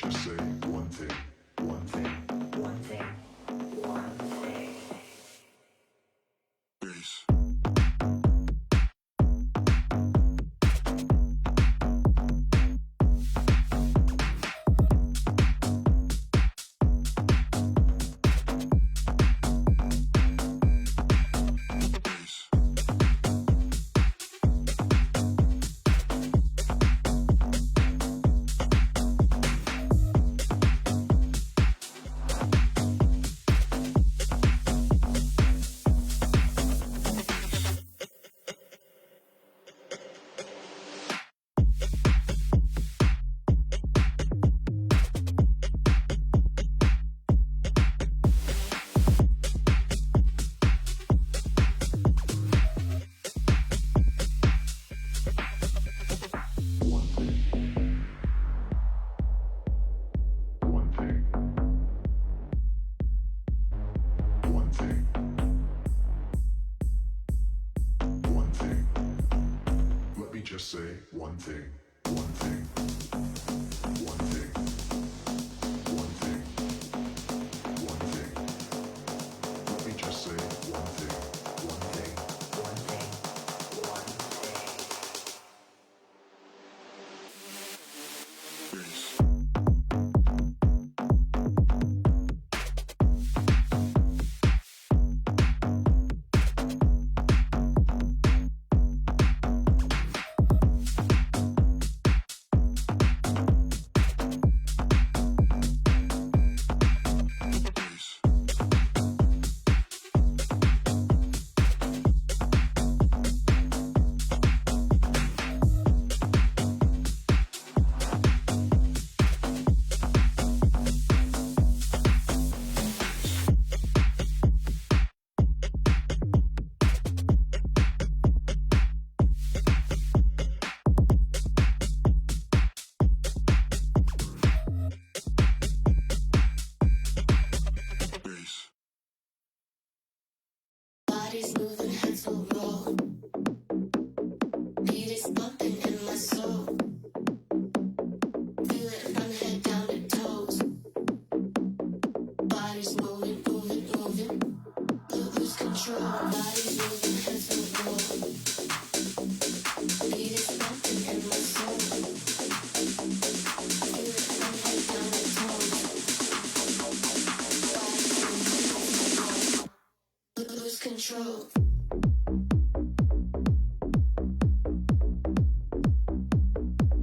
just say one thing, one thing, one thing, one thing. Peace. Just say one thing, one thing, one thing, one thing, one thing. Let me just say one thing, one thing, one thing, one thing. Peace. Body's moving, heads will roll. Beat is bumping in my soul. Feel it from head down to toes. Body's moving, moving, moving. Lose control. Body's moving, heads will roll. Beat is bumping in my soul. Feel it from head down to toes. Body's moving, lose control. Lose control.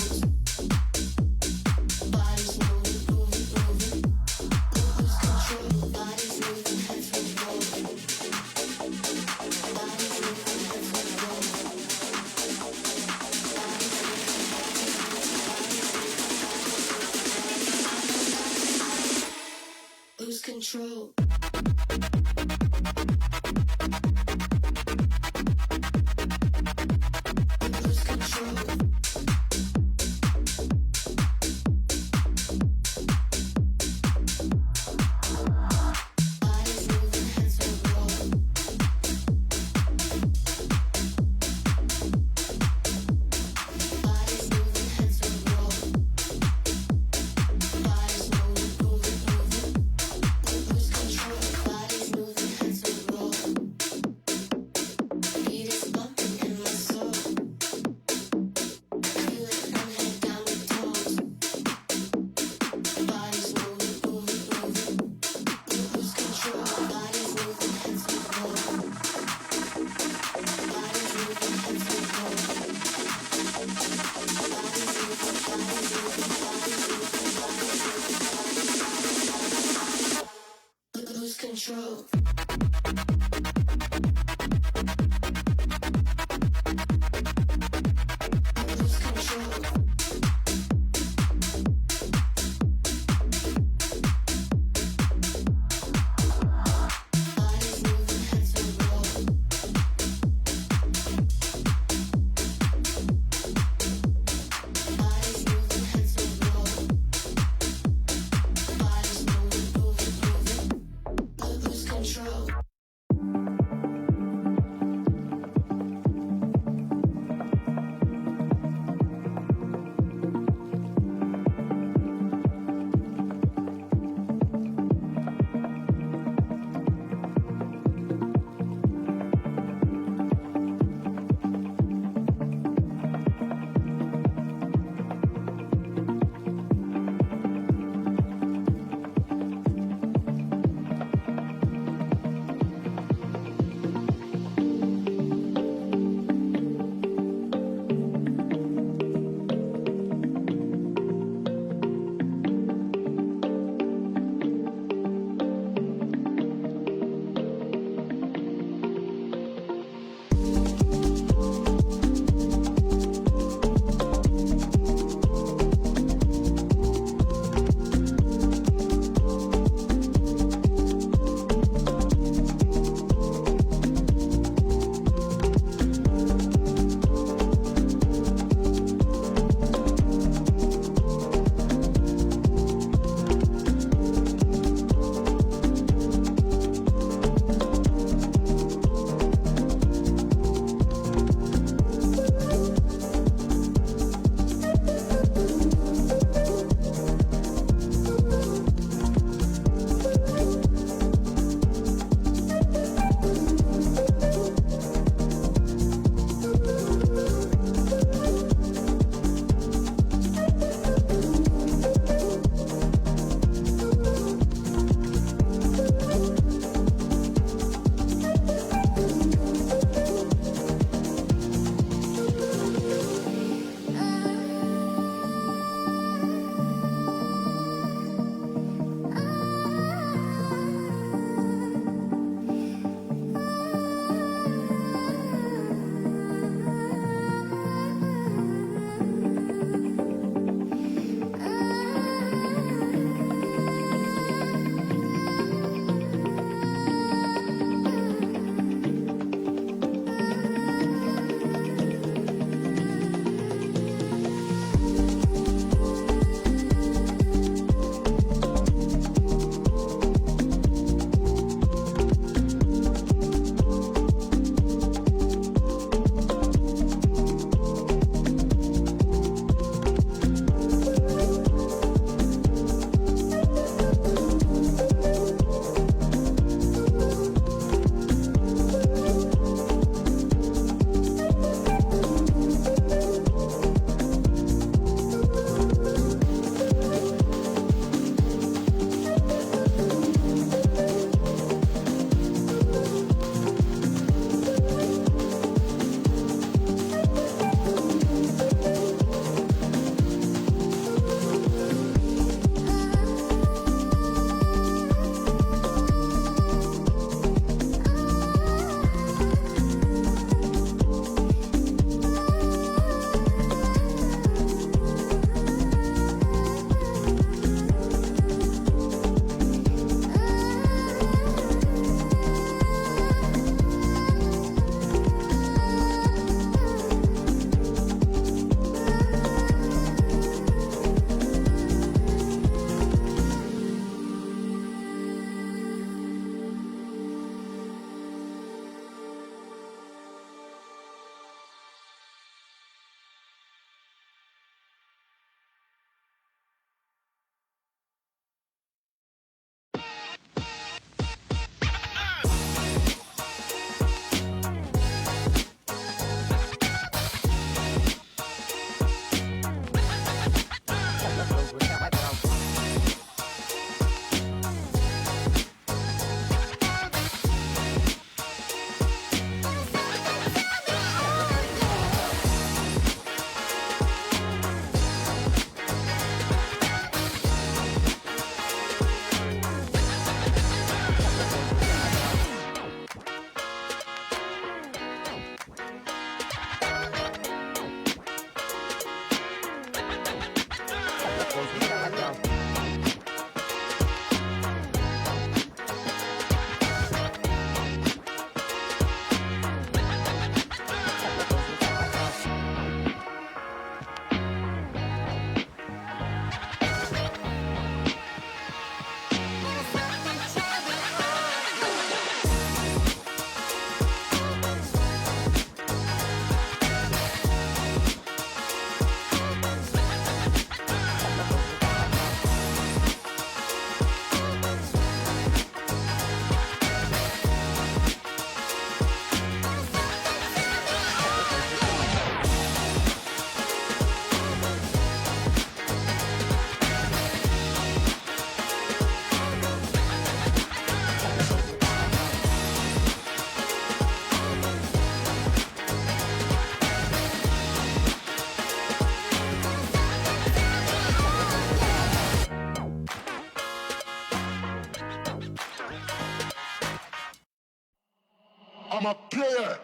Lose control. Body's moving, heads will roll. Body's moving, heads will roll. Body's moving, moving, moving. Lose control. Body's moving, heads will roll. Beat is bumping in my soul. Feel it from head down to toes. Body's moving, moving, moving. Lose control. Body's moving, heads will roll. Body's moving, heads will roll. Body's moving, body's moving, body's moving, body's moving. Lose control. Lose control. Body's moving, heads will roll. I'm a player.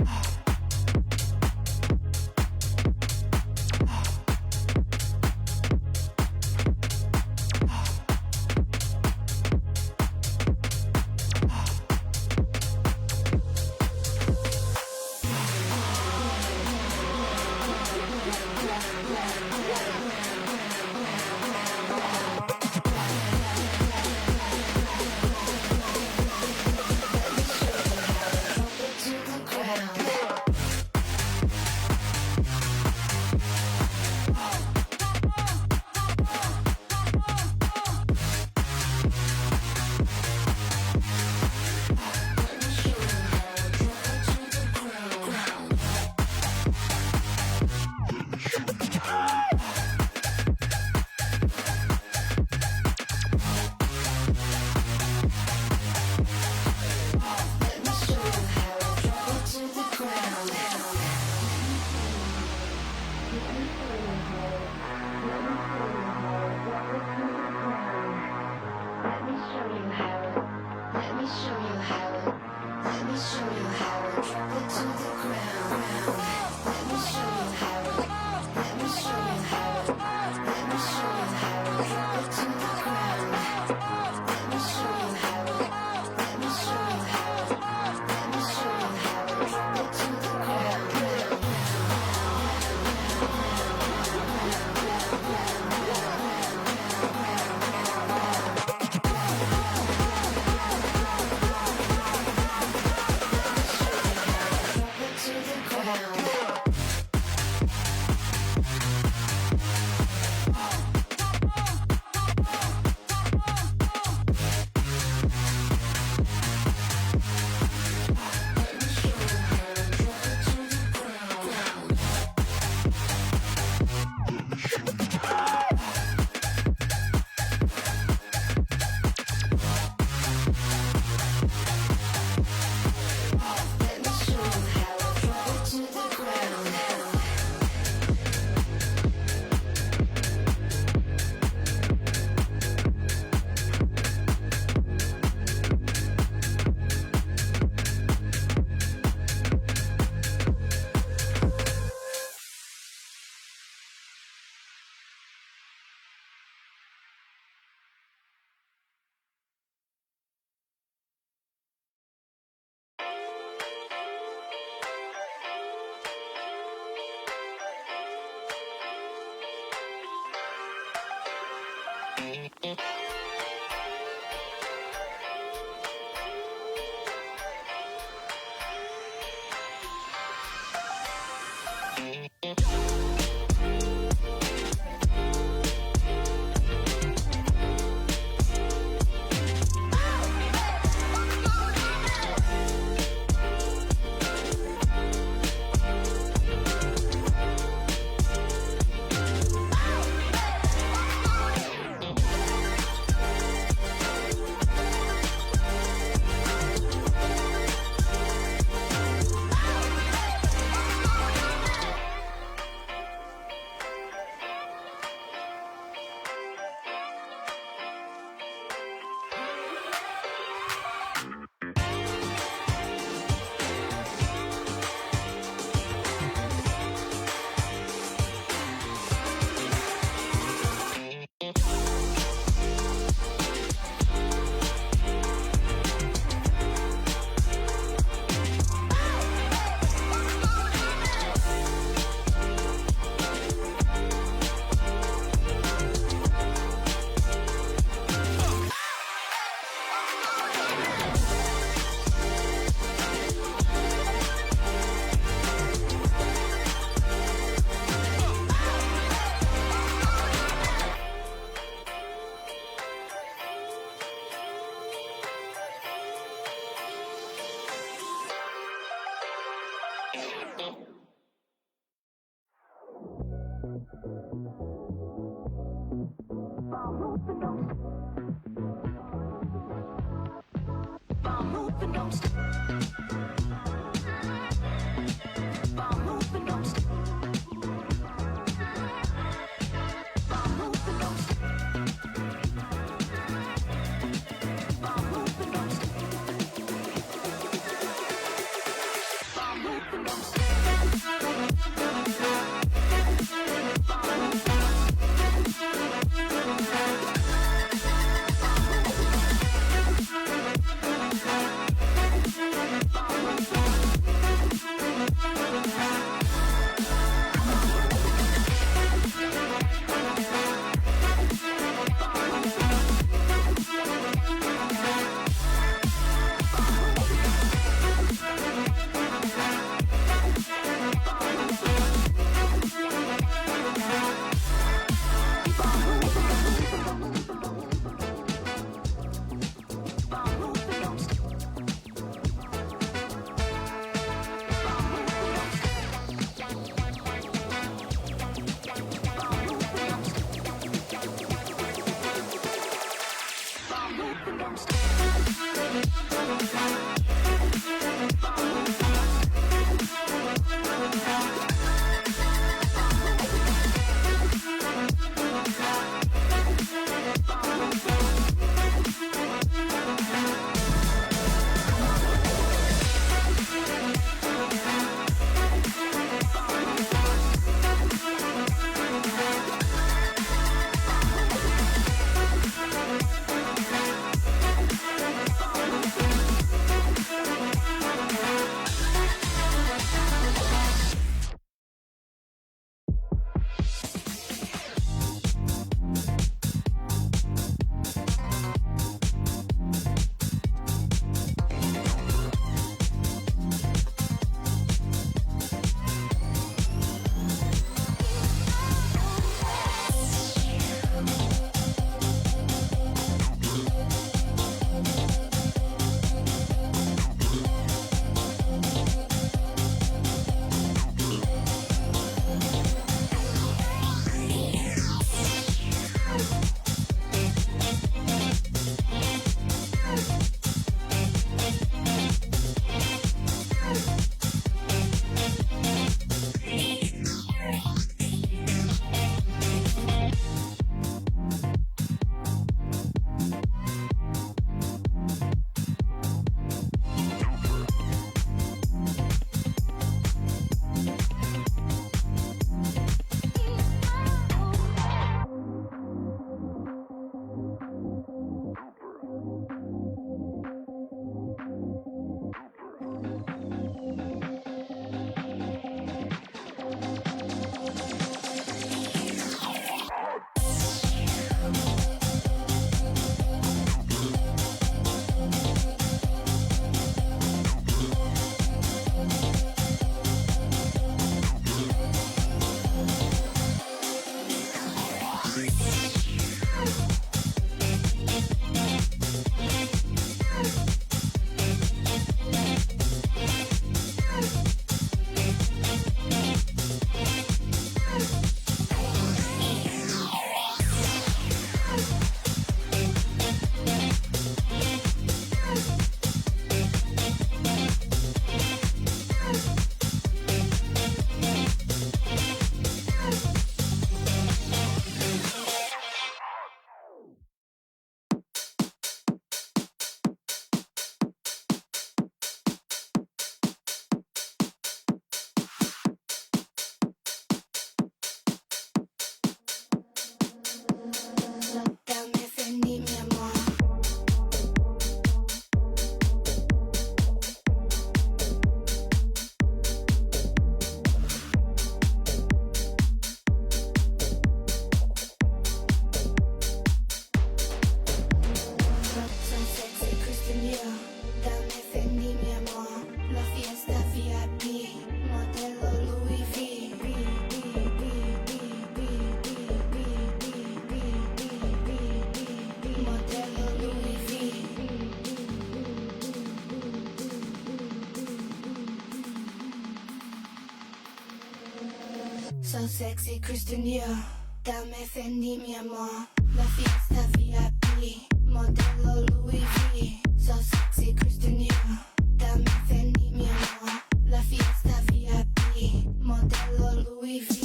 So sexy, Christian Dior, dame Fendi, mi amor. La fiesta VIP, modelo Louis V. So sexy, Christian Dior, dame Fendi, mi amor. La fiesta VIP, modelo Louis V.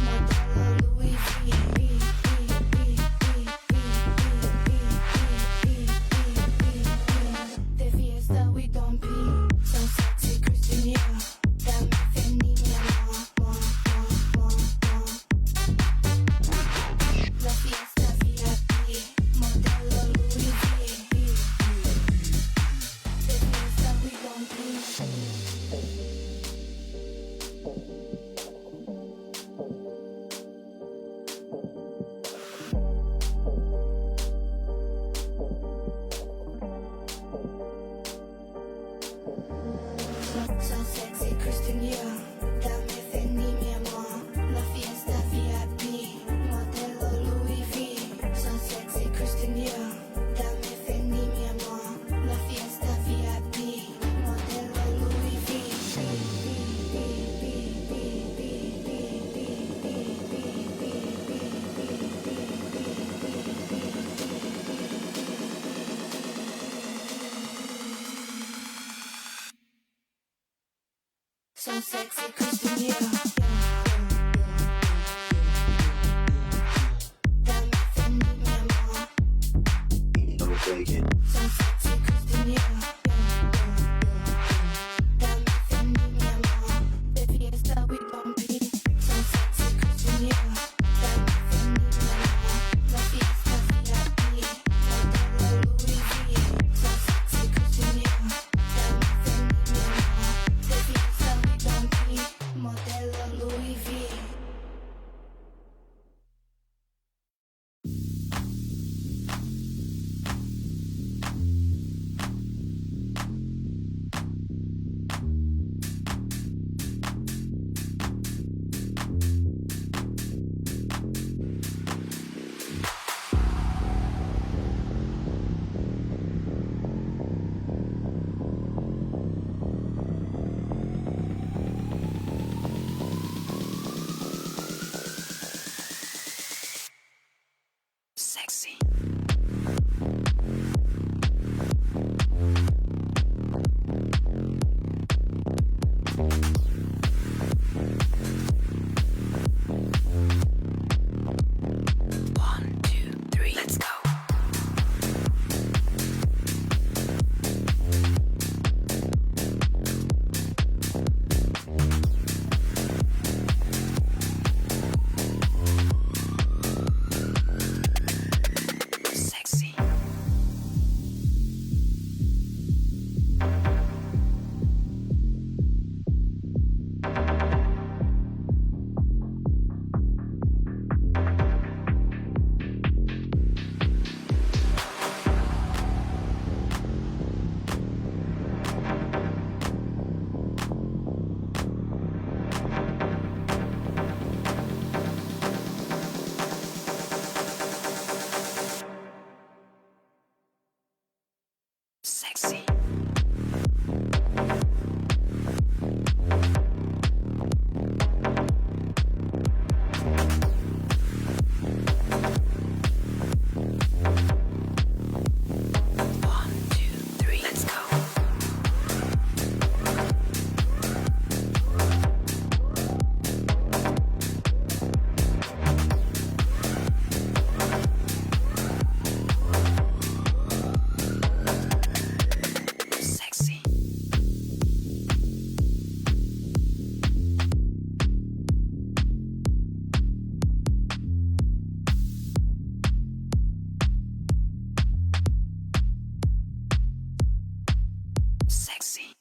Modelo Louis V. De fiesta we don't pee. So sexy, Christian Dior, dame Fendi, mi amor. Christian Dior. Dame Fendi, mi amor. I'ma take it. So sexy, Christian Dior. Dame Fendi, mi amor. De fiesta we gon' be. So sexy, Christian Dior. Dame Fendi, mi amor. La fiesta VIP. Modelo Louis V. So sexy, Christian Dior. Dame Fendi, mi amor. De fiesta we gon' be. Modelo Louis V. Sexy. One, two, three, let's go. Sexy. Sexy. One, two, three, let's go. Sexy. Sexy.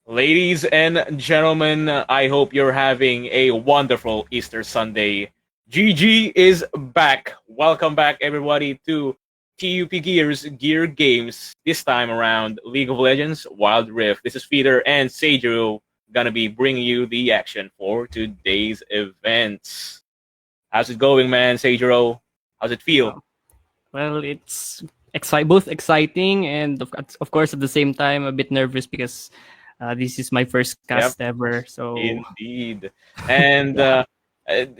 Ladies and gentlemen, I hope you're having a wonderful Easter Sunday. GG is back. Welcome back, everybody, to TUP Gear's Gear Games. This time around, League of Legends Wild Rift. This is Peter and Seijiro gonna be bringing you the action for today's events. How's it going, man, Seijiro? How's it feel? Well, it's both exciting and of course at the same time a bit nervous because this is my first cast ever. So Indeed. And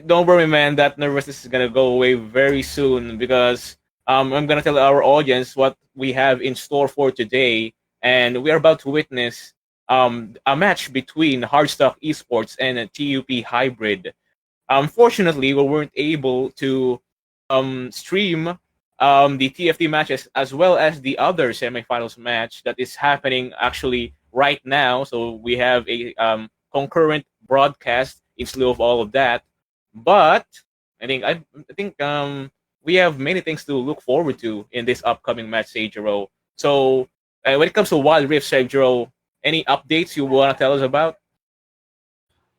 don't worry, man. That nervousness is gonna go away very soon because I'm gonna tell our audience what we have in store for today, and we are about to witness a match between HARDSTUCK Esports and a TUP Hybrid. Unfortunately, we weren't able to stream the TFT matches as well as the other semifinals match that is happening actually right now. So we have a concurrent broadcast in lieu of all of that. But I think we have many things to look forward to in this upcoming match, Seijiro. So when it comes to Wild Rift, Seijiro, any updates you want to tell us about?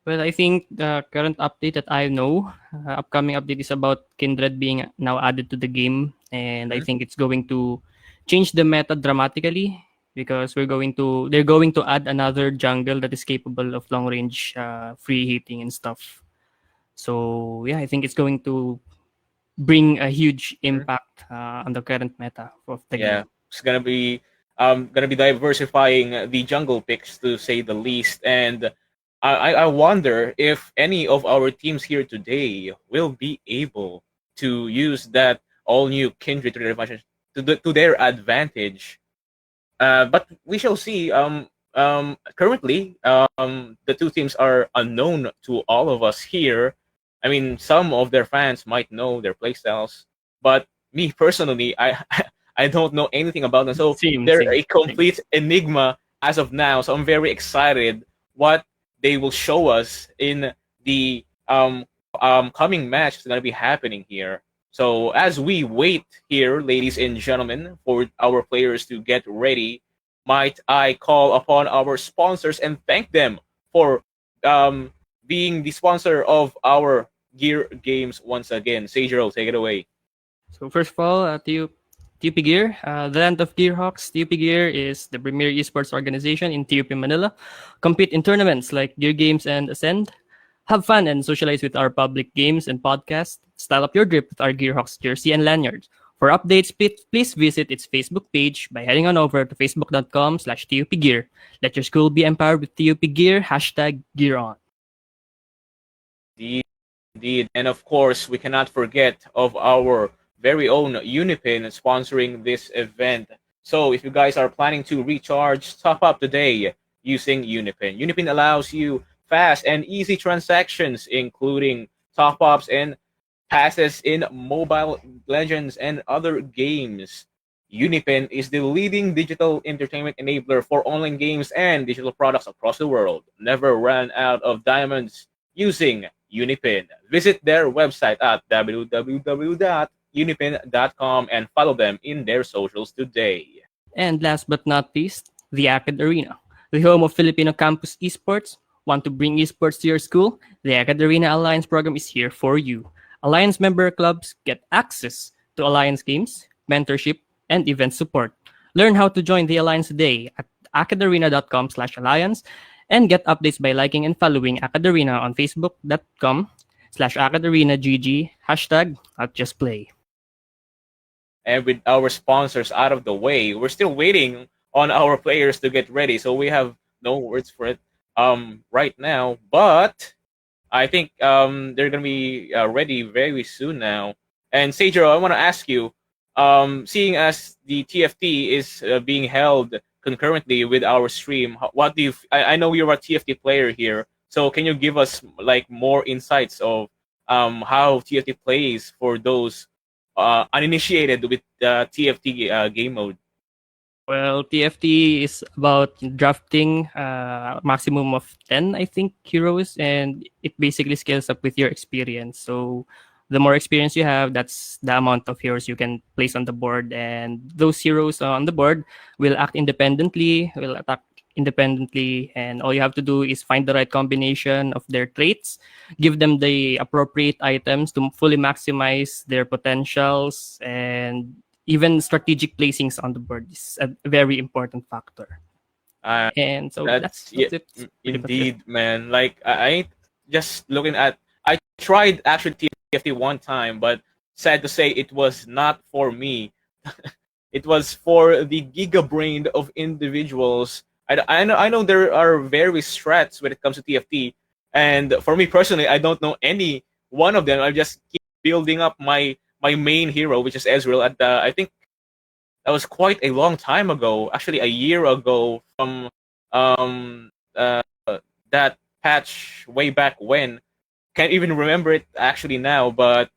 well, I think the current update that I know, upcoming update is about Kindred being now added to the game, and I think it's going to change the meta dramatically because they're going to add another jungle that is capable of long range free hitting and stuff. So yeah, I think it's going to bring a huge impact on the current meta of the Yeah, game. it's gonna be diversifying the jungle picks to say the least. And I wonder if any of our teams here today will be able to use that all new Kindred to their advantage. But we shall see. Currently, the two teams are unknown to all of us here. I mean, some of their fans might know their playstyles, but me personally, I I don't know anything about them. So they're a complete enigma as of now. So I'm very excited what they will show us in the coming match that's gonna be happening here. So as we wait here, ladies and gentlemen, for our players to get ready, might I call upon our sponsors and thank them for being the sponsor of our Gear Games once again. Seijiro, take it away. So first of all, TUP Gear, the land of Gearhawks. TUP Gear is the premier esports organization in TUP Manila. Compete in tournaments like Gear Games and Ascend. Have fun and socialize with our public games and podcasts. Style up your drip with our Gearhawks jersey and lanyard. For updates, please visit its Facebook page by heading on over to facebook.com/TUPGear. Let your school be empowered with TUP Gear, #GearOn. Indeed. And of course, we cannot forget of our very own UniPin sponsoring this event. So if you guys are planning to recharge, top up today using UniPin. UniPin allows you fast and easy transactions, including top-ups and passes in Mobile Legends and other games. UniPin is the leading digital entertainment enabler for online games and digital products across the world. Never run out of diamonds using UniPin. Visit their website at www.unipin.com and follow them in their socials today. And last but not least, the AcadArena, the home of Filipino campus esports. Want to bring esports to your school? The AcadArena Alliance program is here for you. Alliance member clubs get access to Alliance games, mentorship, and event support. Learn how to join the Alliance today at acadarena.com/alliance and get updates by liking and following AcadArena on facebook.com/AcadArenaGG, #NotJustPlay. And with our sponsors out of the way, we're still waiting on our players to get ready. So we have no words for it right now, but I think they're gonna be ready very soon now. And Seijiro, I want to ask you, seeing as the TFT is being held concurrently with our stream, what do you? I know you're a TFT player here, so can you give us like more insights of how TFT plays for those uninitiated with TFT game mode? Well, TFT is about drafting maximum of 10, I think, heroes, and it basically scales up with your experience. So the more experience you have, that's the amount of heroes you can place on the board. And those heroes on the board will act independently, will attack independently, and all you have to do is find the right combination of their traits, give them the appropriate items to fully maximize their potentials, and even strategic placings on the board is a very important factor. Uh, And so that's that's it. Pretty much it. indeed, man. Like I ain't just looking at. I tried actually TFT one time, but sad to say, it was not for me. It was for the giga-brained of individuals. I know there are various strats when it comes to TFT, and for me personally, I don't know any one of them. I just keep building up my main hero, which is Ezreal. At I think that was quite a long time ago, actually a year ago from that patch way back when. Can't even remember it actually now, but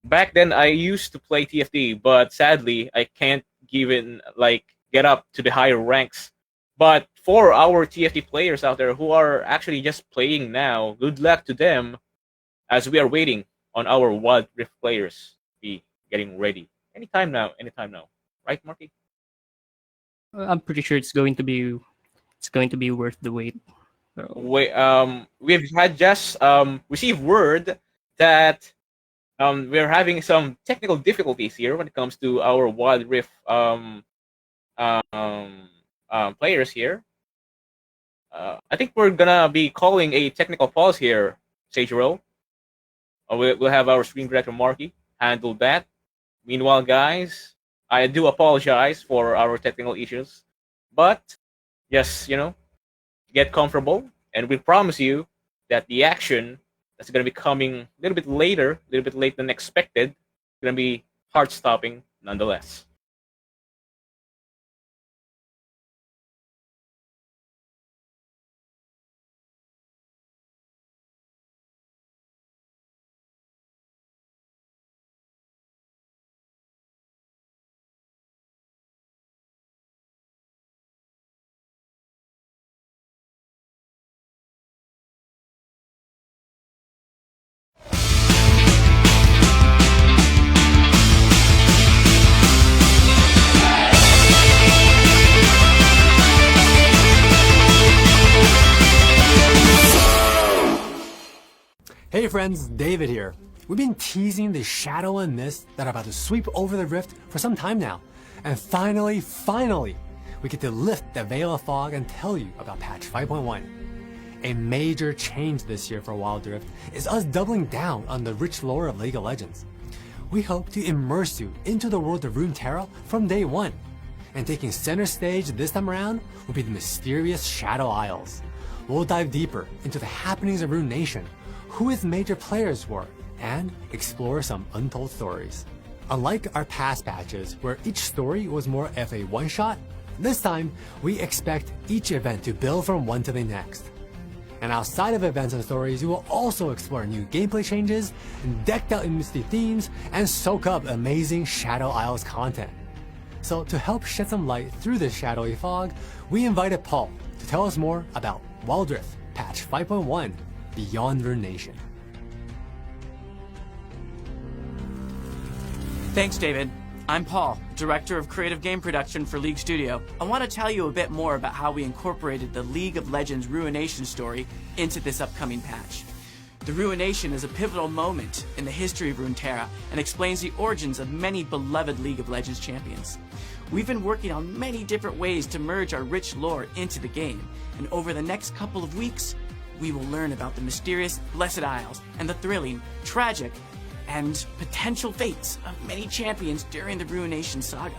back then I used to play TFT, but sadly I can't even like get up to the higher ranks. But for our TFT players out there who are actually just playing now, good luck to them as we are waiting on our Wildrift players to be getting ready. Anytime now. Right, Marky? I'm pretty sure it's going to be worth the wait. So, We've had just received word that we're having some technical difficulties here when it comes to our Wild Rift players here. I think we're gonna be calling a technical pause here, Sagero. We'll have our screen director Marky handle that. Meanwhile, guys, I do apologize for our technical issues, but just get comfortable, and we promise you that the action that's going to be coming a little bit later, a little bit later than expected, is going to be heart-stopping nonetheless. Hey friends, David here. We've been teasing the shadow and mist that are about to sweep over the rift for some time now. And finally, we get to lift the veil of fog and tell you about patch 5.1. A major change this year for Wildrift is us doubling down on the rich lore of League of Legends. We hope to immerse you into the world of Runeterra from day one. And taking center stage this time around will be the mysterious Shadow Isles. We'll dive deeper into the happenings of Rune Nation, who its major players were, and explore some untold stories. Unlike our past patches, where each story was more of a one-shot, this time we expect each event to build from one to the next. And outside of events and stories, you will also explore new gameplay changes, and decked out in misty themes, and soak up amazing Shadow Isles content. So to help shed some light through this shadowy fog, we invited Paul to tell us more about Wildrift patch 5.1 Beyond Rune Nation. Thanks, David. I'm Paul, Director of Creative Game Production for League Studio. I want to tell you a bit more about how we incorporated the League of Legends Ruination story into this upcoming patch. The Ruination is a pivotal moment in the history of Runeterra and explains the origins of many beloved League of Legends champions. We've been working on many different ways to merge our rich lore into the game, and over the next couple of weeks, we will learn about the mysterious Blessed Isles and the thrilling, tragic, and potential fates of many champions during the Ruination saga.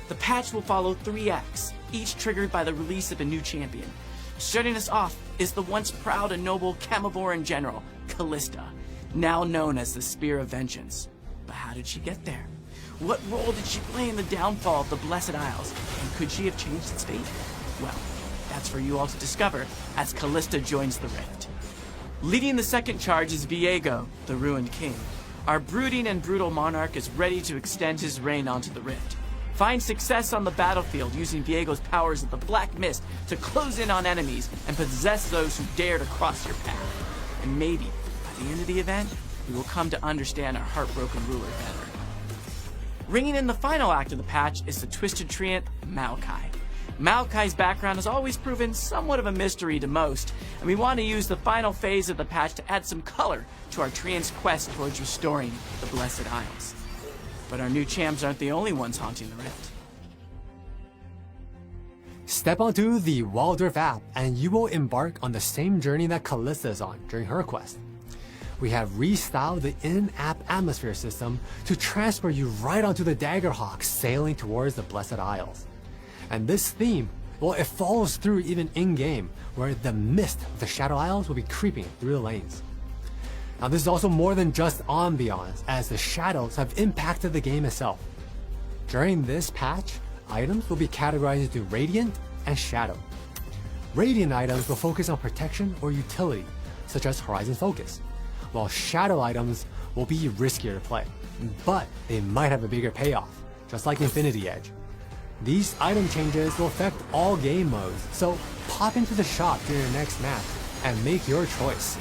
The patch will follow 3 acts, each triggered by the release of a new champion. Starting us off is the once proud and noble Camavoran general, Callista, now known as the Spear of Vengeance. But how did she get there? What role did she play in the downfall of the Blessed Isles? And could she have changed its fate? Well, that's for you all to discover as Callista joins the Rift. Leading the second charge is Viego, the Ruined King. Our brooding and brutal monarch is ready to extend his reign onto the Rift. Find success on the battlefield using Viego's powers of the Black Mist to close in on enemies and possess those who dare to cross your path. And maybe, by the end of the event, we will come to understand our heartbroken ruler better. Ringing in the final act of the patch is the Twisted Treant, Maokai. Maokai's background has always proven somewhat of a mystery to most, and we want to use the final phase of the patch to add some color to our Treant's quest towards restoring the Blessed Isles. But our new champs aren't the only ones haunting the Rift. Step onto the Wildrift app and you will embark on the same journey that Kalista is on during her quest. We have restyled the in-app atmosphere system to transfer you right onto the Daggerhawk sailing towards the Blessed Isles. And this theme, well, it follows through even in-game, where the mist of the Shadow Isles will be creeping through the lanes. Now this is also more than just ambiance, as the shadows have impacted the game itself. During this patch, items will be categorized into Radiant and Shadow. Radiant items will focus on protection or utility, such as Horizon Focus, while Shadow items will be riskier to play, but they might have a bigger payoff, just like Infinity Edge. These item changes will affect all game modes, so pop into the shop during your next match and make your choice.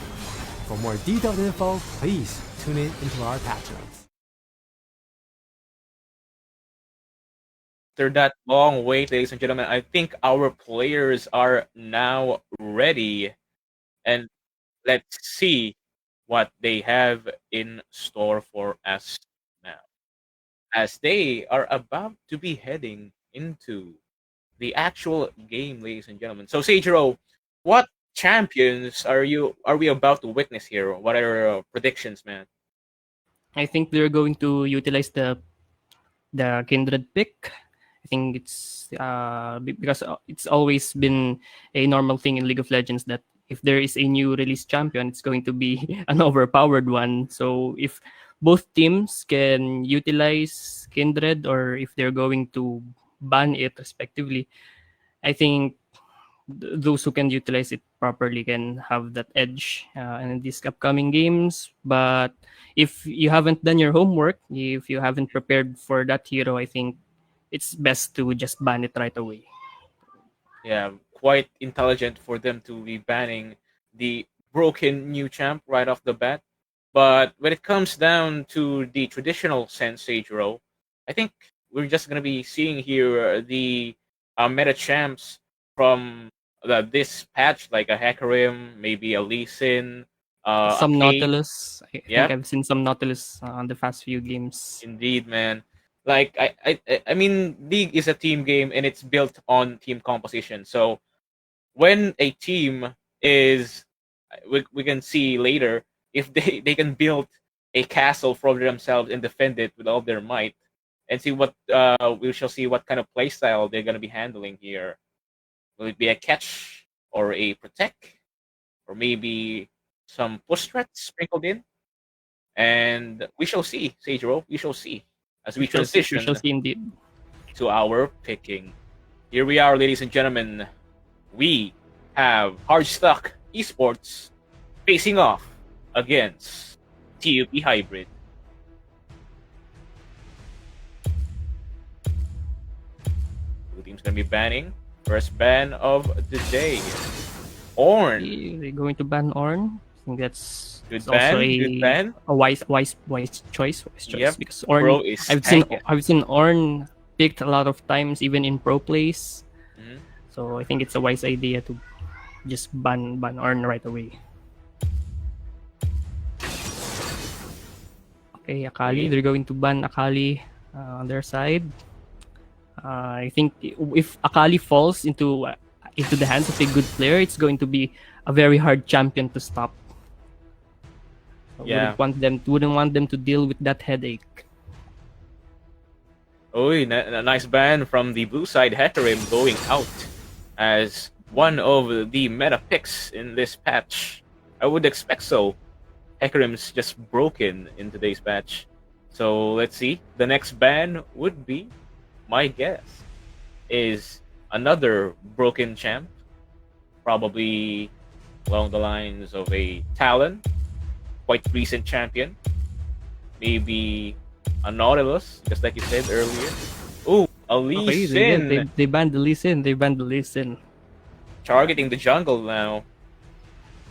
For more detailed info, please tune in into our patch notes. After that long wait, ladies and gentlemen, I think our players are now ready. And let's see what they have in store for us now, as they are about to be heading into the actual game, ladies and gentlemen. So, Seijiro, what champions are we about to witness here? What are your predictions, man? I think they're going to utilize the Kindred pick. I think it's because it's always been a normal thing in League of Legends that if there is a new release champion, it's going to be an overpowered one. So if both teams can utilize Kindred, or if they're going to ban it respectively, I think those who can utilize it properly can have that edge in these upcoming games. But if you haven't done your homework, if you haven't prepared for that hero, I think it's best to just ban it right away. Yeah, quite intelligent for them to be banning the broken new champ right off the bat. But when it comes down to the traditional sense, Seijiro, I think we're just going to be seeing here the meta champs from this patch, like a Hecarim, maybe a Lee Sin, Some a Kate. Nautilus. I Yeah. think I've seen some Nautilus on the past few games. Indeed, man. Like I mean, League is a team game and it's built on team composition. So when a team is, we can see later if they can build a castle for themselves and defend it with all their might, and see what we shall see what kind of playstyle they're gonna be handling here. Will it be a catch or a protect, or maybe some push threats sprinkled in? And we shall see, Seijiro. We shall see as we transition We shall see indeed. to our picking. Here we are, ladies and gentlemen. We have HARDSTUCK Esports facing off against TUP Hybrid. Two teams gonna be banning. First ban of the day. Ornn. They're going to ban Ornn. I think that's Good it's ban. also Good ban. a wise choice. Yep. Because Ornn, Bro is I've seen tanking. Ornn picked a lot of times, even in pro plays. Mhm. So I think it's a wise idea to just ban Ornn right away. Okay, Akali. They're going to ban Akali on their side. I think if Akali falls into the hands of a good player, it's going to be a very hard champion to stop. Yeah. Wouldn't want them to deal with that headache. Oh, nice ban from the blue side. Hecarim going out as one of the meta picks in this patch. I would expect so. Hecarim's just broken in today's patch. So let's see. The next ban would be, my guess, is another broken champ. Probably along the lines of a Talon, quite recent champion. Maybe a Nautilus, just like you said earlier. Ooh, a Lee Okay, Sin they banned the Lee Sin. They banned the Lee Sin. targeting the jungle now.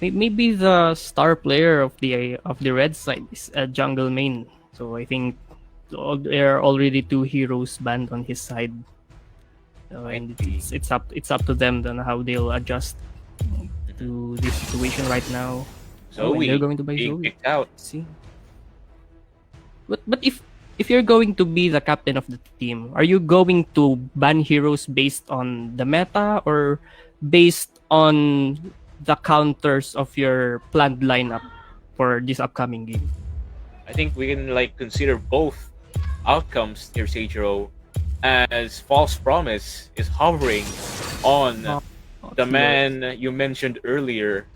Maybe the star player of the red side is a jungle main. So I think there are already two heroes banned on his side. And be. it's up to them then how they'll adjust to this situation right now. And Zoe they're going to buy being Zoe. picked out. See. But if you're going to be the captain of the team, are you going to ban heroes based on the meta or based on the counters of your planned lineup for this upcoming game? I think we can like consider both outcomes here, Seijiro, as False Promise is hovering on the man you mentioned earlier.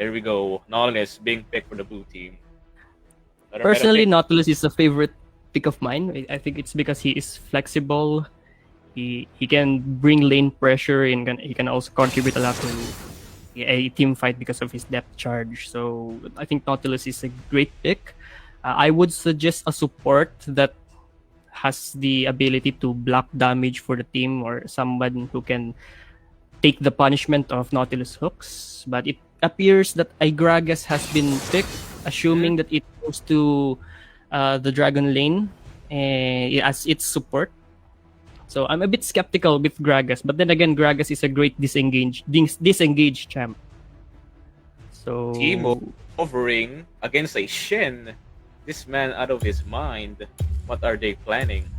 There we go, Nautilus being picked for the blue team. Another meta Personally, pick. Nautilus is a favorite pick of mine. I think it's because he is flexible. He can bring lane pressure and he can also contribute a lot to a team fight because of his depth charge. So I think Nautilus is a great pick. I would suggest a support that has the ability to block damage for the team or someone who can take the punishment of Nautilus hooks. But it appears that Igragas has been picked, assuming that it goes to the Dragon lane as its support. So I'm a bit skeptical with Gragas, but then again, Gragas is a great disengage champ. So Timo hovering against a Shen. This man out of his mind. What are they planning,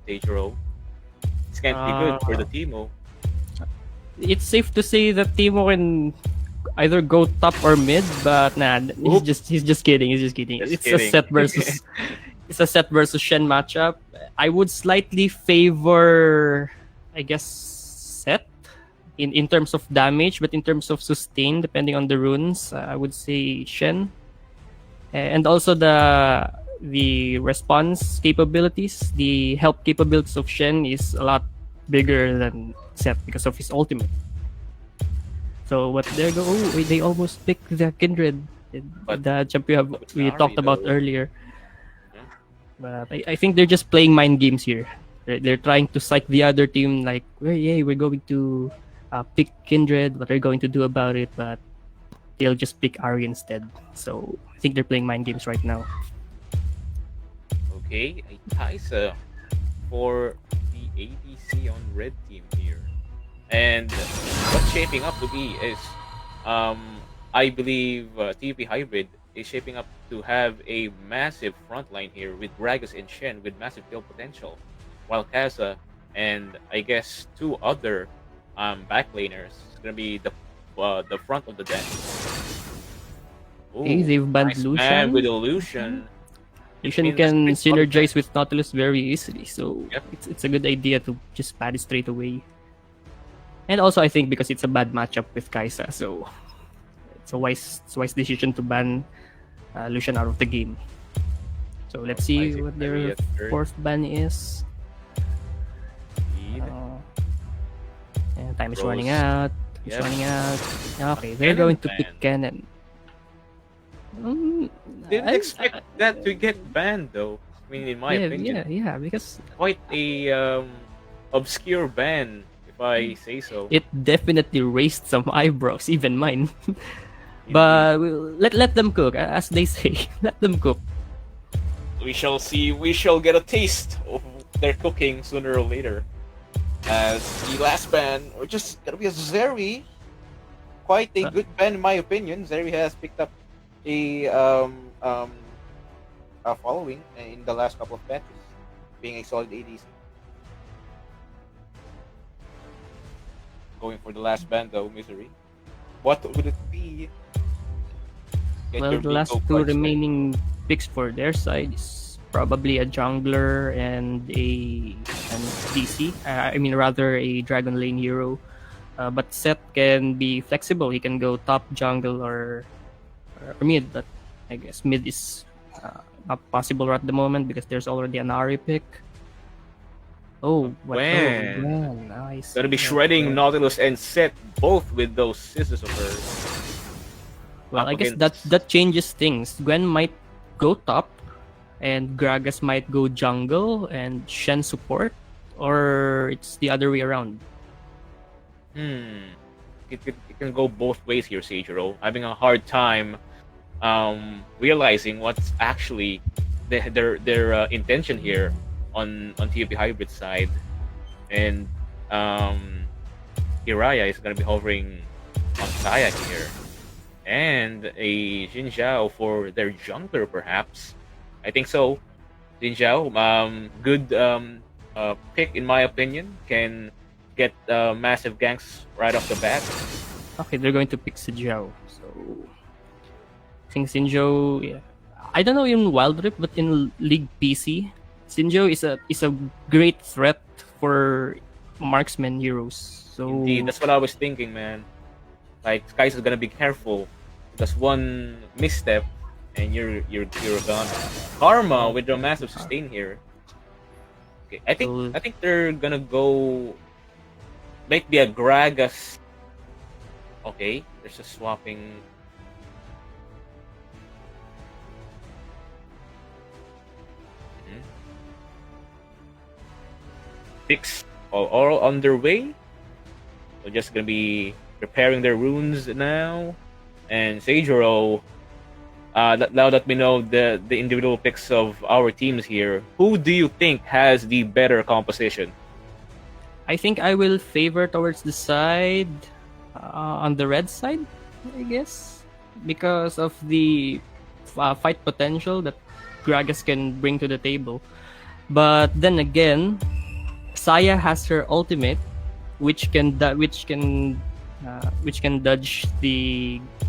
Seijiro? This can't be good for the Timo. it's safe to say that Timo can either go top or mid, but nah, he's just kidding. He's just kidding. Just It's kidding. a set versus it's a set versus Shen matchup. I would slightly favor, I guess, set in terms of damage, but in terms of sustain, depending on the runes, I would say Shen. And also the response capabilities, the help capabilities of Shen is a lot bigger than Set because of his ultimate. So what there go? Oh, they almost picked the Kindred, But the champ we Nari, talked about though. earlier. But I think they're just playing mind games here. They're trying to psych the other team like, well, yeah, we're going to pick Kindred. What are you going to do about it? But they'll just pick Ari instead. So I think they're playing mind games right now. Okay, a Kaisa for the ADC on red team here. And what's shaping up to be is, I believe TP Hybrid is shaping up to have a massive front line here with Gragas and Shen with massive kill potential. While Kaisa and I guess two other backlaners is going to be the front of the deck. Okay, they've banned nice Lucian. ban with Illusion. Lucian It means can quick synergize with Nautilus very easily, so Yep. it's a good idea to just ban it straight away. And also, I think because it's a bad matchup with Kaisa, so it's a wise decision to ban Lucian out of the game. So let's see Isaac what Maria their third. fourth ban is. Lead. And time is Rose. running out. It's Yep. running out. Okay, they're Cannon going to ban. pick Cannon. Didn't expect that to get banned though. I mean, in my opinion, yeah, because quite a obscure ban, if I say so. it definitely raised some eyebrows, even mine. But let them cook, as they say. Let them cook. We shall see. We shall get a taste of their cooking sooner or later. As the last ban, or just gonna be a Zeri. Quite a good ban in my opinion. Zeri has picked up a following in the last couple of matches, being a solid ADC. Going for the last ban though, Misery. What would it be? Get Well, your the last bingo two cards remaining picks for their side is probably a jungler and an DC. I mean, rather a Dragon Lane hero. But Seth can be flexible. He can go top jungle or mid. But I guess mid is not possible at the moment because there's already an Ari pick. Oh, what? Gwen. Oh, Gwen. Nice. Gonna be shredding Nautilus and Set both with those scissors of hers. Well, up I guess against- that changes things. Gwen might go top, and Gragas might go jungle and Shen support, or it's the other way around. It can go both ways here, Seijiro. Having a hard time realizing what's actually their intention here on TFT Hybrid side. And Hiraya is gonna be hovering on Saya here, and a Jin Zhao for their jungler, perhaps. I think so. Jin Zhao, good pick in my opinion. Can get massive ganks right off the bat. Okay, they're going to pick Sijao. So I think Sinjo, yeah. I don't know in Wildrift, but in League PC, Sinjo is a great threat for marksman heroes. So Indeed, that's what I was thinking, man. Like Skies is gonna be careful because one misstep and you're gone. Karma with the massive sustain here. Okay, I think they're gonna go make the Gragas. Okay, there's a swapping. Picks all underway. We're just gonna be preparing their runes now. And Seijuro, now that we know the individual picks of our teams here, who do you think has the better composition? I think I will favor towards the side on the red side, I guess, because of the fight potential that Gragas can bring to the table. But then again, Saya has her ultimate, which can dodge the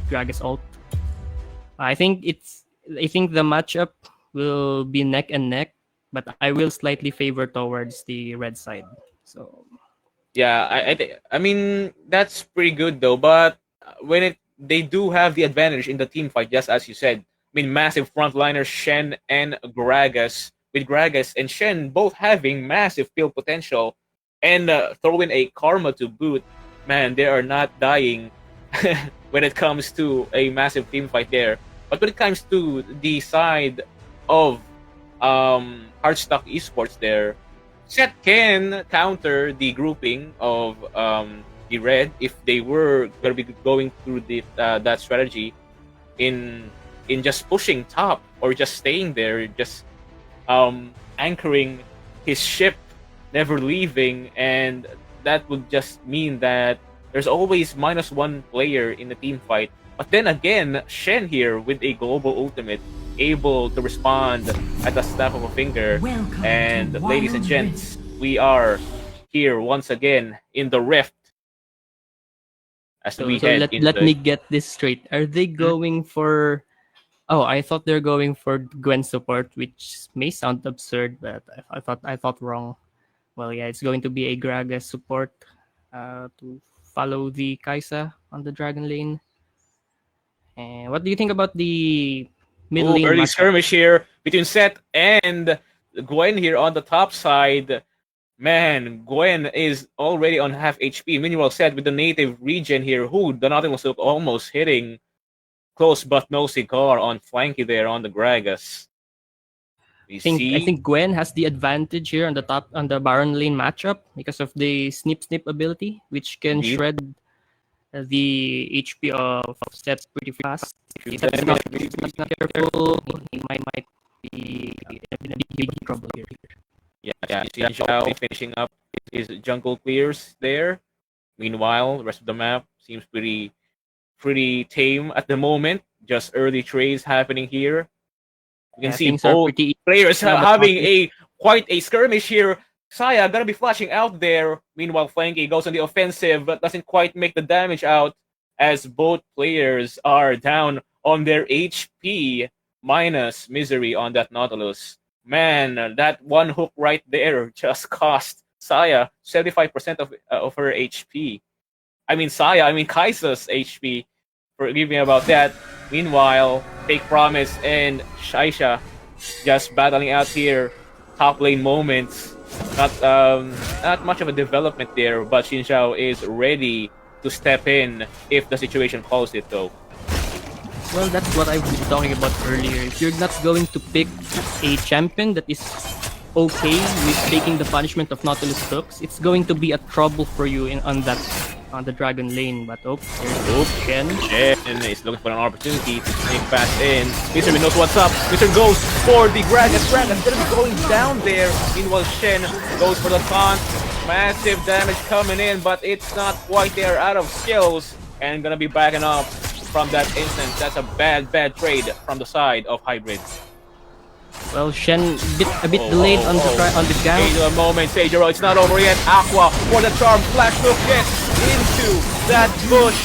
Gragas ult. I think the matchup will be neck and neck, but I will slightly favor towards the red side. So Yeah, I mean that's pretty good though. But when they do have the advantage in the team fight, just as you said. I mean, massive frontliners Shen and Gragas, with Gragas and Shen both having massive kill potential, and throw in a Karma to boot. Man, they are not dying when it comes to a massive team fight there. But when it comes to the side of HARDSTUCK esports there, Set can counter the grouping of the red if they were going to be going through that strategy in just pushing top or just staying there, just anchoring his ship, never leaving, and that would just mean that there's always -1 player in the team fight. But then again, Shen here with a global ultimate, able to respond at the snap of a finger. Welcome And to ladies and Wildrift. gents, we are here once again in the Rift. As we head into let me get this straight. Are they going for? Oh, I thought they're going for Gwen support, which may sound absurd, but I thought wrong. Well, yeah, it's going to be a Gragas support to follow the Kaisa on the Dragon lane. And what do you think about the mid lane early matchup? skirmish here between Seth and Gwen here on the top side. Man, Gwen is already on half HP. Meanwhile, Seth with the native regen here, who the Nautilus look almost hitting close but no cigar on flanky there on the Gragas. I think Gwen has the advantage here on the top on the Baron lane matchup because of the snip ability, which can Indeed. shred the HP of Seth pretty fast. If Seth's not careful, he might be in a big trouble here. Yeah, Xian Zhao finishing up his jungle clears there. Meanwhile, the rest of the map seems pretty tame at the moment. Just early trades happening here. You can see things are both pretty players but having quite a skirmish here. Saya gonna be flashing out there. Meanwhile, Flanky goes on the offensive but doesn't quite make the damage out as both players are down on their HP minus misery on that Nautilus. Man, that one hook right there just cost Saya 75% of her HP. I mean Kaisa's HP. Forgive me about that. Meanwhile, Fake Promise and Shaisha just battling out here. Top lane moments. Not much of a development there, but Xin Zhao is ready to step in if the situation calls it though. Well, that's what I've been talking about earlier. If you're not going to pick a champion that is okay with taking the punishment of Nautilus hooks, it's going to be a trouble for you on the Dragon lane. But there's Shen. Shen is looking for an opportunity to sneak fast in. Mr. knows what's up. Mr. goes for the Gragas. Gragas gonna be going down there. Meanwhile, Shen goes for the taunt. massive damage coming in, but it's not quite there, out of skills, and gonna be backing up from that instance. That's a bad trade from the side of Hybrid. Well, Shen a bit delayed on the gank. Wait a moment, Seijiro, it's not over yet. Aqua for the charm flash hook gets into that bush.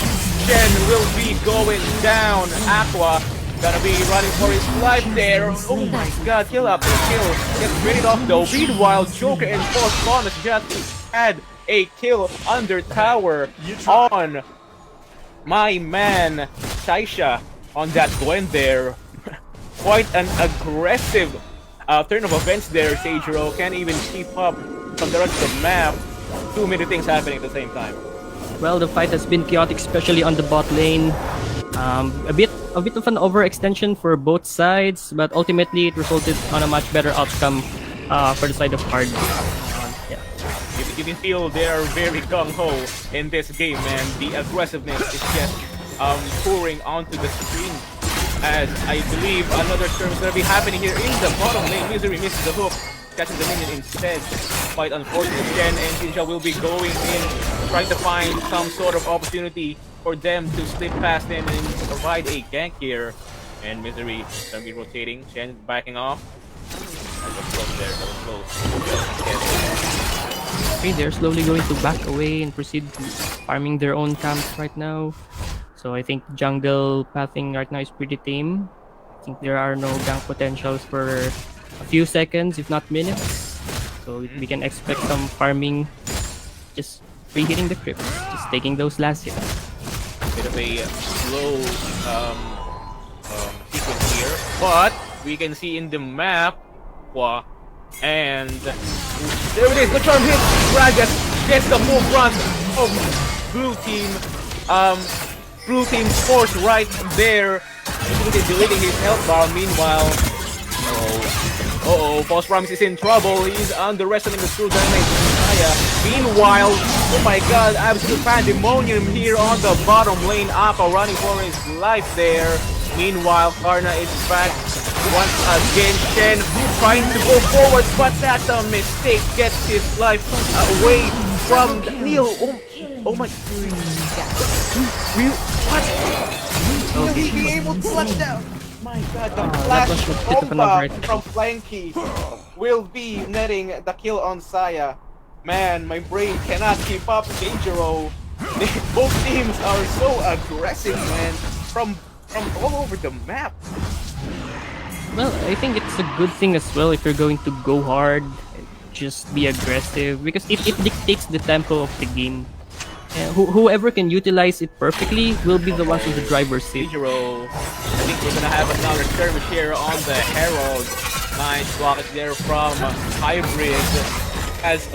Shen will be going down. Aqua gonna be running for his life there. Oh my god, kill up, kill. Gets traded off though. Meanwhile, Joker and Force Promise just had a kill under tower on my man Shaisha on that Gwen there. Quite an aggressive turn of events there, Seijiro. Can't even keep up from the rest of the map. Too many things happening at the same time. Well, the fight has been chaotic, especially on the bot lane. A bit of an overextension for both sides, but ultimately it resulted on a much better outcome for the side of Hard. Yeah. You can feel they are very gung-ho in this game, man. The aggressiveness is just pouring onto the screen. As I believe another turn is going to be happening here in the bottom lane. Misery misses the hook, catches the minion instead. Quite unfortunate. Shen and Jinja will be going in, trying to find some sort of opportunity for them to slip past him and provide a gank here. And Misery is going to be rotating. Shen backing off. Okay, they're slowly going to back away and proceed to farming their own camps right now. So I think jungle pathing right now is pretty tame. I think there are no gank potentials for a few seconds, if not minutes. So we can expect some farming, just pre-hitting the crypts, just taking those last hits. Bit of a slow sequence here, but we can see in the map, and there it is, the charm hit. Gragas gets the full front of blue team. Blue team's force right there. He's deleting his health bar. Meanwhile, False Promise is in trouble. He's underestimating the true damage. Meanwhile, oh my god, absolute pandemonium here on the bottom lane. Aqua running for his life there. Meanwhile, Karna is back once again. Shen trying to go forward, but that's a mistake. Gets his life away from Neil. Oh my. What? Will he be able to clutch down? My god, the flash bomba from Flanky will be netting the kill on Saya. Man, my brain cannot keep up. Seijiro. Both teams are so aggressive, man. From all over the map. Well, I think it's a good thing as well if you're going to go hard, just be aggressive, because it dictates the tempo of the game. Whoever can utilize it perfectly will be the ones in the driver's seat. Seijiro, I think we're gonna have another skirmish here on the Herald. Nice blockage there from Hybrid. As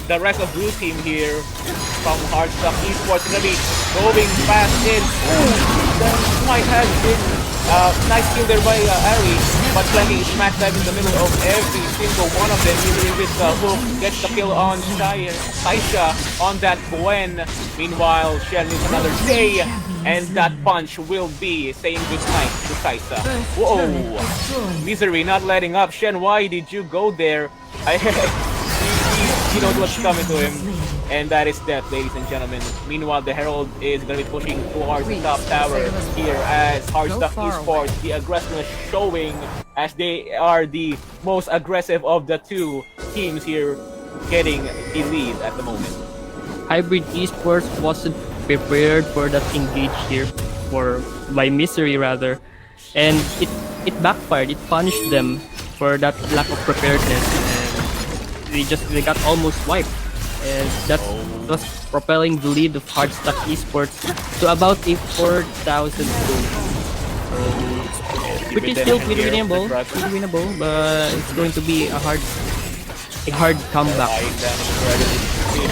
the rest of blue team here from HARDSTUCK Esports gonna be going fast in. Ooh, that might have been nice kill there by Ari, but Flanky is smack dab in the middle of every single one of them. Misery with the hook gets the kill on Saisha on that Gwen. Meanwhile, Shen needs another day, and that punch will be saying goodnight to Kaisa. Whoa! Misery not letting up. Shen, why did you go there? He knows what's coming to him, and that is death, ladies and gentlemen. Meanwhile, the Herald is going to be pushing towards the top tower here as HARDSTUCK Esports, the aggressiveness showing as they are the most aggressive of the two teams here, getting the lead at the moment. Hybrid Esports wasn't prepared for that engage here, by Misery rather, and it backfired. It punished them for that lack of preparedness. They got almost wiped, and that was propelling the lead of HARDSTUCK Esports to about a 4,000 gold. So still pretty winnable, but it's going to be a hard comeback. Here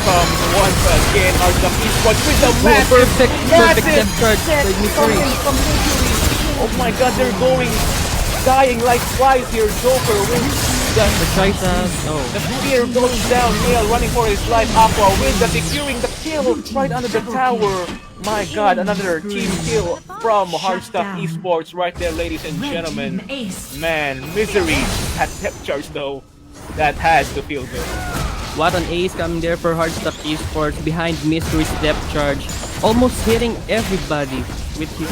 comes once again HARDSTUCK Esports with the perfect depth charge by Misery. Oh my god, they're dying like flies here. Joker wins. The spear goes down. Neil running for his life. Aqua with the securing the kill right under the tower. My god, another team kill from HARDSTUCK Esports right there, ladies and gentlemen. Man, Misery had depth charge though. That has to feel good. What an ace coming there for HARDSTUCK Esports behind Mystery's depth charge, almost hitting everybody with his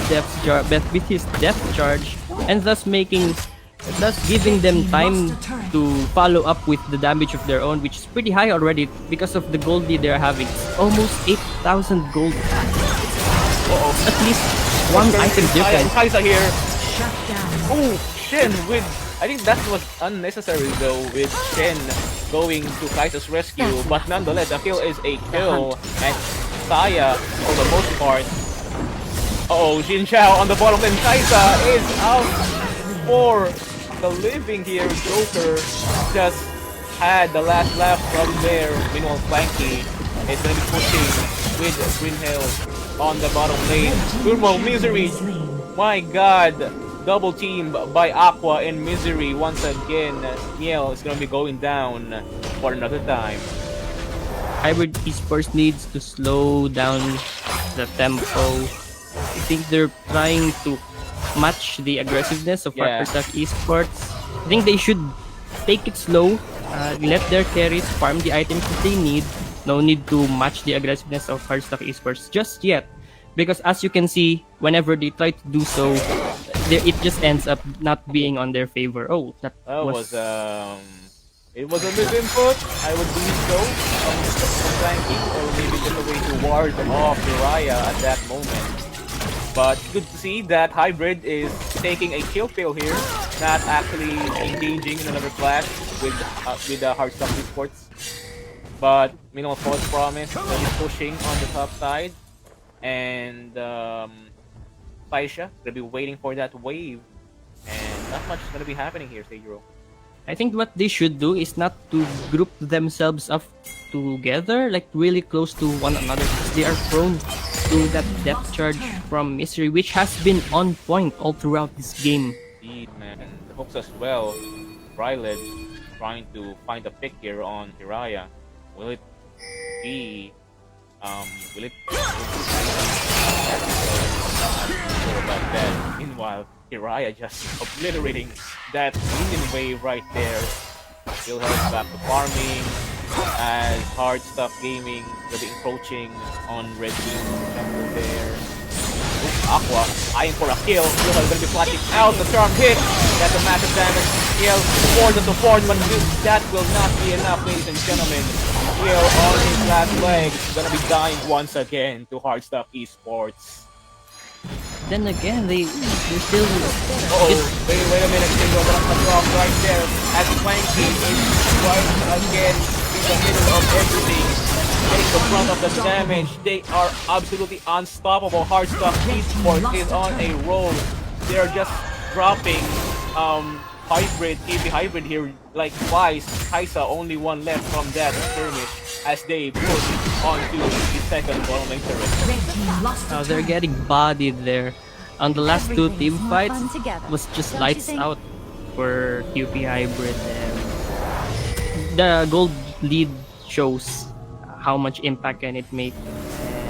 depth charge, and thus giving them time to follow up with the damage of their own, which is pretty high already because of the gold lead they're having. It's almost 8,000 gold. At least one item difference. Kaisa here. Oh, Shen with... I think that was unnecessary though, with Shen going to Kaisa's rescue, but nonetheless, a kill is a kill, and Saya, for the most part... Uh-oh, Jin Chao on the bottom lane. Kaisa is out for the living here. Joker just had the last laugh from there. Meanwhile, Flanky is going to be pushing with Green Hill on the bottom lane. Turmo, Misery, my god, double team by Aqua and Misery once again. Niel is going to be going down for another time. Hybrid Esports needs to slow down the tempo. I think they're trying to match the aggressiveness of HARDSTUCK Esports. I think they should take it slow, let their carries farm the items that they need. No need to match the aggressiveness of HARDSTUCK Esports just yet, because as you can see, whenever they try to do so, it just ends up not being on their favor. Oh, that was it was a misinput, I would believe so. Flanking, or maybe just a way to ward off Jiraiya at that moment. But good to see that Hybrid is taking a kill pill here, not actually engaging in another clash with HARDSTUCK Esports. But Minimal False Promise is pushing on the top side, and Paisha gonna be waiting for that wave, and not much is gonna be happening here, Seijiro. I think what they should do is not to group themselves up together, like really close to one another, because they are prone to that depth charge from Mystery, which has been on point all throughout this game. Indeed, man. The hooks as well. Ryled trying to find a pick here on Jiraiya. Will it be... will it... I'm sure about that. Meanwhile, Jiraiya just obliterating that minion wave right there. Still heads back to farming as HARDSTUCK Gaming will be encroaching on Red Team jungle there. Aqua eyeing for a kill. Still going to be flashing out the charm hit. That's a massive damage. Kill for the support, but that will not be enough, ladies and gentlemen. Kill on his last leg. Gonna be dying once again to HARDSTUCK Esports. Then again, they're still... Wait a minute, Single gonna cut off right there as Flanky is right again in the middle of everything. Getting the brunt of the damage. They are absolutely unstoppable. HARDSTUCK Esports is on a roll. They're just dropping Hybrid, KB Hybrid here like twice. Kaisa only one left from that skirmish as they push onto the second bottom lane turret. They're getting bodied there. On the last two team fights, was just lights out for QP Hybrid. And the gold lead shows how much impact can it make.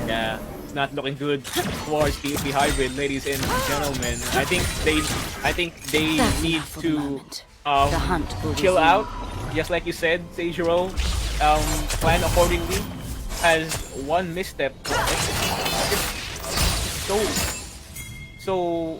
Yeah, it's not looking good towards QP Hybrid, ladies and gentlemen. I think they need to chill out, just like you said, Seijiro. Plan accordingly. Has one misstep. So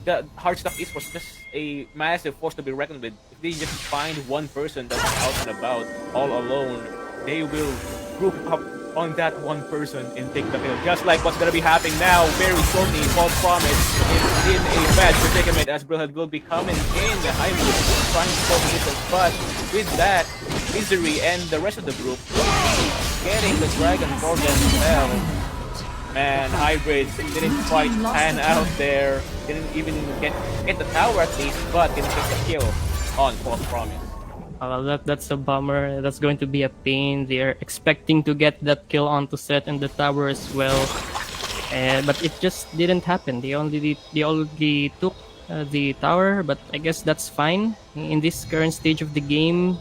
the HARDSTUCK Esports is just a massive force to be reckoned with. If they just find one person that's out and about all alone, they will group up on that one person and take the kill. Just like what's gonna be happening now, very shortly. False Promise is in a bad predicament as Brilliant will be coming in. Hybrid trying to solve the distance, but with that, Misery and the rest of the group will be getting the dragon for themselves. Man, Hybrid didn't quite pan out there. Didn't even get the tower at least, but didn't get the kill on False Promise. That's a bummer. That's going to be a pain. They're expecting to get that kill onto Set and the tower as well, but it just didn't happen. They only took the tower, but I guess that's fine in this current stage of the game.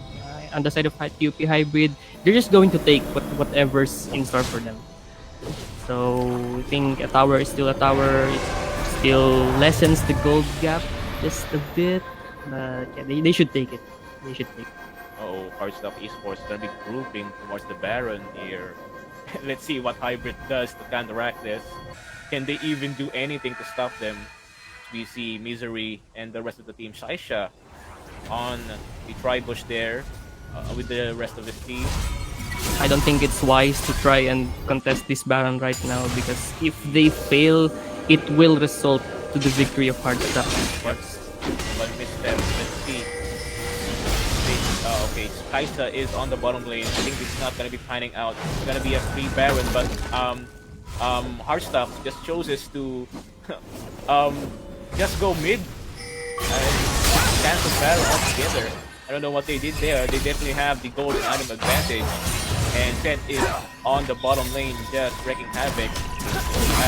On the side of QP Hybrid, they're just going to take whatever's in store for them. So I think a tower is still a tower. It still lessens the gold gap just a bit, but yeah, they should take it. They should take it. Oh, HARDSTUCK Esports is gonna be grouping towards the Baron here. Let's see what Hybrid does to counteract this. Can they even do anything to stop them? We see Misery and the rest of the team. Shaisha on the tri-bush there with the rest of his team. I don't think it's wise to try and contest this Baron right now because if they fail, it will result to the victory of HARDSTUCK Esports. One misstep. Let's see. Okay, Kaisa is on the bottom lane. I think it's not gonna be panning out. It's gonna be a free Baron, but HARDSTUCK just chooses to just go mid and cancel Baron altogether. I don't know what they did there. They definitely have the golden item advantage, and Ted is on the bottom lane just wreaking havoc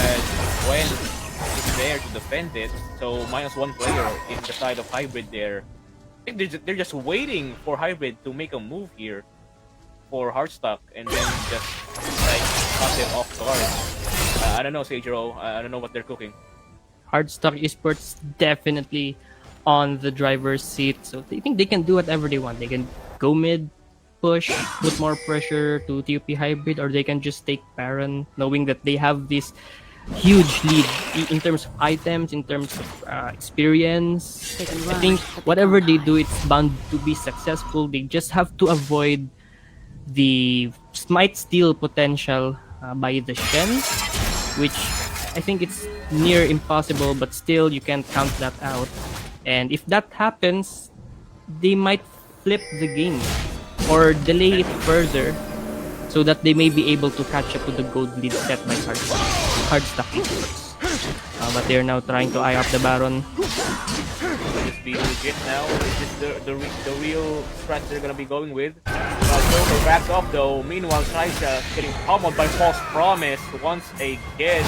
as Gwen is there to defend it. So -1 player in the side of Hybrid there. I think they're just waiting for Hybrid to make a move here for HARDSTUCK and then just like cut them off guard. I don't know, Seijiro. I don't know what they're cooking. HARDSTUCK Esports definitely on the driver's seat, so they think they can do whatever they want. They can go mid, push, put more pressure to TOP Hybrid, or they can just take Baron, knowing that they have this huge lead in terms of items, in terms of experience. I think whatever they do, it's bound to be successful. They just have to avoid the smite steal potential by the Shen, which I think it's near impossible, but still you can't count that out. And if that happens, they might flip the game or delay it further so that they may be able to catch up to the gold lead set by HARDSTUCK Esports. But they're now trying to eye up the Baron. Just be legit now. Is this the real strat they're gonna be going with? Joker backs off though. Meanwhile, Shaisha getting pummeled by False Promise once again.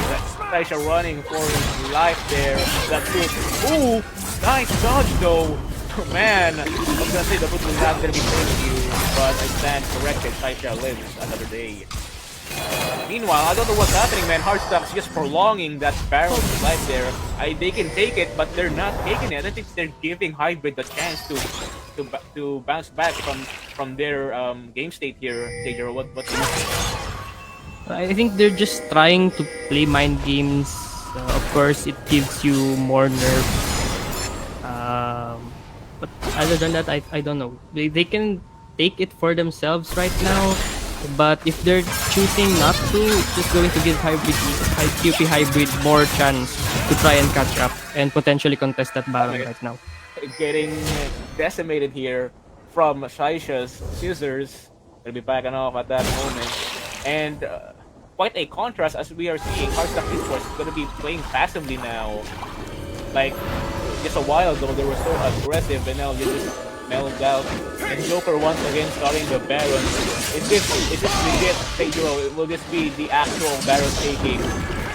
Shaisha running for his life there. That's good. Ooh, nice dodge though. Man, I was gonna say the boot was not gonna be close to you, but I stand corrected. Shaisha lives another day. Meanwhile, I don't know what's happening, man. HARDSTUCK's just prolonging that Baron's life there. They can take it, but they're not taking it. I think they're giving Hybrid the chance to bounce back from their game state here. Taylor, what do you think? I think they're just trying to play mind games. Of course, it gives you more nerve. But other than that, I don't know. They can take it for themselves right now. But if they're choosing not to, it's just going to give TOP Hybrid more chance to try and catch up and potentially contest that Baron right now. Getting decimated here from Shaisha's scissors. Gonna be backing off at that moment. And quite a contrast as we are seeing HARDSTUCK Esports is gonna be playing passively now. Like just a while ago they were so aggressive, and now you just mellowed out. And Joker once again starting the Baron. Is this legit, Pedro? Will this be the actual Baron taking?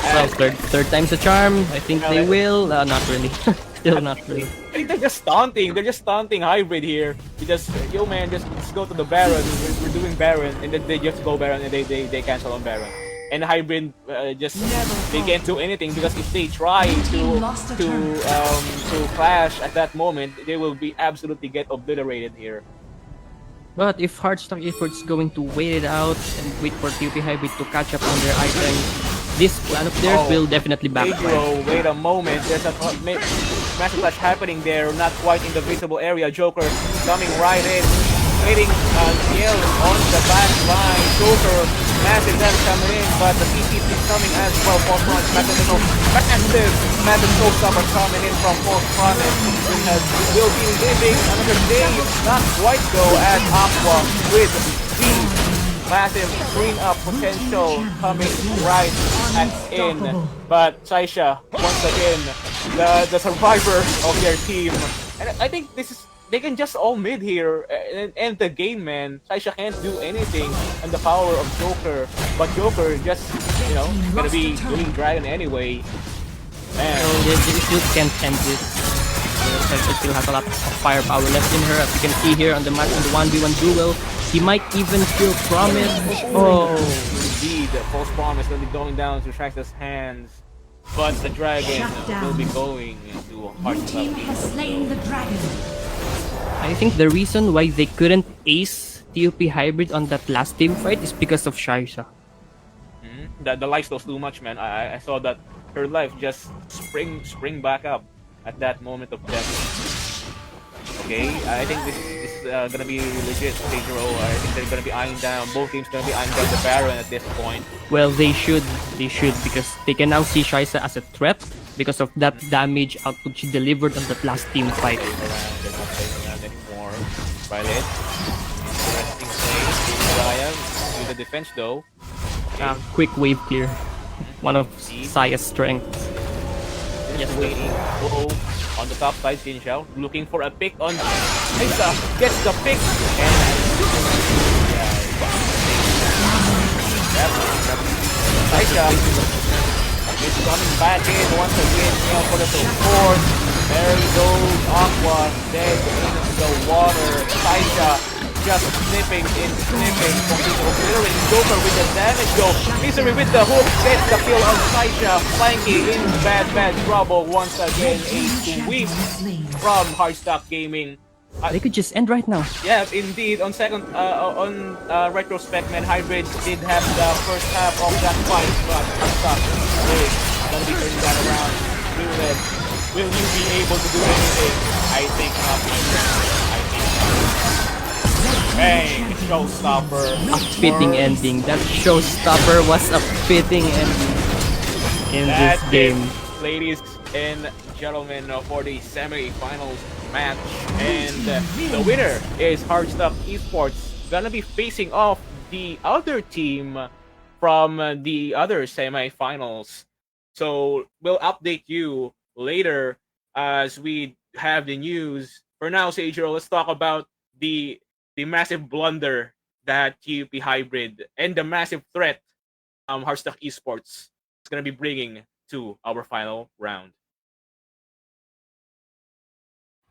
Well, third time's a charm. I think they will. Not really. Still not really. I think they're just taunting. They're just taunting Hybrid here. They just, yo man, just go to the Baron. We're doing Baron, and then they just go Baron, and they cancel on Baron. And Hybrid they can't do anything because if they try to clash at that moment, they will be absolutely get obliterated here. But if HARDSTUCK Esports is going to wait it out and wait for TOP Hybrid to catch up on their items, this plan of theirs will definitely backfire. Pedro, wait a moment. There's a massive clash happening there, not quite in the visible area. Joker coming right in, waiting Ciel on the back line. Joker, massive damage coming in, but the CC is coming as well. False Promise, massive showstopper coming in from False Promise. Will be living another day, not quite though, as Aqua with the massive green up potential coming right in. But Shaisha, once again, the survivor of their team. And I think they can just all mid here and end the game, man. Shaisha can't do anything on the power of Joker, but Joker just, gonna be doing Dragon anyway. Man. So they still can't end this. Shaisha still has a lot of firepower left in her, as you can see here on the match in the 1v1 duel. He might even still promise. Oh, indeed, False Promise will be going down to Shaisha's hands. But the dragon will be going into HARDSTUCK. Team has slain the dragon. I think the reason why they couldn't ace TUP Hybrid on that last team fight is because of Shaisa. The life was too much, man. I saw that her life just spring back up at that moment of death. Okay, I think this is gonna be legit, Stage-0. I think they're gonna be eyeing down, both teams gonna be eyeing down the Baron at this point. Well, they should because they can now see Shaisa as a threat because of that damage output she delivered on that last team fight. They're not playing around anymore. Violet, interesting play. Ryan with the defense though. Quick wave clear. One of Saya's strengths. Just waiting. On the top side, Xin Xiao looking for a pick on Isa. Gets the pick and Isa is coming back in once again for the support. There he goes, Aqua dead into the water. Isa just snipping. Clearing Joker with the damage go. Misery with the hook gets the kill on Saisha. Flanky in bad trouble once again. A sweep from HARDSTUCK Gaming. They could just end right now. Yeah, indeed. On retrospect, man, Hybrid did have the first half of that fight, but HARDSTUCK is gonna be turning that around. Will you be able to do anything? I think not, my friend. I think not. Bang! Showstopper. A fitting ending. That showstopper was a fitting ending in this game. Ladies and gentlemen, for the semi-finals match, and the winner is HARDSTUCK Esports. Gonna be facing off the other team from the other semi-finals. So we'll update you later as we have the news. For now, Seijiro, let's talk about the massive blunder that TUP Hybrid and the massive threat HARDSTUCK Esports is going to be bringing to our final round.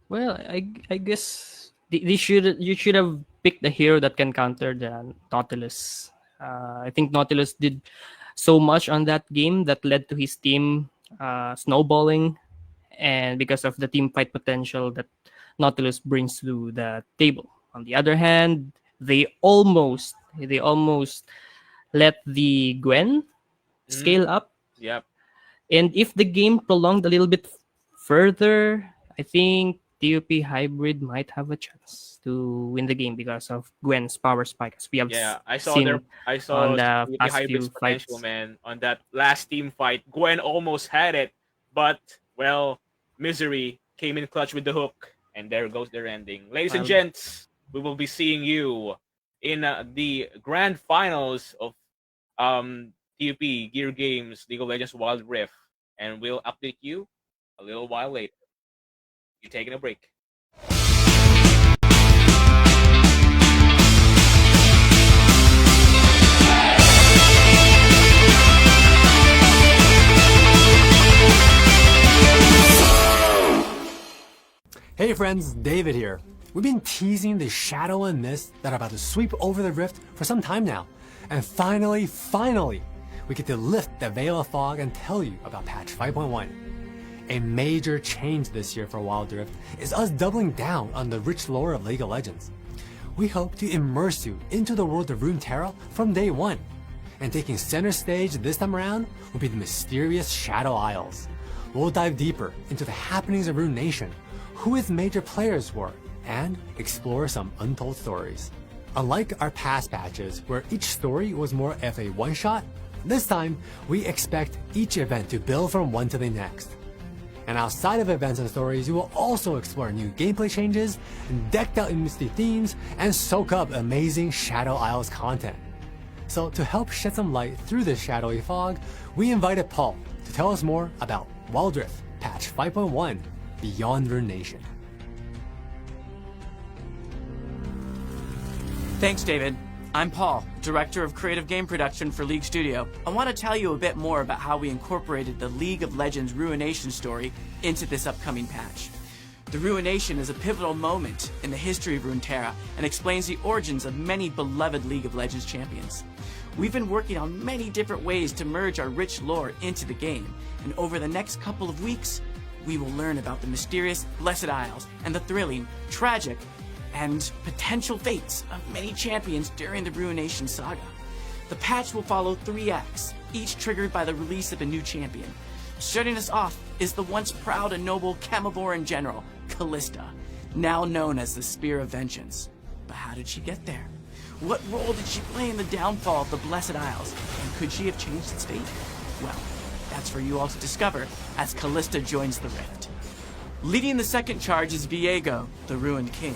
Well, I guess you should have picked the hero that can counter the Nautilus. I think Nautilus did so much on that game that led to his team snowballing, and because of the team fight potential that Nautilus brings to the table. On the other hand, they almost let the Gwen scale up. Yep. And if the game prolonged a little bit further, I think TUP Hybrid might have a chance to win the game because of Gwen's power spike. As we have I saw seen TUP on the past Hybrid's few fights. potential, man. On that last team fight, Gwen almost had it, but well, Misery came in clutch with the hook, and there goes their ending. Ladies and gents, we will be seeing you in the grand finals of TUP Gear Games League of Legends Wildrift, and we'll update you a little while later. You're taking a break. Hey friends, David here. We've been teasing the shadow and mist that are about to sweep over the rift for some time now. And finally, we get to lift the veil of fog and tell you about patch 5.1. A major change this year for Wildrift is us doubling down on the rich lore of League of Legends. We hope to immerse you into the world of Runeterra from day one. And taking center stage this time around will be the mysterious Shadow Isles. We'll dive deeper into the happenings of Rune Nation, who its major players were, and explore some untold stories. Unlike our past patches, where each story was more of a one-shot, this time we expect each event to build from one to the next. And outside of events and stories, you will also explore new gameplay changes, decked out in misty themes, and soak up amazing Shadow Isles content. So to help shed some light through this shadowy fog, we invited Paul to tell us more about Wildrift patch 5.1 Beyond Rune Nation. Thanks, David. I'm Paul, Director of Creative Game Production for League Studio. I want to tell you a bit more about how we incorporated the League of Legends Ruination story into this upcoming patch. The Ruination is a pivotal moment in the history of Runeterra and explains the origins of many beloved League of Legends champions. We've been working on many different ways to merge our rich lore into the game, and over the next couple of weeks, we will learn about the mysterious Blessed Isles and the thrilling, tragic, and potential fates of many champions during the Ruination Saga. The patch will follow 3 acts, each triggered by the release of a new champion. Starting us off is the once proud and noble Camoboran general, Callista, now known as the Spear of Vengeance. But how did she get there? What role did she play in the downfall of the Blessed Isles, and could she have changed its fate? Well, that's for you all to discover as Callista joins the Rift. Leading the second charge is Viego, the Ruined King.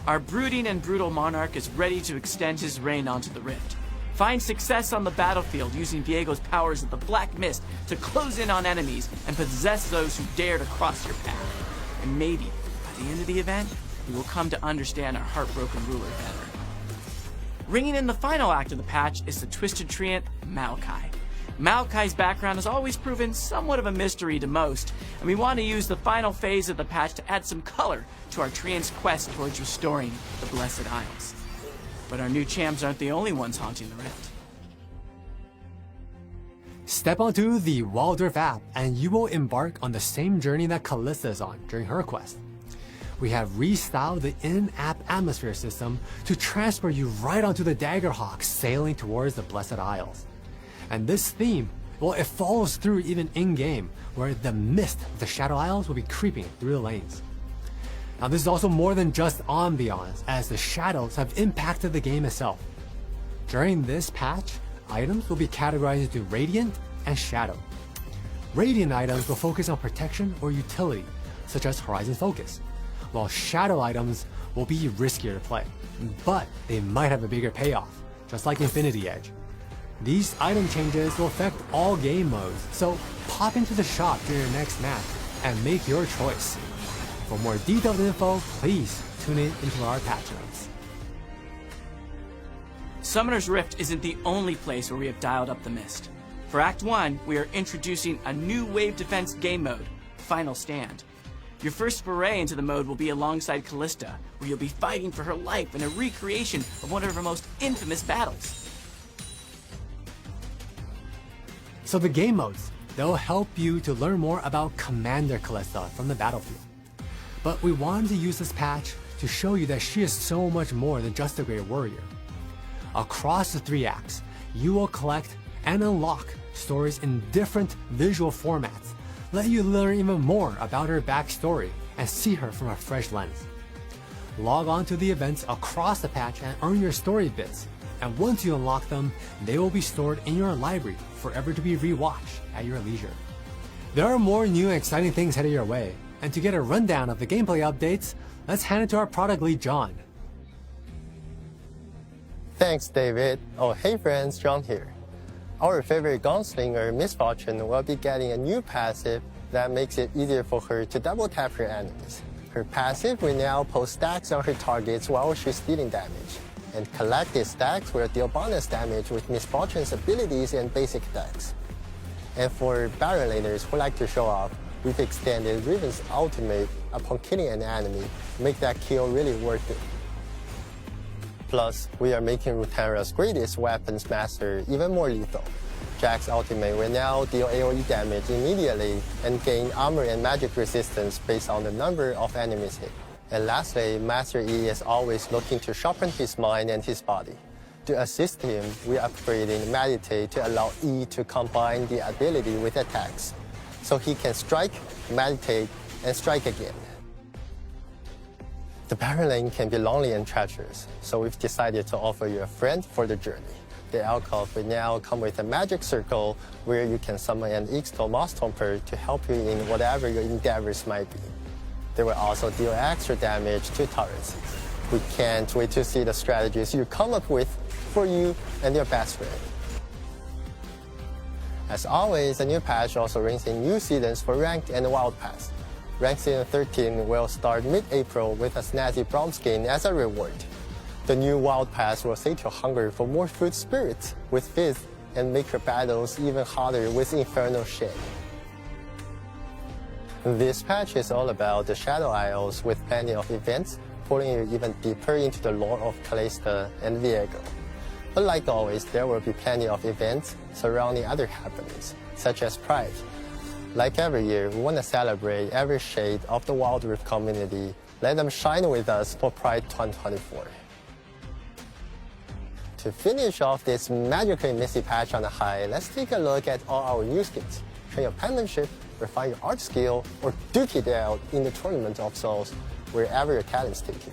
Our brooding and brutal monarch is ready to extend his reign onto the Rift. Find success on the battlefield using Viego's powers of the Black Mist to close in on enemies and possess those who dare to cross your path. And maybe, by the end of the event, we will come to understand our heartbroken ruler better. Ringing in the final act of the patch is the Twisted Treant, Maokai. Maokai's background has always proven somewhat of a mystery to most, and we want to use the final phase of the patch to add some color to our Treant's quest towards restoring the Blessed Isles. But our new champs aren't the only ones haunting the Rift. Step onto the Wildrift app and you will embark on the same journey that Callista is on during her quest. We have restyled the in-app atmosphere system to transport you right onto the Daggerhawk sailing towards the Blessed Isles. And this theme, well, it follows through even in-game, where the mist of the Shadow Isles will be creeping through the lanes. Now this is also more than just ambiance, as the shadows have impacted the game itself. During this patch, items will be categorized into Radiant and Shadow. Radiant items will focus on protection or utility, such as Horizon Focus, while Shadow items will be riskier to play, but they might have a bigger payoff, just like Infinity Edge. These item changes will affect all game modes, so pop into the shop during your next match and make your choice. For more detailed info, please tune in into our patch notes. Summoner's Rift isn't the only place where we have dialed up the mist. For Act 1, we are introducing a new wave defense game mode, Final Stand. Your first foray into the mode will be alongside Callista, where you'll be fighting for her life in a recreation of one of her most infamous battles. So the game modes, they'll help you to learn more about Commander Callista from the battlefield. But we wanted to use this patch to show you that she is so much more than just a great warrior. Across the 3 acts, you will collect and unlock stories in different visual formats, let you learn even more about her backstory and see her from a fresh lens. Log on to the events across the patch and earn your story bits, and once you unlock them, they will be stored in your library forever to be rewatched at your leisure. There are more new and exciting things headed your way, and to get a rundown of the gameplay updates, let's hand it to our product lead, John. Thanks, David. Oh, hey friends, John here. Our favorite gunslinger, Miss Fortune, will be getting a new passive that makes it easier for her to double tap her enemies. Her passive will now post stacks on her targets while she's dealing damage, and collected stacks will deal bonus damage with Miss Fortune's abilities and basic decks. And for barrel laners who like to show off, we've extended Riven's ultimate upon killing an enemy, make that kill really worth it. Plus, we are making Rutenra's greatest weapons master even more lethal. Jack's ultimate will now deal AoE damage immediately and gain armor and magic resistance based on the number of enemies hit. And lastly, Master E is always looking to sharpen his mind and his body. To assist him, we are upgrading Meditate to allow E to combine the ability with attacks, so he can strike, meditate, and strike again. The barrel lane can be lonely and treacherous, so we've decided to offer you a friend for the journey. The alcove will now come with a magic circle where you can summon an Ixtal Moss Thumper to help you in whatever your endeavors might be. They will also deal extra damage to turrets. We can't wait to see the strategies you come up with for you and your best friend. As always, the new patch also brings in new seasons for Ranked and Wild Pass. Ranked Season 13 will start mid-April with a snazzy bronze skin as a reward. The new Wild Pass will sate your hunger for more food spirits with Fizz and make your battles even harder with Infernal Shade. This patch is all about the Shadow Isles with plenty of events, pulling you even deeper into the lore of Callista and Viego. But like always, there will be plenty of events surrounding other happenings, such as Pride. Like every year, we want to celebrate every shade of the Wildrift community Let them shine with us for Pride 2024. To finish off this magically messy patch on a high, let's take a look at all our new skills. Train your penmanship, refine your art skill, or duke it out in the tournament of souls, wherever your talents take you.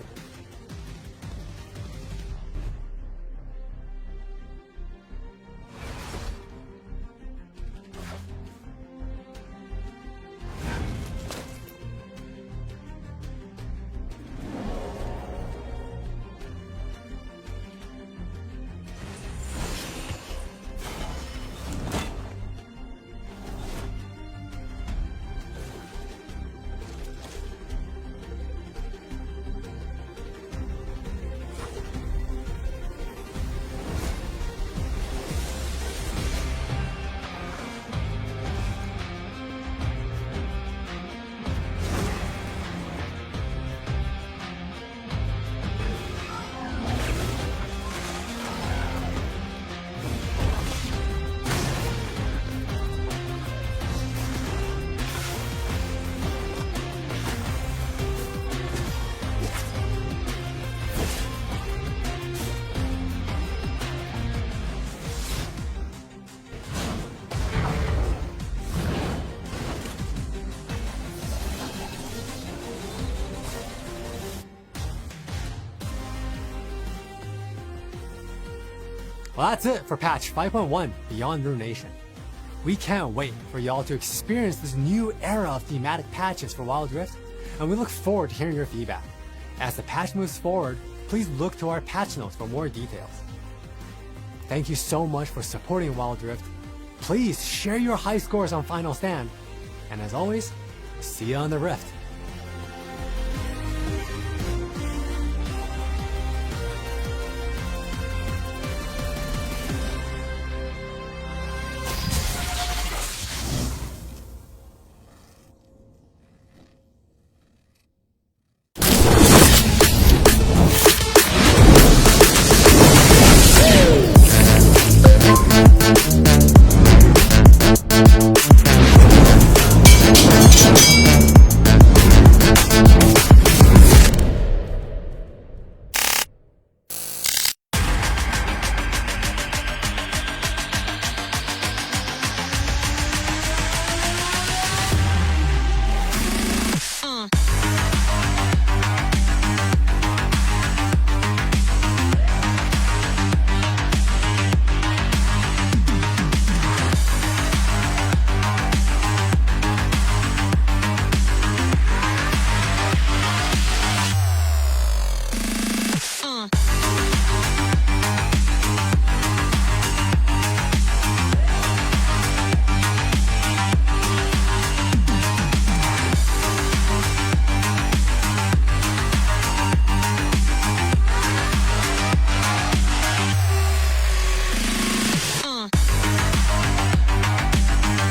Well, that's it for patch 5.1 Beyond Ruination. We can't wait for y'all to experience this new era of thematic patches for Wildrift, and we look forward to hearing your feedback. As the patch moves forward, please look to our patch notes for more details. Thank you so much for supporting Wildrift. Please share your high scores on Final Stand, and as always, see you on the Rift.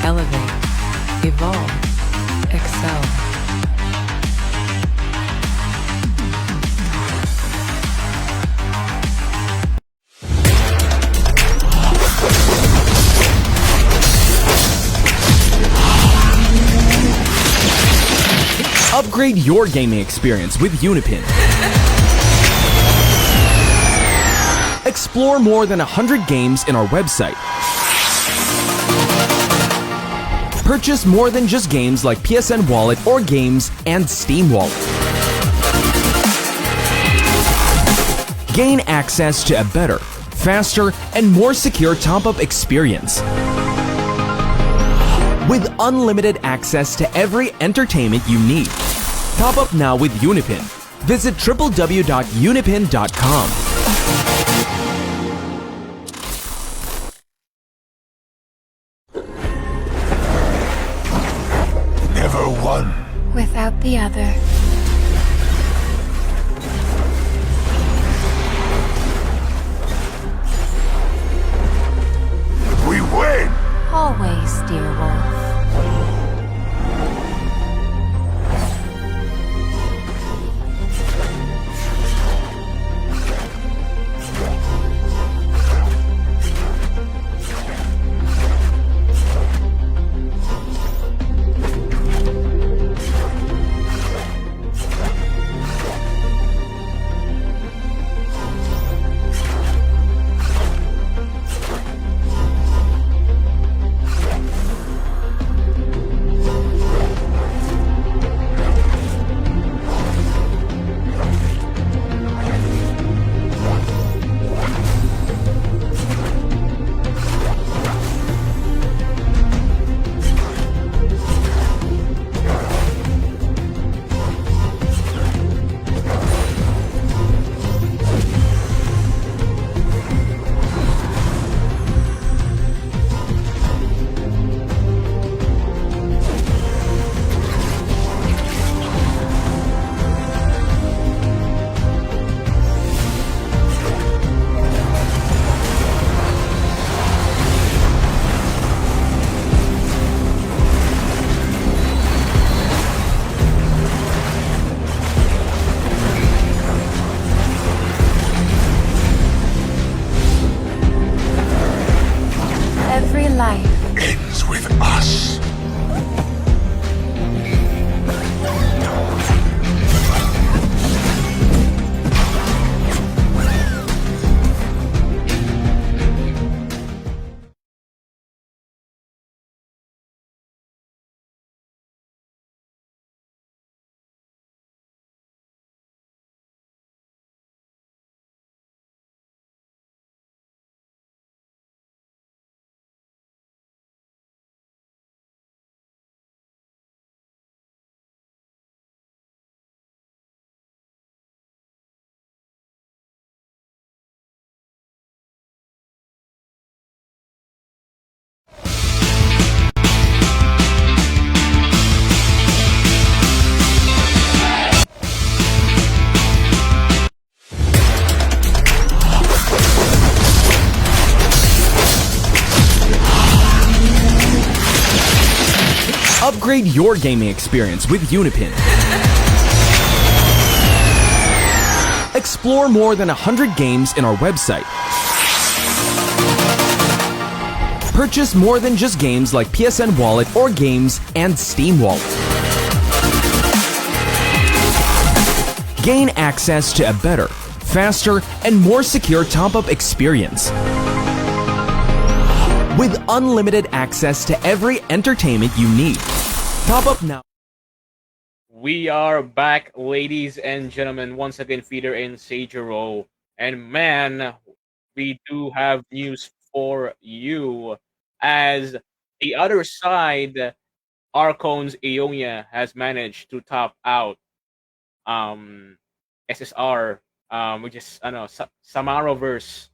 Elevate, evolve, excel. Upgrade your gaming experience with UniPin. Explore more than 100 games in our website. Purchase more than just games like PSN Wallet or games and Steam Wallet. Gain access to a better, faster, and more secure top-up experience. With unlimited access to every entertainment you need. Top up now with UniPin. Visit www.unipin.com. Never one without the other. We win! Always, dear wolf. life. ends with us. Upgrade your gaming experience with UniPin. Explore more than 100 games in our website. Purchase more than just games like PSN Wallet or games and Steam Wallet. Gain access to a better, faster, and more secure top-up experience. With unlimited access to every entertainment you need. Top up now. We are back, ladies and gentlemen. Once again, Feeder and Seijiro. And man, we do have news for you. As the other side, ARCHONS EONIA has managed to top out SSR, which is SMARA-VERSE,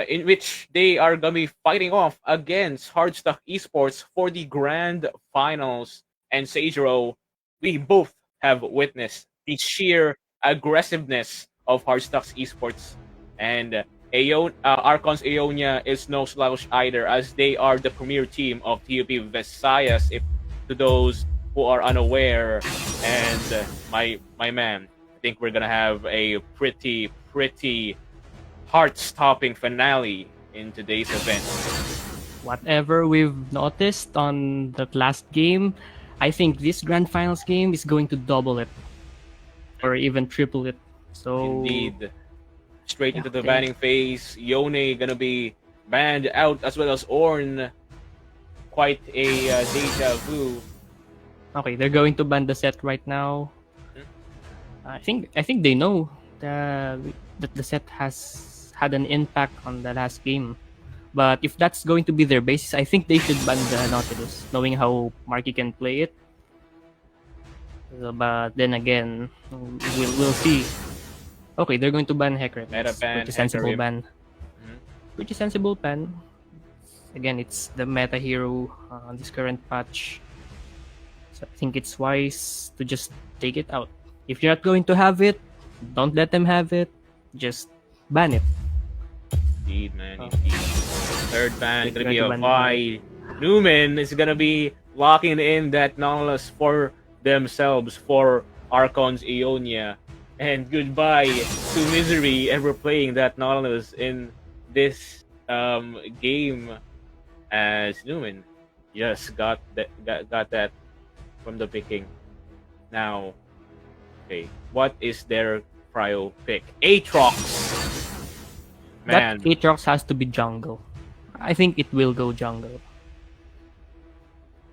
in which they are gonna be fighting off against HARDSTUCK Esports for the grand finals. And Seijiro, we both have witnessed the sheer aggressiveness of HARDSTUCK Esports, and ARCHONS EONIA is no slouch either, as they are the premier team of TUP Visayas, if to those who are unaware. And my man, I think we're gonna have a pretty heart-stopping finale in today's event. Whatever we've noticed on that last game, I think this grand finals game is going to double it, or even triple it. So Indeed. Straight into the banning phase. Yone gonna be banned out, as well as Ornn. Quite a deja vu. Okay, they're going to ban the set right now. I think they know that the set has had an impact on the last game. But if that's going to be their basis, I think they should ban the Nautilus, knowing how Marky can play it. But then again, we'll see. Okay, they're going to ban Hecarim. Meta ban, Pretty sensible Hecarim. ban. Pretty sensible ban. Again, it's the meta hero on this current patch. So I think it's wise to just take it out. If you're not going to have it, don't let them have it. Just ban it. Indeed, man. Indeed. Third ban They're gonna be a going to ban Vi. Newman is gonna be locking in that Nautilus for themselves for ARCHONS EONIA. And goodbye to Misery ever playing that Nautilus in this game, as Newman just got that from the picking. Now, okay, what is their prio pick? Aatrox. Man, That Aatrox has to be jungle. I think it will go jungle.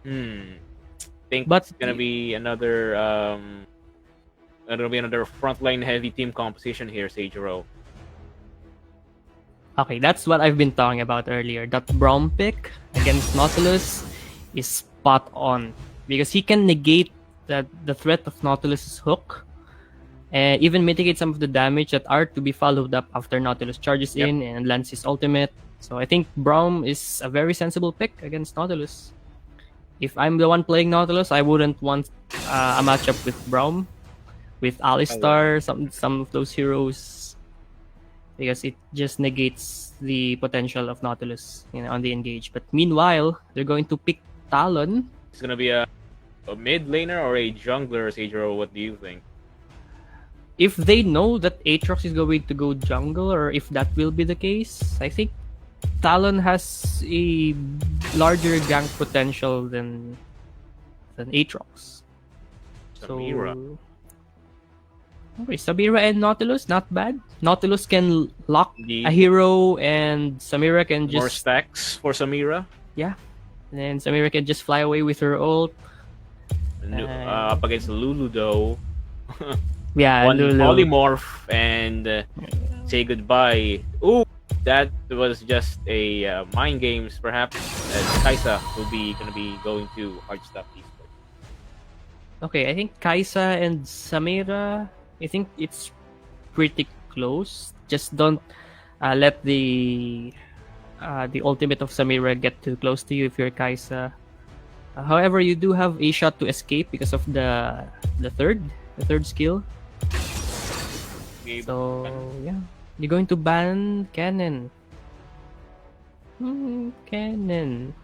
think But- it's gonna be another frontline heavy team composition here, Seijiro. Okay, that's what I've been talking about earlier. That Braum pick against Nautilus is spot on because he can negate the threat of Nautilus's hook and even mitigate some of the damage that are to be followed up after Nautilus charges Yep. in and lands his ultimate. So I think Braum is a very sensible pick against Nautilus. If I'm the one playing Nautilus, I wouldn't want a matchup with Braum, with Alistar, some of those heroes, because it just negates the potential of Nautilus, on the engage. But meanwhile, they're going to pick Talon. It's gonna be a mid laner or a jungler, Seijiro. What do you think? If they know that Aatrox is going to go jungle, or if that will be the case, I think Talon has a larger gank potential than Aatrox. Samira. So, okay, Samira and Nautilus, not bad. Nautilus can lock Indeed. a hero, and Samira can More just stacks for Samira. yeah, and then Samira can just fly away with her ult. Up against Lulu though. Yeah, One Lulu. polymorph and say goodbye. Ooh, that was just a mind games perhaps. Kaisa will be gonna be going to HARDSTUCK esports. Okay, I think Kaisa and Samira, I think it's pretty close. Just don't let the ultimate of Samira get too close to you if you're Kaisa. However, you do have a shot to escape because of the third skill. Game. So yeah, you're going to ban Cannon. Cannon.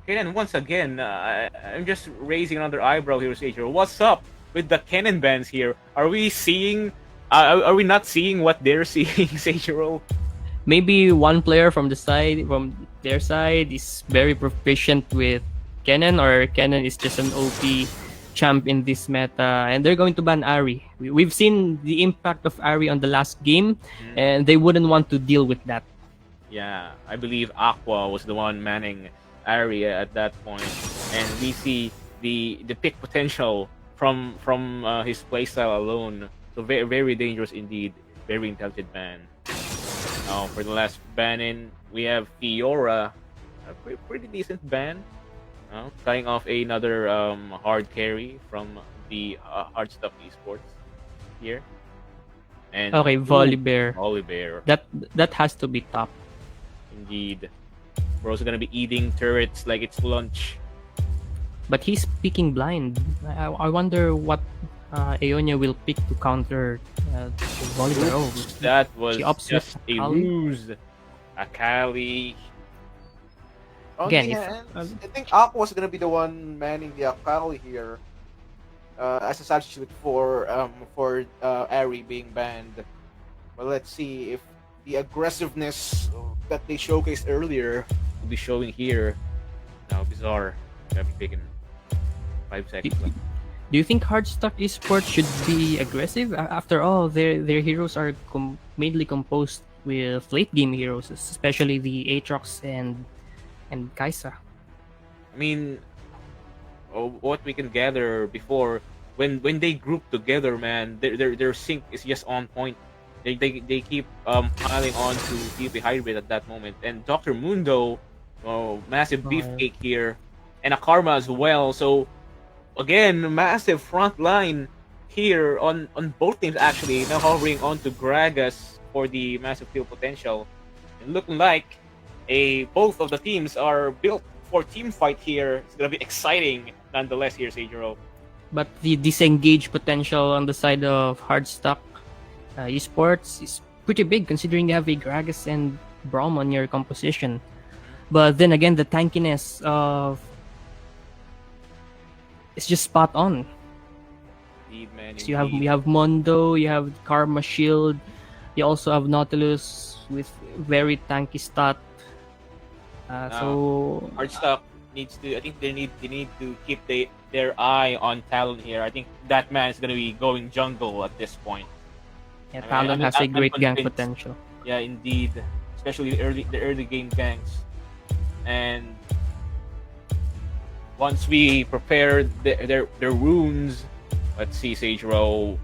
Kenan, once again, I'm just raising another eyebrow here, Sager. What's up with the Kenan bans here? Are we seeing? Are we not seeing what they're seeing, Sagero? Maybe one player from their side, is very proficient with Kenan, or Kenan is just an OP champ in this meta, and they're going to ban Ahri. We've seen the impact of Ahri on the last game, and they wouldn't want to deal with that. Yeah, I believe Aqua was the one manning Ahri at that point, and we see the pick potential from his playstyle alone. So very very dangerous indeed. Very intelligent ban. For the last ban-in, we have Fiora, a pretty decent ban. Starting off another hard carry from the HARDSTUCK esports here. And Okay, Volibear. Volibear. That has to be top. Indeed. We're also gonna be eating turrets like it's lunch. But he's picking blind. I wonder what EONIA will pick to counter Volibear. Oh, That was she opts just with a Akali. ruse. Akali. Again, I think Aqua's gonna be the one manning the Akali here, as a substitute for Ahri being banned. But let's see if the aggressiveness that they showcased earlier Will be showing here. Now bizarre. Gonna be taken 5 seconds left. Do you think HARDSTUCK esports should be aggressive? After all, their heroes are mainly composed with late game heroes, especially the Aatrox and Kaisa. I mean, what we can gather before, when they group together, man, their sync is just on point. They keep piling on to TFT Hybrid at that moment, and Dr. Mundo, massive beefcake here, and a Karma as well. So again, massive front line here on both teams actually, now hovering on to Gragas for the massive kill potential, and looking like both of the teams are built for team fight here. It's gonna be exciting nonetheless here, Sagero. But the disengage potential on the side of HARDSTUCK esports is pretty big, considering you have a Gragas and Braum on your composition. But then again, the tankiness of it's just spot on. Indeed, man, So you have Mondo, you have Karma Shield, you also have Nautilus with very tanky stat. So HARDSTUCK needs to. I think they need to keep their eye on Talon here. I think that man is gonna be going jungle at this point. yeah, Talon has a great gank potential. Yeah, indeed, especially the early game ganks. And once we prepare their runes, let's see, Sagero.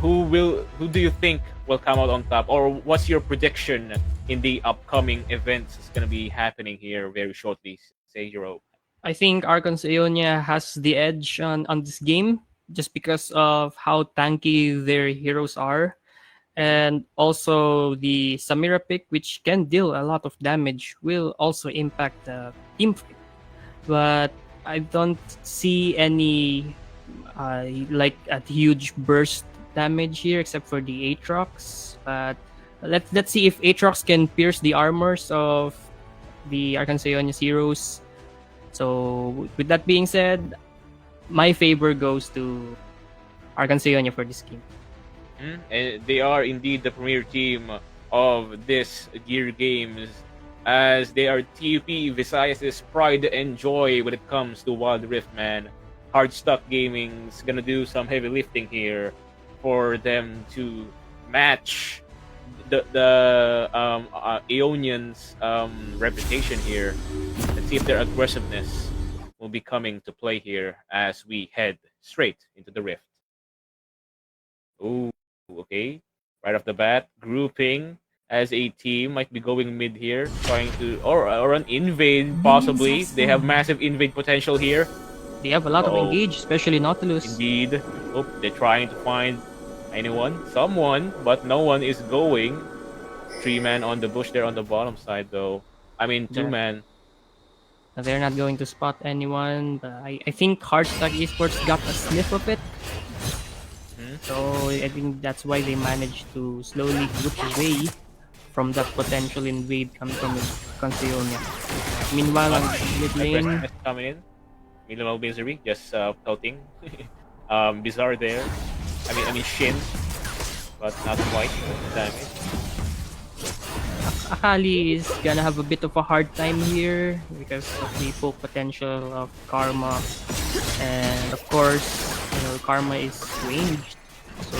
Who do you think will come out on top, or what's your prediction in the upcoming events that's gonna be happening here very shortly, Sagero? I think ARCHONS EONIA has the edge on this game just because of how tanky their heroes are, and also the Samira pick, which can deal a lot of damage, will also impact the team fight. But I don't see any like a huge burst damage here, except for the Aatrox. But let's see if Aatrox can pierce the armors of the ARCHONS EONIA's heroes. So with that being said, my favor goes to ARCHONS EONIA for this game. And they are indeed the premier team of this Gear Games as they are TUP Visayas' pride and joy when it comes to Wildrift, man. HARDSTUCK Gaming's gonna do some heavy lifting here for them to match the EONIAN's reputation here. Let's see if their aggressiveness will be coming to play here as we head straight into the rift. Ooh, okay. Right off the bat, grouping as a team might be going mid here, trying to or an invade possibly. They have massive invade potential here. They have a lot of engage, especially Nautilus. Indeed. Oh, they're trying to find someone, but no one is going. 3-man on the bush there on the bottom side, though. I mean, 2-man. They're not going to spot anyone. But I think HARDSTUCK Esports got a sniff of it. So I think that's why they managed to slowly group away from that potential invade coming from EONIA. Meanwhile, on mid lane, coming in. Minimal misery, just pelting. Bizarre there. I mean Shin, but not quite damage. Akali is gonna have a bit of a hard time here because of the full potential of Karma, and of course, Karma is ranged. So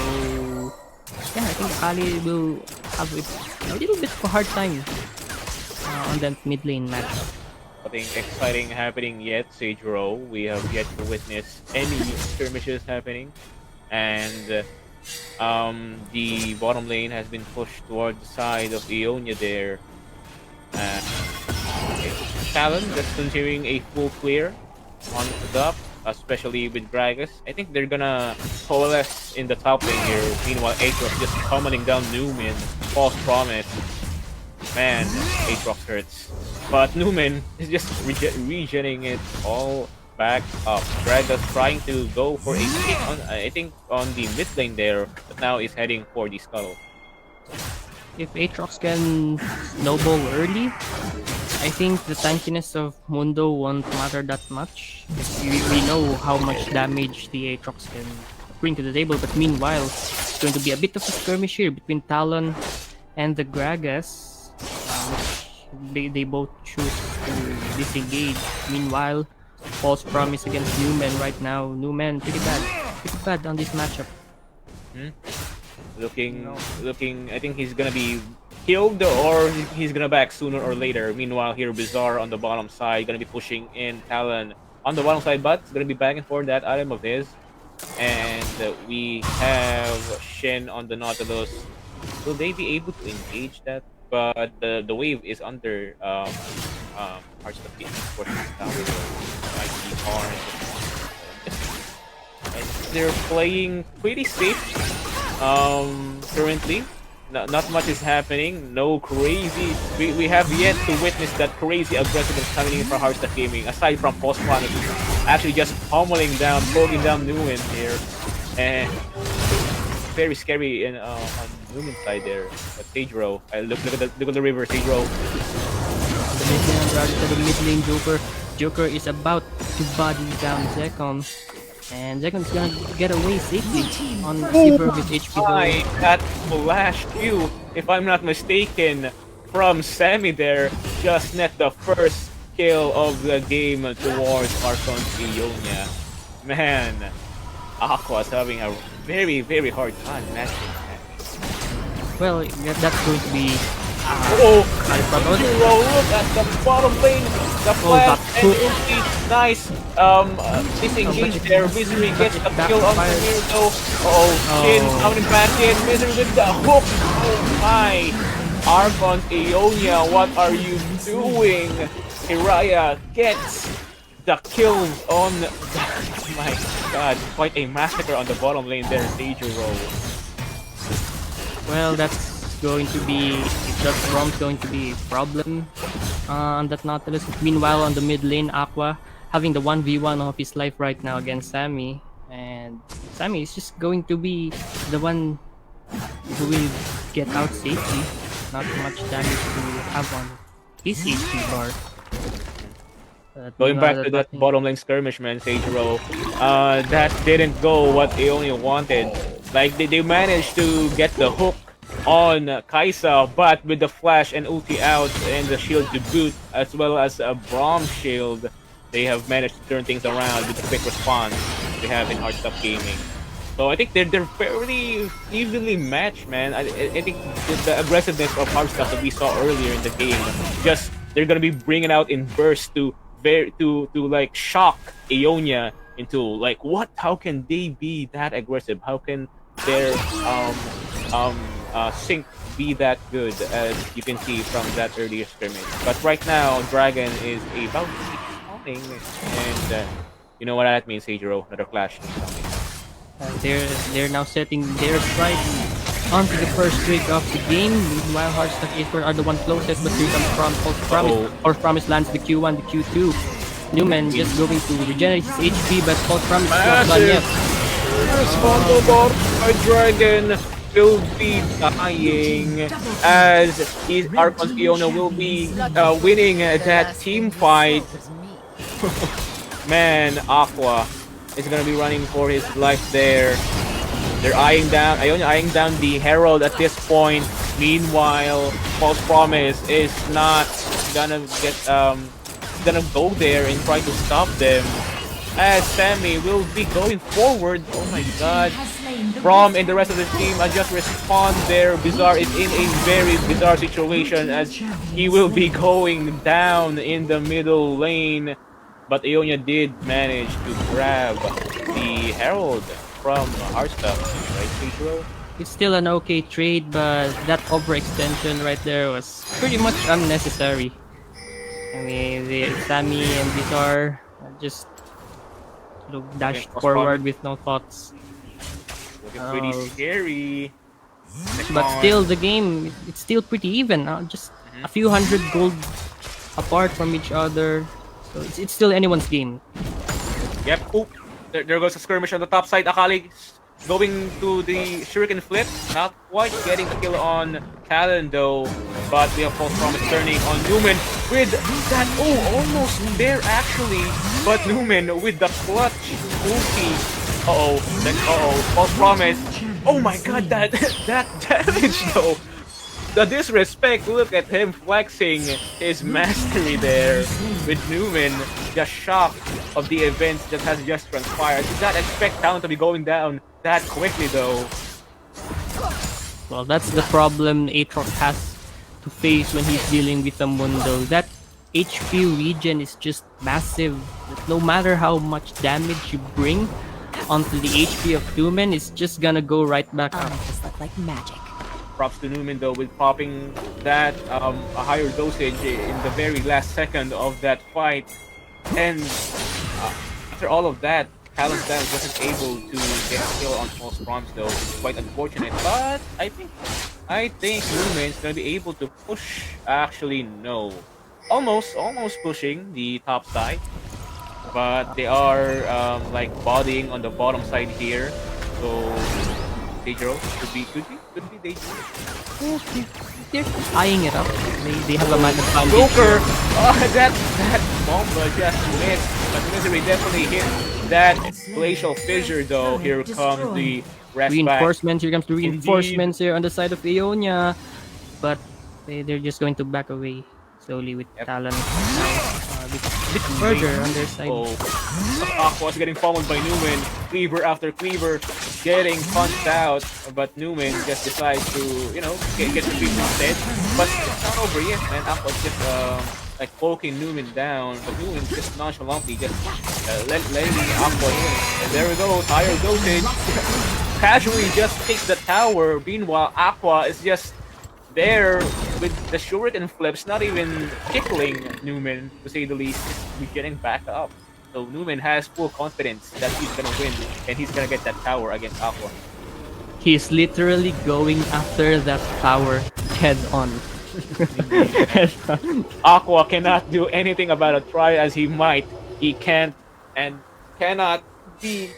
yeah, I think Akali will have a little bit of a hard time on that mid lane matchup. Nothing exciting happening yet, Sage Row. We have yet to witness any skirmishes happening, and the bottom lane has been pushed toward the side of EONIA there. Talon just continuing a full clear on the top, especially with Gragas. I think they're gonna coalesce in the top lane here. Meanwhile, Aatrox just pummeling down Newman. False promise. Man, Aatrox hurts. But Newman is just regenerating it all back up. Gragas trying to go for a kick on, I think, on the mid lane there, but now is heading for the scuttle. If Aatrox can snowball early, I think the tankiness of Mundo won't matter that much. We know how much damage the Aatrox can bring to the table, but meanwhile, it's going to be a bit of a skirmish here between Talon and the Gragas, which they both choose to disengage. Meanwhile, false promise against Newman right now. Newman pretty bad on this matchup. Looking. I think he's gonna be killed or he's gonna back sooner or later. Meanwhile, here Bizarre on the bottom side gonna be pushing in Talon on the bottom side, but gonna be backing for that item of his. And we have Shen on the Nautilus. Will they be able to engage that? But the wave is under HARDSTUCK Esports tower, so it might be hard. And they're playing pretty safe currently. Not much is happening. No crazy. We have yet to witness that crazy aggressiveness coming in from HARDSTUCK Gaming. Aside from Post Planet, actually just pummeling down, poking down Newman here, and very scary in on Newman's side there. But Sage Row, look at the river, Sage Row. The mid lane Joker is about to body down Zekon. And Zekon's gonna get away safely on Silver with HP. That flash Q, if I'm not mistaken, from Semi there, just net the first kill of the game towards ARCHONS EONIA. Man, Aqua's having a very, very hard time matching that. Well, that's going to be... look at the bottom lane, the flash and ulti, nice, disengage there, Misery gets a kill on the Mirko. Shin coming back in, Misery with the hook, oh my, ARCHONS EONIA, what are you doing? Hiraya gets the kills on, oh my god, quite a massacre on the bottom lane there, Sage Row. Well, that's going to be, that Rom's going to be a problem on that Nautilus. Meanwhile, on the mid lane, Aqua having the 1v1 of his life right now against Sammy, and Sammy is just going to be the one who will get out safely. Not much damage to have on his HP bar. Going back to that bottom lane skirmish, man, Sage Row, that didn't go what they only wanted. Like, they managed to get the hook on Kaisa, but with the flash and ulti out and the shield to boot, as well as a Braum shield, they have managed to turn things around with the quick response they have in HARDSTUCK Gaming. So I think they're fairly evenly matched, man. I think the aggressiveness of HARDSTUCK that we saw earlier in the game, just they're gonna be bringing out in bursts to like shock EONIA into like what? How can they be that aggressive? How can their sync be that good, as you can see from that earlier scrimmage? But right now, Dragon is about to be coming, and you know what that means, Seijiro. Another clash is coming. They're now setting their stride onto the first streak of the game. Meanwhile, HARDSTUCK eSports are the one closest, but here comes from False Promise. False Promise lands the Q1, the Q2. Newman just going to regenerate his HP, but False Promise is not done yet. Responsible by Dragon will be dying, as ARCHONS EONIA will be winning that team fight. Man, Aqua is gonna be running for his life there. They're EONIA eyeing down the Herald at this point. Meanwhile, False Promise is not gonna gonna go there and try to stop them, as Sammy will be going forward. Oh my god. Braum and the rest of the team just respond there. Bizarre is in a very bizarre situation, as he will be going down in the middle lane. But EONIA did manage to grab the Herald from HARDSTUCK, right, Seijiro? It's still an okay trade, but that overextension right there was pretty much unnecessary. I mean, Sammy and Bizarre just dashed forward with no thoughts. Looking pretty scary. But still, the game, it's still pretty even. Just a few hundred gold apart from each other. So it's still anyone's game. Yep. Oop. There goes a skirmish on the top side. Akali going to the Shuriken flip. Not quite getting a kill on Talon though. But we have False Promise turning on Newman with that. Oh, almost there actually. But Newman with the clutch ulti. False Promise. Oh my god, that damage though. The disrespect, look at him flexing his mastery there with Newman, just shocked of the events that has just transpired. Did not expect Talon to be going down that quickly though. Well, that's the problem Aatrox has to face when he's dealing with a Mundo. That HP regen is just massive. No matter how much damage you bring onto the HP of Newman, it's just gonna go right back up. Just look like magic. Props to Newman though with popping that a higher dosage in the very last second of that fight, and after all of that, Talon's Dance wasn't able to get a kill on False Promise though. It's quite unfortunate, but I think Newman's gonna be able to push. Actually, no, almost pushing the top side, but they are like bodying on the bottom side here, so Seijiro could be dangerous. They're eyeing it up. They have a man advantage. Joker! That bomba just missed. But Misery definitely hit that glacial fissure though. Here comes the reinforcements. Here comes the reinforcements here on the side of EONIA. But they're just going to back away slowly with Talon. A bit further on their side. Aqua's getting pummeled by Newman. Cleaver after cleaver getting punched out, but Newman just decides to, get the beat instead. But it's not over yet, man. Aqua's just like poking Newman down, but Newman just nonchalantly just letting Aqua in. And there we go, higher dosage. Casually just takes the tower. Meanwhile, Aqua is just there with the Shuriken flips, not even tickling Newman, to say the least, just getting back up. So Newman has full confidence that he's gonna win and he's gonna get that tower against Aqua. He's literally going after that tower head on. Aqua cannot do anything about it, try as he might. He can't and cannot be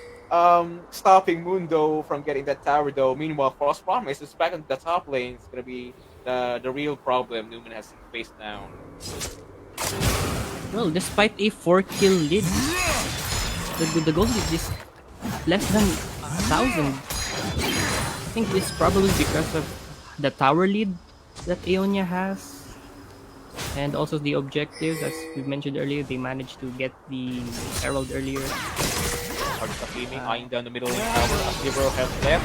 stopping Mundo from getting that tower though. Meanwhile, False Promise is back in the top lane. It's gonna be the real problem Newman has faced now. Well, despite a 4-kill lead, the goal is just less than 1,000. I think it's probably because of the tower lead that EONIA has, and also the objectives. As we mentioned earlier, they managed to get the Herald earlier. HARDSTUCK Gaming eyeing down the middle lane tower. A zero have left.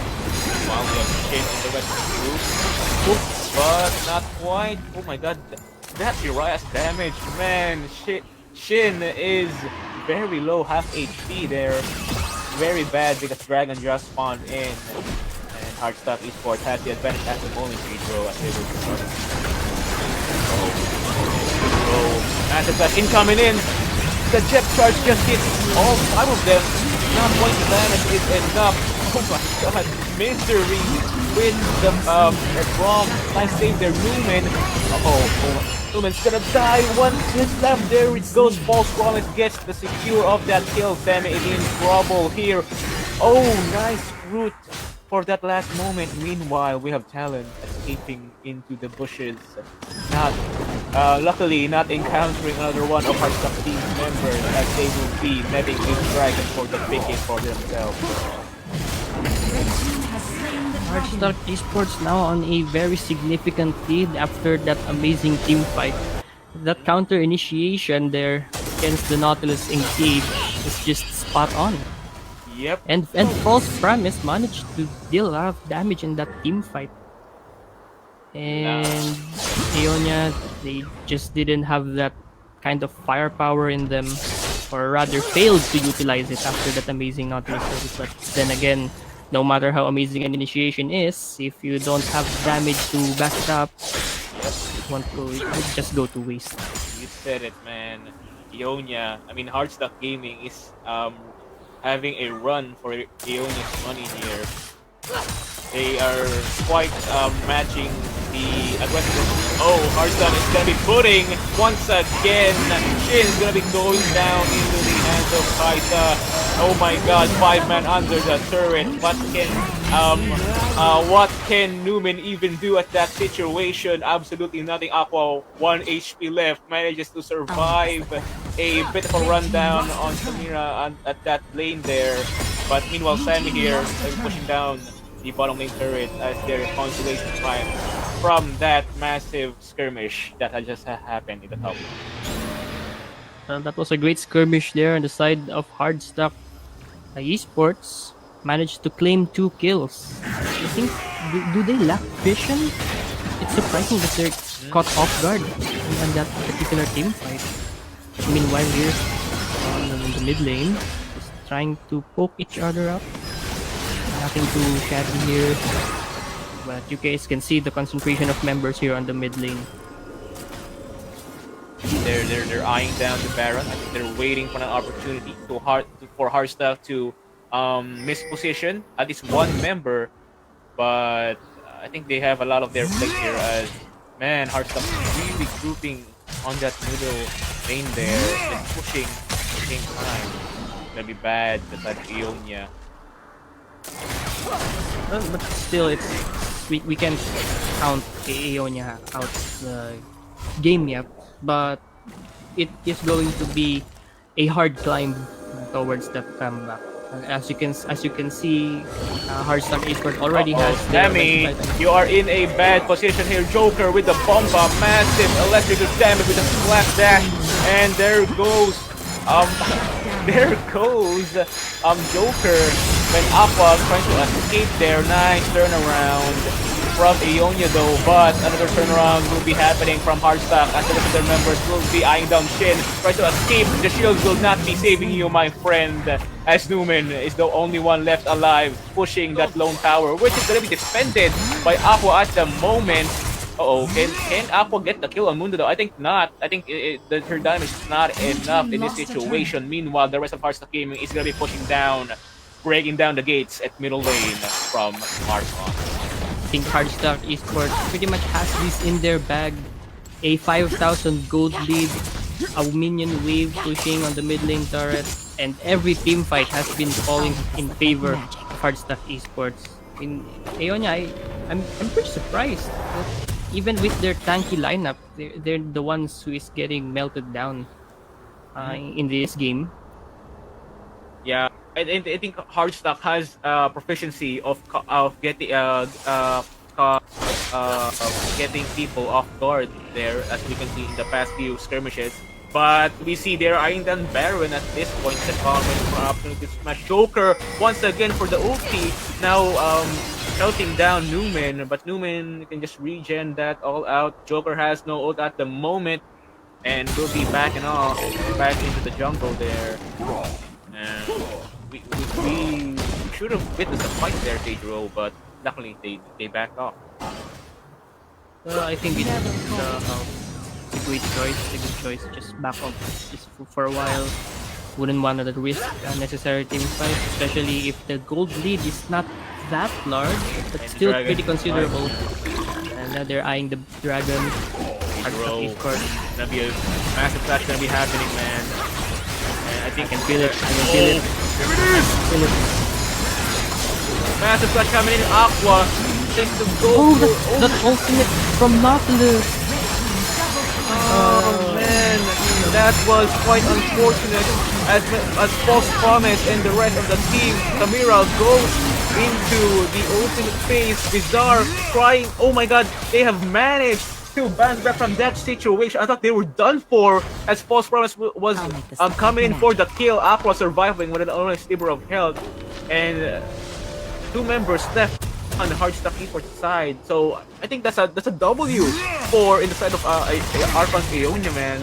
While we have Shin in the rest of the group. Oops, but not quite. Oh my god, that Uriah's damage, man. Shin is very low, half HP there. Very bad because Dragon just spawned in. And HARDSTUCK Esports has the advantage at the moment, Pedro, as they will start. Massive flash incoming in. The jet charge just hits all 5 of them. Not one damage is enough. Oh my god, Misery with the bomb. Nice save there, Newman. Newman's gonna die. One hit left. There it goes. False Promise gets the secure of that kill. Sammy is in trouble here. Oh, nice route for that last moment. Meanwhile, we have Talon escaping into the bushes. Luckily, not encountering another one of HARDSTUCK team members, as they will be netting this dragon for the picket for themselves. HARDSTUCK Esports now on a very significant lead after that amazing team fight. That counter initiation there against the Nautilus engage is just spot on. Yep. And False Promise managed to deal a lot of damage in that team fight. And EONIA, they just didn't have that kind of firepower in them, or rather failed to utilize it after that amazing Nautilus service. But then again, no matter how amazing an initiation is, if you don't have damage to back it up, it won't just go to waste. You said it, man. EONIA, HARDSTUCK Gaming is having a run for EONIA's money here. They are quite matching the aggressiveness. Oh, HARDSTUCK is gonna be putting once again. Shin is gonna be going down into the hands of Kaisa. Oh my god, 5-man under the turret. What can Newman even do at that situation? Absolutely nothing. Aqua, 1 HP left, manages to survive a bit of a rundown on Samira at that lane there. But meanwhile, Sammy here is pushing down the bottom lane turret as their consolation time from that massive skirmish that had just happened in the top lane. That was a great skirmish there on the side of HARDSTUCK Esports. Managed to claim 2 kills. I think, do they lack vision? It's surprising that they're caught off guard on that particular team fight. Meanwhile here, in the mid lane, just trying to poke each other up. Nothing too shabby here, but you guys can see the concentration of members here on the mid lane. They're eyeing down the Baron. I think they're waiting for an opportunity for HARDSTUCK to miss position at least one member, but I think they have a lot of their plate here as, man, HARDSTUCK really grouping on that middle lane there and pushing at the same time. It's gonna be bad beside EONIA. But still, we can't count EONIA out the game yet, but it is going to be a hard climb towards that comeback. As you can see, HARDSTUCK Esports already has Sammy, you are in a bad position here. Joker with the bomba, massive electrical damage with a splash dash, and there goes Joker when Aqua trying to escape there. Nice turnaround from EONIA though, but another turnaround will be happening from HARDSTUCK as the rest of their members will be eyeing down Shin. Try to escape. The shield will not be saving you, my friend, as Newman is the only one left alive, pushing that lone tower, which is going to be defended by Aqua at the moment. Can Aqua get the kill on Mundo though? I think not. I think her damage is not enough in this situation. Meanwhile, the rest of HARDSTUCK Gaming is going to be pushing down, breaking down the gates at middle lane from ARCHONS. I think HARDSTUCK Esports pretty much has this in their bag. A 5,000 gold lead, a minion wave pushing on the mid lane turret, and every team fight has been falling in favor of HARDSTUCK Esports. In EONIA, I'm pretty surprised that even with their tanky lineup, they're the ones who is getting melted down in this game. Yeah, I think HARDSTUCK has proficiency of getting getting people off guard there, as we can see in the past few skirmishes. But we see they're eyeing down Baron at this point. The comment for opportunity to smash Joker once again for the ulti. Now shouting down Newman, but Newman can just regen that all out. Joker has no ult at the moment, and will be backing off back into the jungle there. And we should have witnessed a fight there, Pedro, but luckily they backed off. I think it's a great choice, a good choice. Just back off just for a while. Wouldn't want to risk unnecessary team fight, especially if the gold lead is not that large, but And still Dragon, pretty considerable. And now they're eyeing the dragon. Bro, Of course, gonna be a massive clash gonna be happening, man. And I think I can feel it. I can feel it. Here it is! Feel it. Massive clash coming in. Aqua takes the Oh, gold. that ultimate from Nautilus. Oh man, that was quite unfortunate. As False Promise and the rest of the team, Samira goes into the ultimate phase. Bizarre crying. Oh my god, they have managed to bounce back from that situation. I thought they were done for, as False Promise was coming in for the kill. Aqua surviving with an only sliver of health, and two members left on the HARDSTUCK esports side. So I think that's a W for in the side of ARCHONS EONIA, man,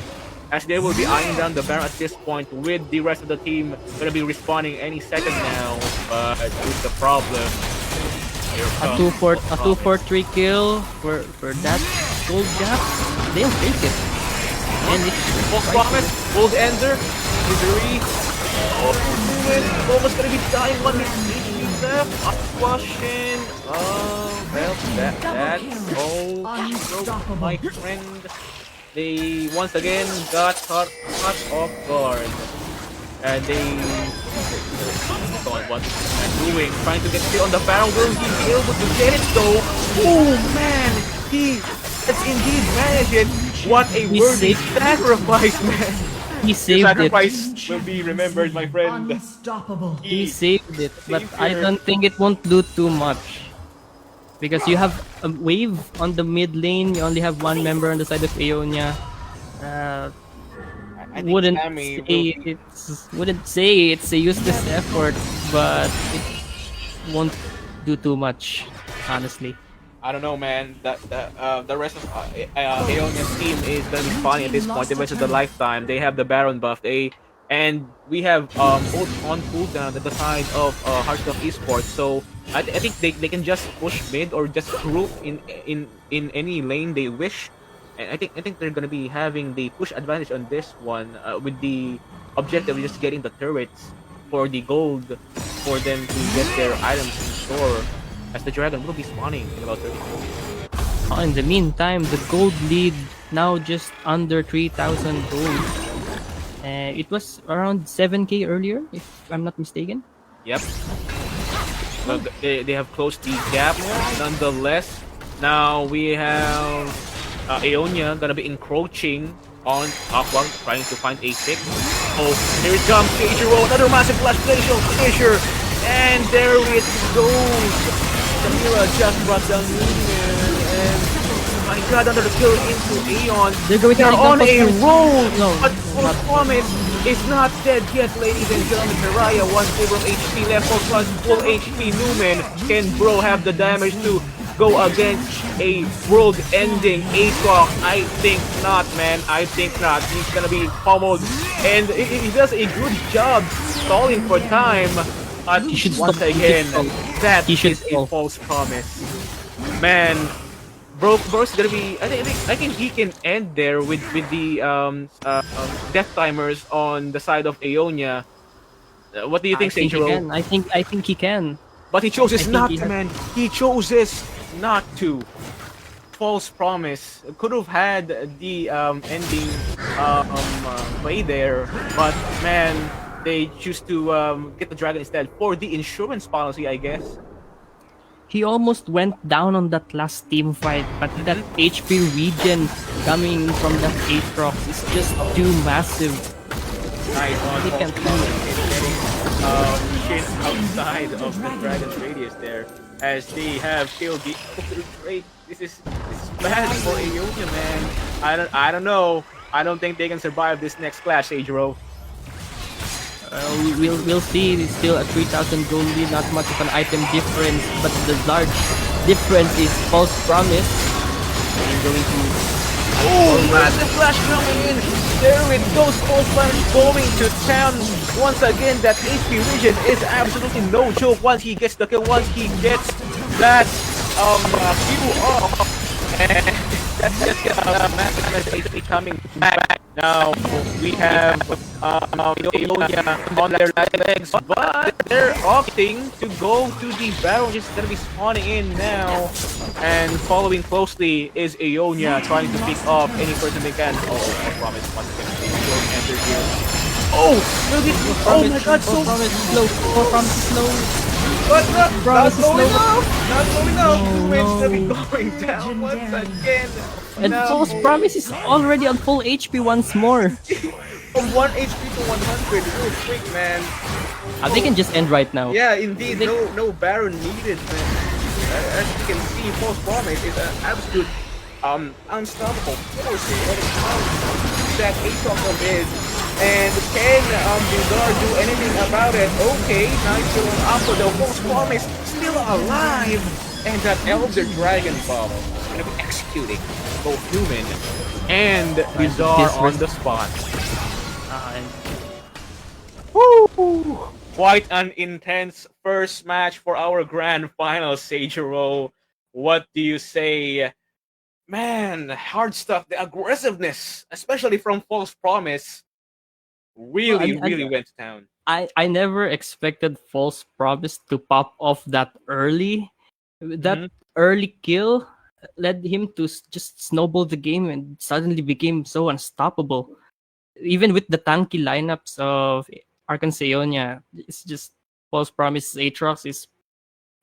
as they will be eyeing down the Baron at this point, with the rest of the team gonna be responding any second now. But here's the problem. A 2-4-3 kill for that gold gap. They'll take it. And it's False Promise, Gold Ender, Misery. Oh, almost gonna be dying. 1 minute left. Aquashin. Well, that's all. My friend. They once again got caught off guard. And they what they're doing, trying to get still on the barrel. Will he be able to get it though? Oh man, he has indeed managed it. What a worthy sacrifice, man. He saved Your it. sacrifice will be remembered, my friend. Unstoppable. He saved it, but Saved I her. don't think it won't do too much. Because you have a wave on the mid lane, you only have one member on the side of Aeonia. I think Sammy Wouldn't say it's a useless effort, but it won't do too much, honestly. I don't know, man. The rest of Aeonia's team is gonna be funny at this point. The rest of the lifetime, they have the Baron buff, and we have ult on cooldown at the side of HARDSTUCK esports. So I think they can just push mid or just group in any lane they wish. And I think they're gonna be having the push advantage on this one, with the objective of just getting the turrets for the gold for them to get their items in store, as the dragon will be spawning in about 30 seconds. In the meantime, the gold lead now just under 3,000 gold. It was around 7k earlier, if I'm not mistaken. Yep. Well, they have closed the gap nonetheless. Now we have Aeonia gonna be encroaching on Aqua, trying to find a 6. Oh, here it comes, Keijiro, another massive flash Fisher, and there it goes. Samira just brought down Newman, and oh my god, another kill into Aeon. They're on a roll, but False Promise is not dead yet, ladies and gentlemen. Mariah, 1 0 HP left, full HP. Newman, can bro have the damage to go against a world-ending ACOG? I think not, man. I think not. He's gonna be pummeled, and he does a good job stalling for time. But once again, that is a False Promise. Man, bro's gonna be. I think he can end there with the death timers on the side of Aeonia. What do you think, Seijiro? I think he can. But he chooses not to, man. He chooses not to. False Promise could have had the ending play there, but man, they choose to get the dragon instead for the insurance policy, I guess. He almost went down on that last team fight, but that HP regen coming from that Aatrox is just too massive. Nice on He False can't Promise. Getting shit outside of the dragon's radius there. as they have killed the other Drake. This is bad for EONIA, man. I don't know. I don't think they can survive this next clash, Agero. We'll see. It's still a 3,000 gold lead, not much of an item difference, but the large difference is false promise. And going to Oh, massive flash coming in. There it goes. False promise going to town. Once again, that HP region is absolutely no joke. Once he gets the kill, once he gets that Q off, and that's just massive HP coming back. Now we have EONIA on their legs, but they're opting to go to the Baron. Just gonna be spawning in now, and following closely is EONIA trying to pick up any person they can. Oh, I promise once again they will enter here. Oh, will it? Oh my God! So promise is slow. Promise is slow. but not Promise is going slow. up. Not going up. No, It's gonna be no. going down once again. And Now, false promise is already on full HP once more. from 1 HP to 100 real quick, man. They can just end right now. Yeah, indeed. No Baron needed, man. As you can see, false promise is an absolute unstoppable force when it comes to that Aatrox of his. And can Bizarre do anything about it? Okay, nice kill on Aqua, the false promise still alive. And that Elder Dragon Bomb is gonna be executing both Human and Bizarre on the spot. Woo! Quite an intense first match for our grand final, Sagero. What do you say? Man, HARDSTUCK, the aggressiveness, especially from False Promise, really went to town. I never expected false promise to pop off that early. That early kill led him to just snowball the game and suddenly became so unstoppable. Even with the tanky lineups of ARCHONS EONIA, it's just false promise Aatrox is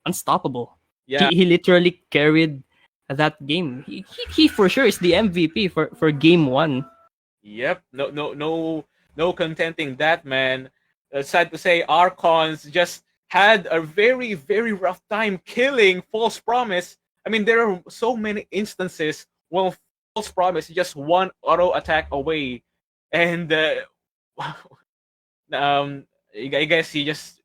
unstoppable. Yeah. He literally carried that game. He for sure is the MVP for game 1. Yep. No contenting that, man. Sad to say, ARCHONS just had a very, very rough time killing False Promise. I mean, there are so many instances when False Promise is just one auto attack away, and I guess he just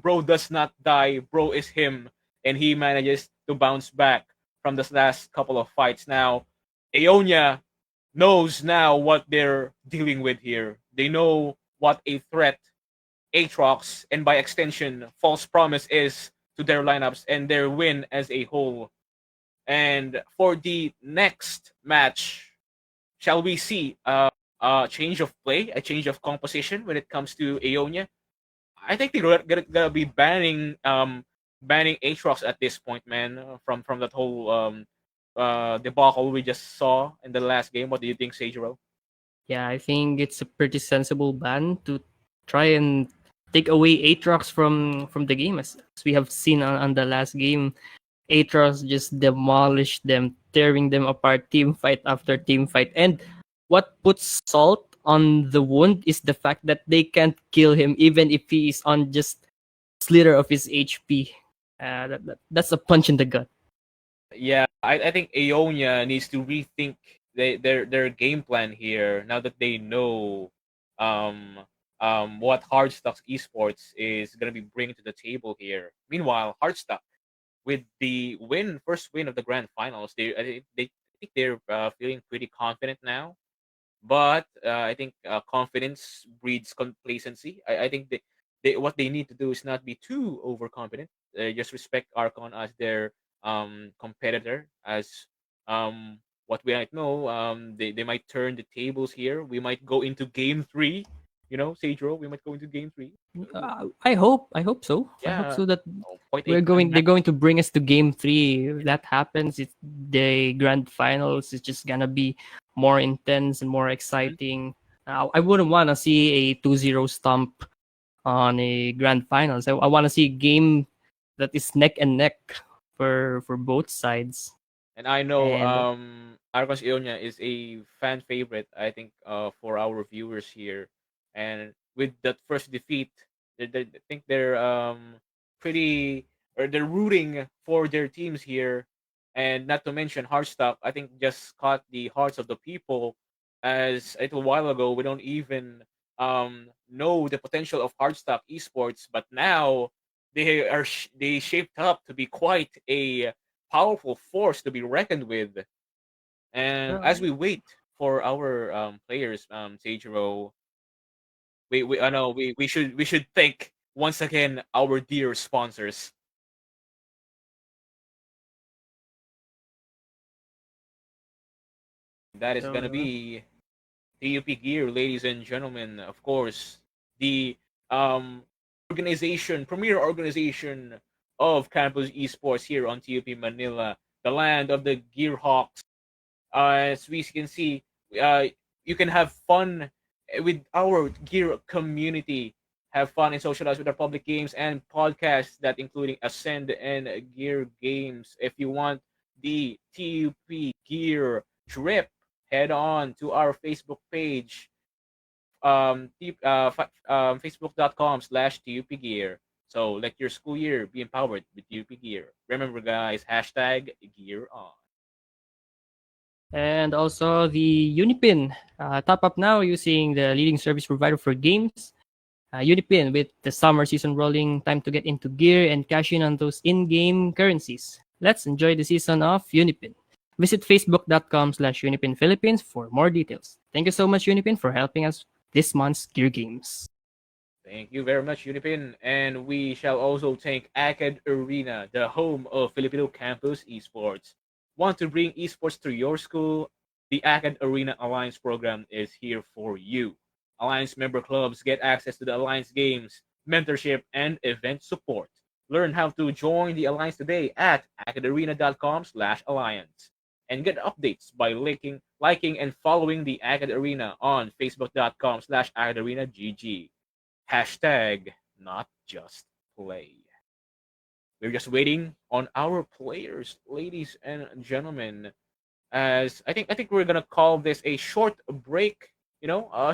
bro does not die. Bro is him, and he manages to bounce back from the last couple of fights. Now, EONIA knows now what they're dealing with here. They know what a threat Aatrox and by extension False Promise is to their lineups and their win as a whole. And for the next match, shall we see a change of play, a change of composition when it comes to EONIA? I think they're gonna be banning Aatrox at this point, man. From that whole debacle we just saw in the last game. What do you think, Sagero? Yeah, I think it's a pretty sensible ban to try and take away Aatrox from the game. As we have seen on the last game, Aatrox just demolished them, tearing them apart, team fight after team fight. And what puts salt on the wound is the fact that they can't kill him even if he is on just slither of his HP. That's a punch in the gut. Yeah, I think EONIA needs to rethink their game plan here now that they know what HARDSTUCK's esports is gonna be bringing to the table here. Meanwhile, HARDSTUCK with the first win of the grand finals, I think they're feeling pretty confident now. But I think confidence breeds complacency. I think what they need to do is not be too overconfident. Just respect Archon as their competitor, as what we might know. They might turn the tables here. We might go into game 3. Sagero, we might go into game 3. I hope so. I Yeah. hope so that Quite a they're fun going to bring us to game 3. If that happens, the grand finals is just gonna be more intense and more exciting. I wouldn't want to see a 2-0 stomp on a grand finals. I want to see a game that is neck and neck for both sides. And I know And- Arcos EONIA is a fan favorite, I think, for our viewers here. And with that first defeat, I think they're pretty or they're rooting for their teams here, and not to mention HARDSTUCK. I think just caught the hearts of the people. As a little while ago, we don't even know the potential of HARDSTUCK esports, but now they shaped up to be quite a powerful force to be reckoned with. And as we wait for our players, Seijiro, we I know we should thank once again our dear sponsors. That is gonna be TUP Gear, ladies and gentlemen. Of course, the premier organization of campus esports here on TUP Manila, the land of the Gearhawks. As we can see, you can have fun with our gear community. Have fun and socialize with our public games and podcasts that including Ascend and Gear Games. If you want the TUP Gear trip, head on to our Facebook page, facebook.com/TUP Gear. So let your school year be empowered with TUP Gear. Remember, guys, hashtag Gear On. And also the UniPin. Top up now using the leading service provider for games. UniPin, with the summer season rolling, time to get into gear and cash in on those in-game currencies. Let's enjoy the season of UniPin. Visit facebook.com/UniPin Philippines for more details. Thank you so much, UniPin, for helping us this month's Gear Games. Thank you very much, Unipin. And we shall also thank AcadArena, the home of Filipino campus esports. Want to bring esports to your school? The AcadArena Alliance program is here for you. Alliance member clubs get access to the Alliance games, mentorship, and event support. Learn how to join the Alliance today at acadarena.com/alliance. And get updates by liking, and following the AcadArena on facebook.com/AcadArenaGG. Hashtag not just play. We're just waiting on our players, ladies and gentlemen. As I think we're gonna call this a short break. A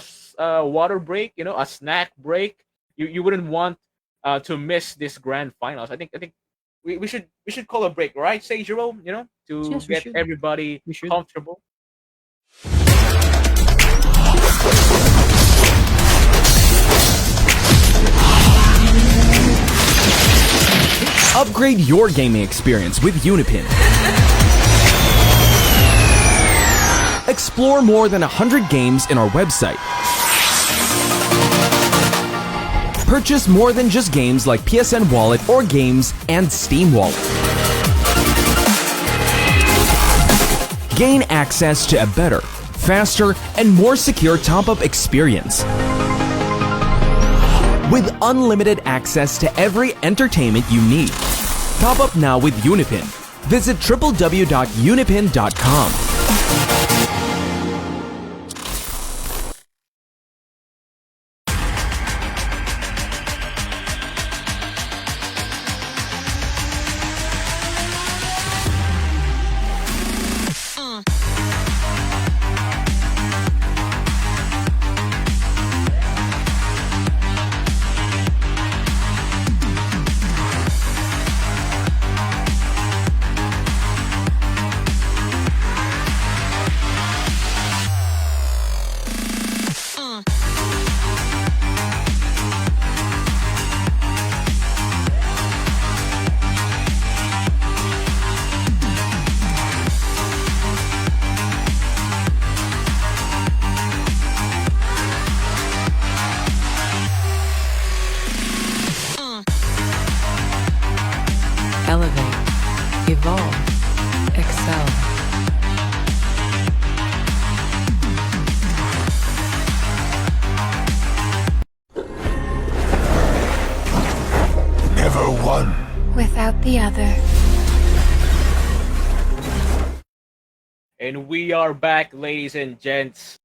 water break. A snack break. You wouldn't want to miss this grand finals. I think we should call a break, right? Say Jerome. To Yes, get everybody comfortable. Upgrade your gaming experience with UniPin. Explore more than 100 games in our website. Purchase more than just games like PSN Wallet or games and Steam Wallet. Gain access to a better, faster, and more secure top-up experience. With unlimited access to every entertainment you need. Top up now with UniPin. Visit www.unipin.com. Elevate, evolve, excel. Never one without the other. And we are back, ladies and gents,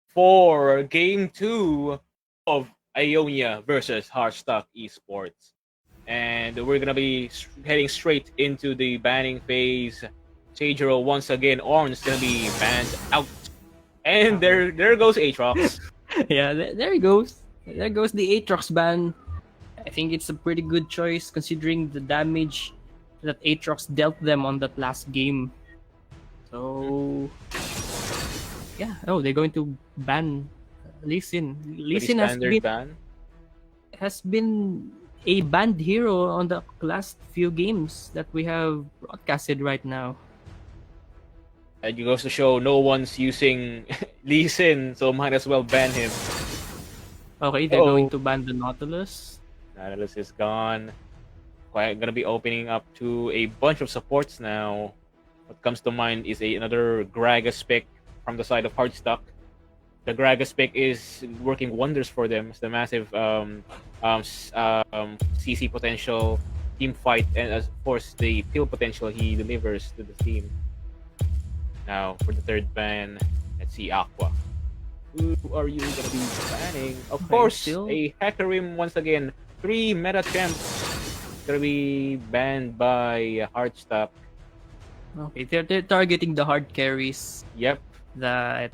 for Game 2 of EONIA versus HARDSTUCK Esports. And we're going to be heading straight into the banning phase. Seijiro, once again, Orn's going to be banned out. And there goes Aatrox. Yeah, there he goes. There goes the Aatrox ban. I think it's a pretty good choice considering the damage that Aatrox dealt them on that last game. So yeah, they're going to ban Lee Sin. Lee Pretty Sin standard ban. has been a banned hero on the last few games that we have broadcasted right now. And it goes to show no one's using Lee Sin, so might as well ban him. Okay, they're going to ban the Nautilus. Nautilus is gone. Quite gonna be opening up to a bunch of supports now. What comes to mind is another Gragas pick from the side of HARDSTUCK. The Gragas pick is working wonders for them. It's the massive CC potential, team fight, and of course the pill potential he delivers to the team. Now for the third ban, let's see Aqua. Who are you gonna be banning? Of course, a Hecarim once again. 3 meta champs gonna be banned by HARDSTUCK. Okay, they're targeting the hard carries. Yep. That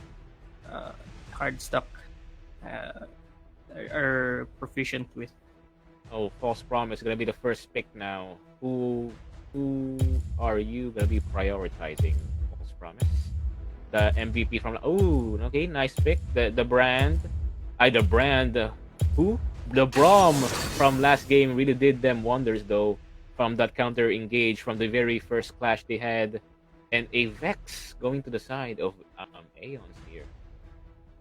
HARDSTUCK are proficient with. Oh, False Promise gonna be the first pick now. Who are you gonna be prioritizing? False Promise, the MVP from. Oh, okay, nice pick. The brand, who? The Braum from last game really did them wonders though. From that counter engage from the very first clash they had, and a Vex going to the side of Aeons here.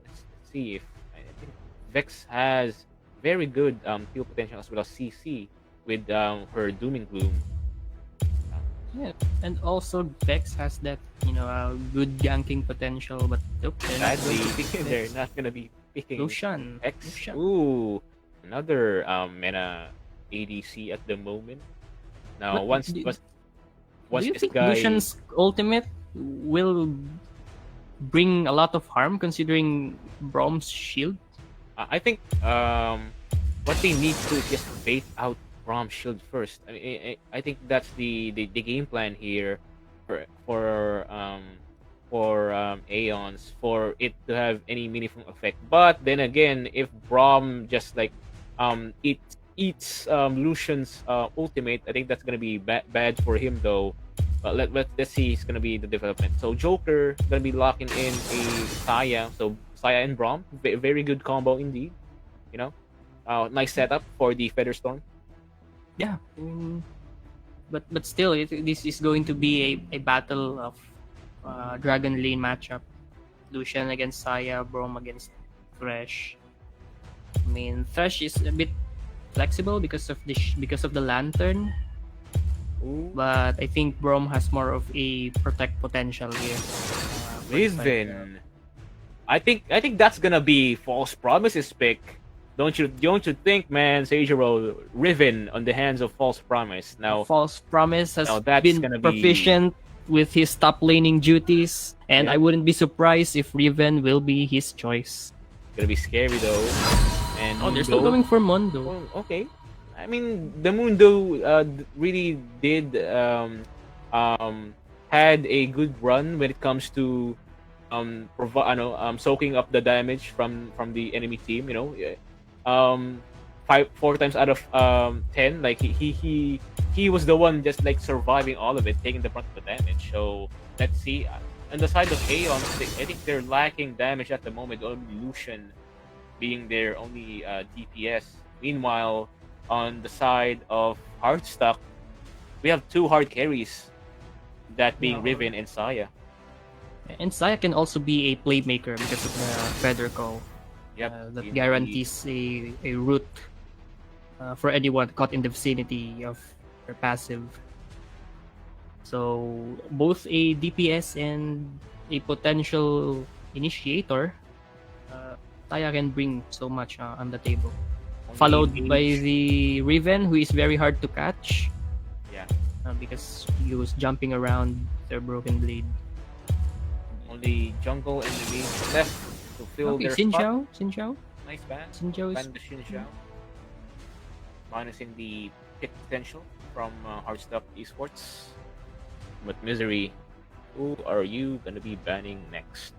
Let's see if I think Vex has very good kill potential as well as CC with her Dooming Gloom. Yeah, and also Vex has that good ganking potential, but nope, they're not gonna be picking Lucian. Vex. Ooh, another meta ADC at the moment. Now, once do you this think guy Lucian's ultimate will bring a lot of harm considering Braum's shield? I think what they need to do is just bait out Braum's shield first. I mean, I think that's the game plan here for Aeons, for it to have any meaningful effect. But then again, if Braum just like eats Lucian's ultimate, I think that's gonna be bad for him though. But let's see, it's gonna be the development. So Joker gonna be locking in a Saya. So Saya and Braum, very good combo indeed. Nice setup for the Featherstorm. Yeah, but still, this is going to be a battle of Dragon Lane matchup. Lucian against Saya, Braum against Thresh. I mean, Thresh is a bit flexible because of the lantern. Ooh. But I think Braum has more of a protect potential here. Riven. I think that's gonna be False Promise's pick. Don't you think, man, Seijiro? Riven on the hands of False Promise. Now False Promise has that's been gonna proficient with his top laning duties, and Yeah. I wouldn't be surprised if Riven will be his choice. Gonna be scary though. And They're still going for Mondo. Oh, okay. I mean, the Mundo really did had a good run when it comes to soaking up the damage from the enemy team. 4 times out of 10, like he was the one just like surviving all of it, taking the brunt of the damage. So let's see. On the side of Aeon, I think they're lacking damage at the moment. Only Lucian being their only DPS. Meanwhile, on the side of HARDSTUCK, we have 2 hard carries, that being Riven and Saya. And Saya can also be a playmaker because of the Feather Call. Yep. That guarantees a route for anyone caught in the vicinity of their passive. So both a DPS and a potential initiator, Saya can bring so much on the table. Followed by the Riven, who is very hard to catch. Yeah. Because he was jumping around their Broken Blade. Only jungle and the mage left to fill their spot. Xin Zhao. Nice ban. Xin Zhao is... Ban the Xin Zhao. Minusing the pick potential from HARDSTUCK Esports. But Misery, who are you gonna be banning next?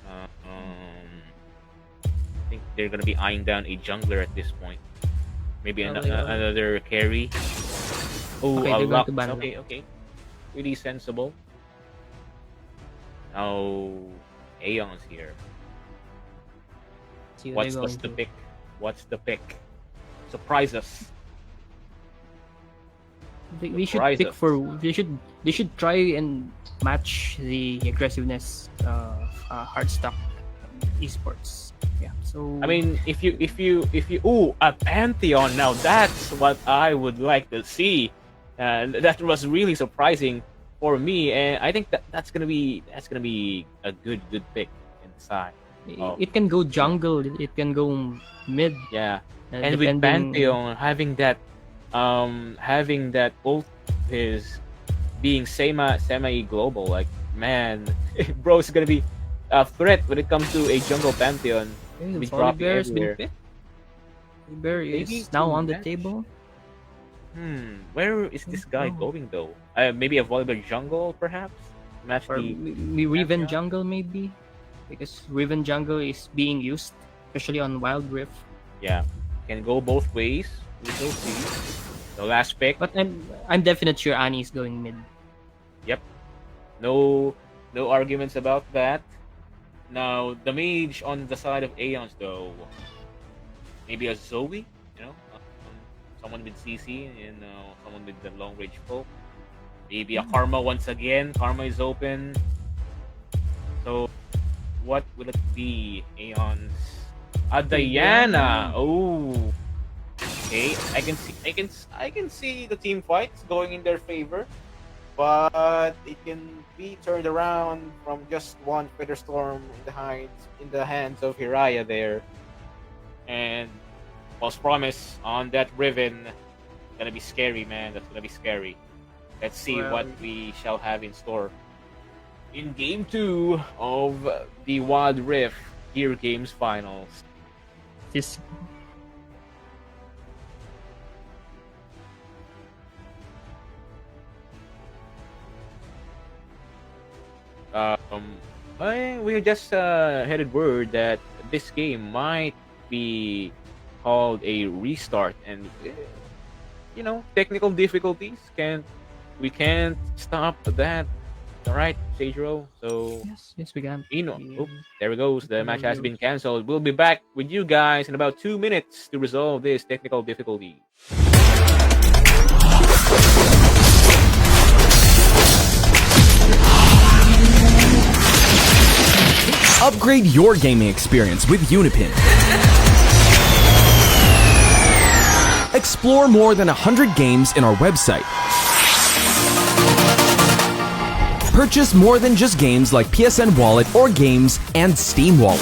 I think they're gonna be eyeing down a jungler at this point. Maybe Probably, another carry. Oh, Okay, a they're going lock. to ban Okay, okay. Really sensible. Now, Aeon's here. See what What's they're going the to. pick? What's the pick? Surprise us. They should Surprise pick us. for. They should try and match the aggressiveness of HARDSTUCK esports. Yeah. So I mean, if you a Pantheon, now that's what I would like to see. That was really surprising for me, and I think that's gonna be a good pick inside. it can go jungle. It can go mid. Yeah, and with depending. Pantheon having that ult is being semi global, like, man, bro is gonna be a threat when it comes to a jungle Pantheon. Hey, Be Volley dropping Bear has been everywhere. picked. Volley Bear Maybe is now to on the match. table. Where is this guy going though? Maybe a Volleyball jungle, perhaps. Match Or the Riven Pantheon? jungle maybe, because Riven jungle is being used, especially on Wildrift. Yeah, can go both ways. We will see. The last pick. But I'm definite sure Annie is going mid. Yep. No arguments about that. Now the mage on the side of Aeons though. Maybe a Zoe, someone with CC and someone with the long range poke. Maybe a Karma once again. Karma is open. So what will it be? Aeons. A Diana. Oh. Okay, I can see the team fights going in their favor, but it can be turned around from just one Feather Storm in the hands of Hiraya there. And false promise on that Riven. Gonna be scary, man. That's gonna be scary. Let's see what we shall have in store in game 2 of the Wildrift Gear Games Finals. This We just headed word that this game might be called a restart, and technical difficulties we can't stop that. All right, Seijiro. So yes we can. there we goes. The match has been cancelled. We'll be back with you guys in about 2 minutes to resolve this technical difficulty. Upgrade your gaming experience with UniPin. Explore more than 100 games in our website. Purchase more than just games like PSN Wallet or games and Steam Wallet.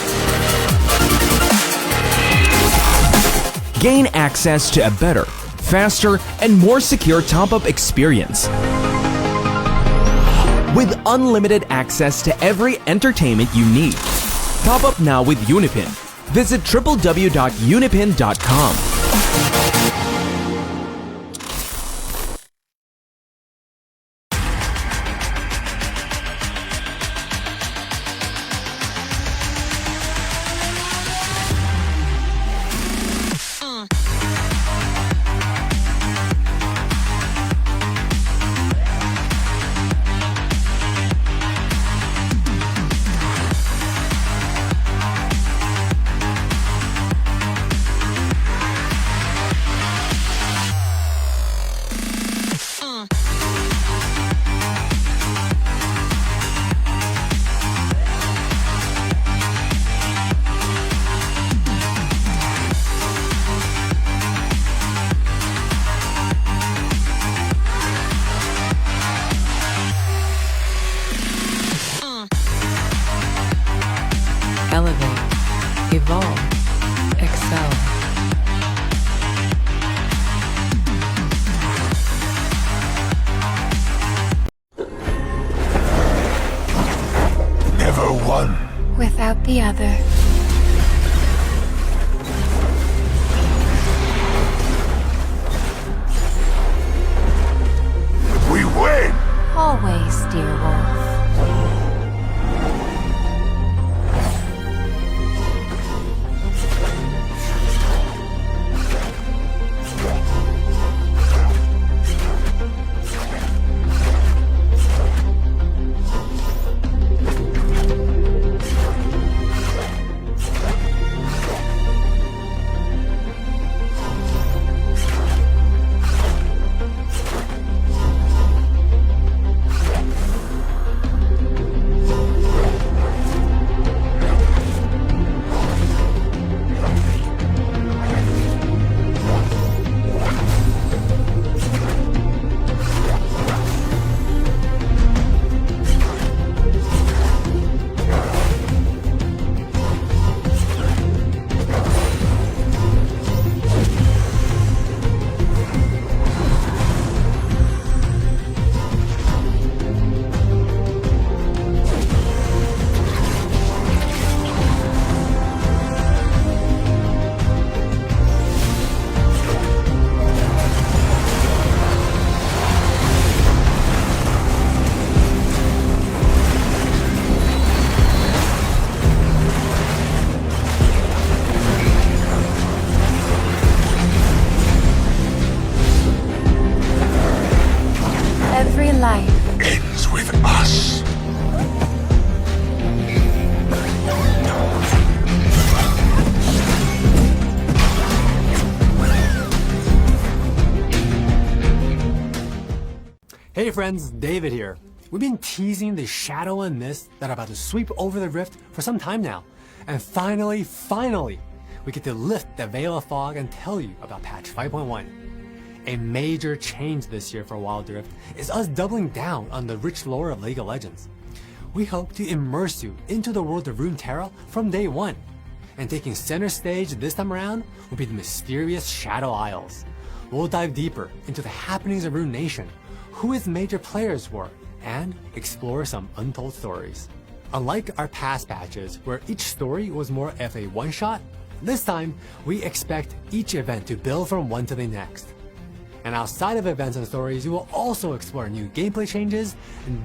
Gain access to a better, faster, and more secure top-up experience. With unlimited access to every entertainment you need. Top up now with UniPin. Visit www.unipin.com. Elevate, evolve, excel. Never one. Without the other. We win! Always, dear wolf. Hey friends, David here. We've been teasing the shadow and mist that are about to sweep over the rift for some time now. And finally, we get to lift the veil of fog and tell you about patch 5.1. A major change this year for Wildrift is us doubling down on the rich lore of League of Legends. We hope to immerse you into the world of Runeterra from day one. And taking center stage this time around will be the mysterious Shadow Isles. We'll dive deeper into the happenings of Rune Nation, who its major players were, and explore some untold stories. Unlike our past patches, where each story was more of a one-shot, this time we expect each event to build from one to the next. And outside of events and stories, you will also explore new gameplay changes,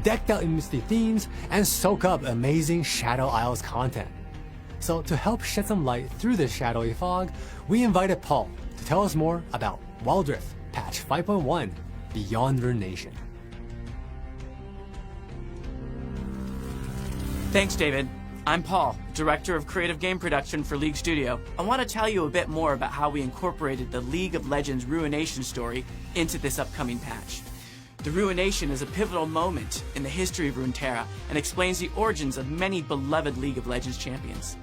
decked out in misty themes, and soak up amazing Shadow Isles content. So to help shed some light through this shadowy fog, we invited Paul to tell us more about Wildrift patch 5.1 Beyond Rune Nation. Thanks, David. I'm Paul, Director of Creative Game Production for League Studio. I want to tell you a bit more about how we incorporated the League of Legends Ruination story into this upcoming patch. The Ruination is a pivotal moment in the history of Runeterra and explains the origins of many beloved League of Legends champions.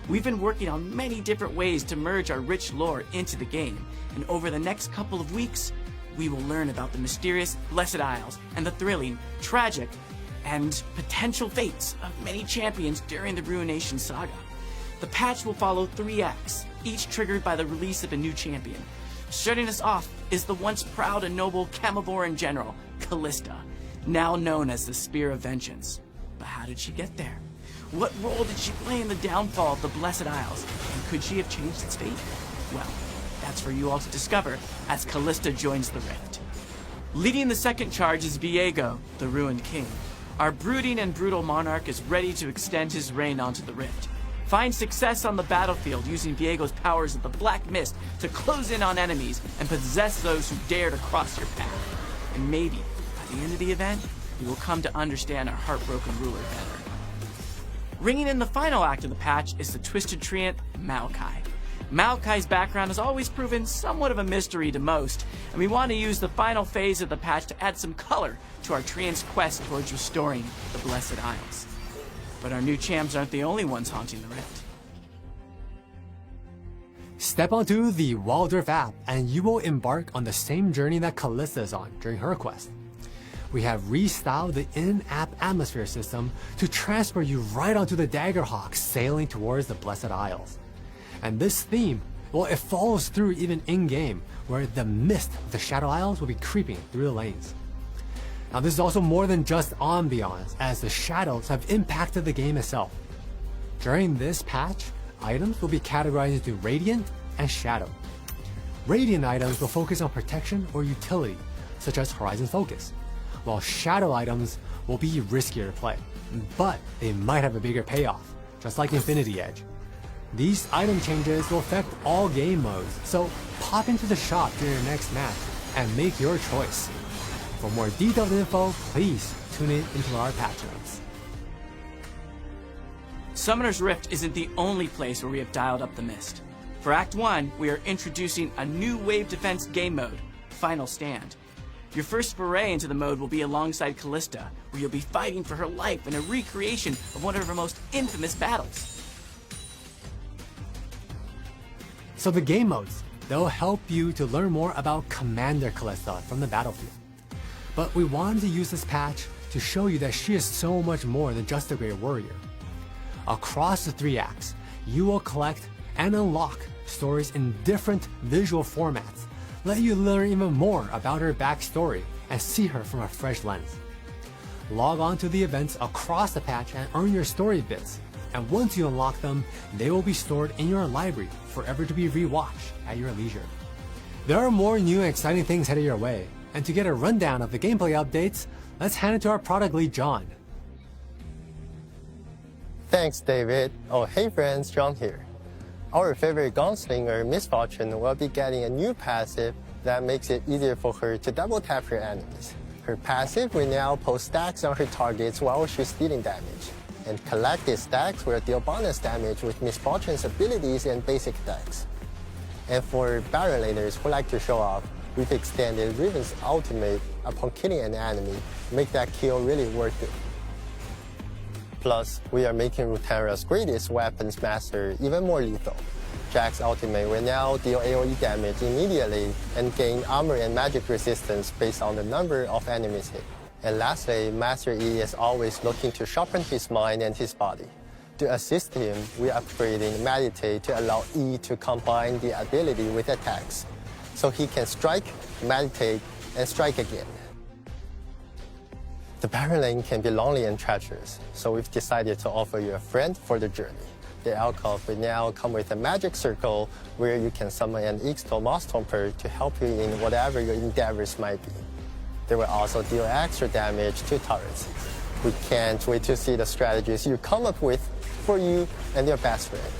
We've been working on many different ways to merge our rich lore into the game, and over the next couple of weeks, we will learn about the mysterious Blessed Isles and the thrilling, tragic, and potential fates of many champions during the Ruination saga. The patch will follow 3 acts, each triggered by the release of a new champion. Starting us off is the once proud and noble Camelvoran general, Callista, now known as the Spear of Vengeance. But how did she get there? What role did she play in the downfall of the Blessed Isles? And could she have changed its fate? Well, that's for you all to discover as Callista joins the Rift. Leading the second charge is Viego, the Ruined King. Our brooding and brutal monarch is ready to extend his reign onto the Rift. Find success on the battlefield using Viego's powers of the Black Mist to close in on enemies and possess those who dare to cross your path. And maybe, by the end of the event, you will come to understand our heartbroken ruler better. Ringing in the final act of the patch is the Twisted Treant, Maokai. Maokai's background has always proven somewhat of a mystery to most, and we want to use the final phase of the patch to add some color to our Treant's quest towards restoring the Blessed Isles. But our new champs aren't the only ones haunting the Rift. Step onto the Wildrift app and you will embark on the same journey that Callista is on during her quest. We have restyled the in-app atmosphere system to transport you right onto the Daggerhawk sailing towards the Blessed Isles. And this theme, well, it follows through even in-game, where the mist of the Shadow Isles will be creeping through the lanes. Now this is also more than just ambiance, as the shadows have impacted the game itself. During this patch, items will be categorized into Radiant and Shadow. Radiant items will focus on protection or utility, such as Horizon Focus, while Shadow items will be riskier to play, but they might have a bigger payoff, just like Infinity Edge. These item changes will affect all game modes, so pop into the shop during your next match and make your choice. For more detailed info, please tune in into our patch notes. Summoner's Rift isn't the only place where we have dialed up the mist. For Act 1, we are introducing a new wave defense game mode, Final Stand. Your first foray into the mode will be alongside Callista, where you'll be fighting for her life in a recreation of one of her most infamous battles. So the game modes, they'll help you to learn more about Commander Callista from the battlefield. But we wanted to use this patch to show you that she is so much more than just a great warrior. Across the 3 acts, you will collect and unlock stories in different visual formats, let you learn even more about her backstory and see her from a fresh lens. Log on to the events across the patch and earn your story bits, and once you unlock them, they will be stored in your library forever to be rewatched at your leisure. There are more new and exciting things headed your way, and to get a rundown of the gameplay updates, let's hand it to our product lead, John. Thanks, David. Oh, hey friends, John here. Our favorite gunslinger, Miss Fortune, will be getting a new passive that makes it easier for her to double tap her enemies. Her passive will now post stacks on her targets while she's dealing damage, and collected stacks will deal bonus damage with Miss Fortune's abilities and basic decks. And for barrelators who like to show off, we've extended Riven's ultimate upon killing an enemy to make that kill really worth it. Plus, we are making Rutenra's greatest weapons master even more lethal. Jack's ultimate will now deal AoE damage immediately and gain armor and magic resistance based on the number of enemies hit. And lastly, Master E is always looking to sharpen his mind and his body. To assist him, we are upgrading Meditate to allow E to combine the ability with attacks, so he can strike, meditate, and strike again. The Baron Lane can be lonely and treacherous, so we've decided to offer you a friend for the journey. The alcove will now come with a magic circle where you can summon an X-Toll Moss Thumper to help you in whatever your endeavors might be. They will also deal extra damage to turrets. We can't wait to see the strategies you come up with for you and your best friend.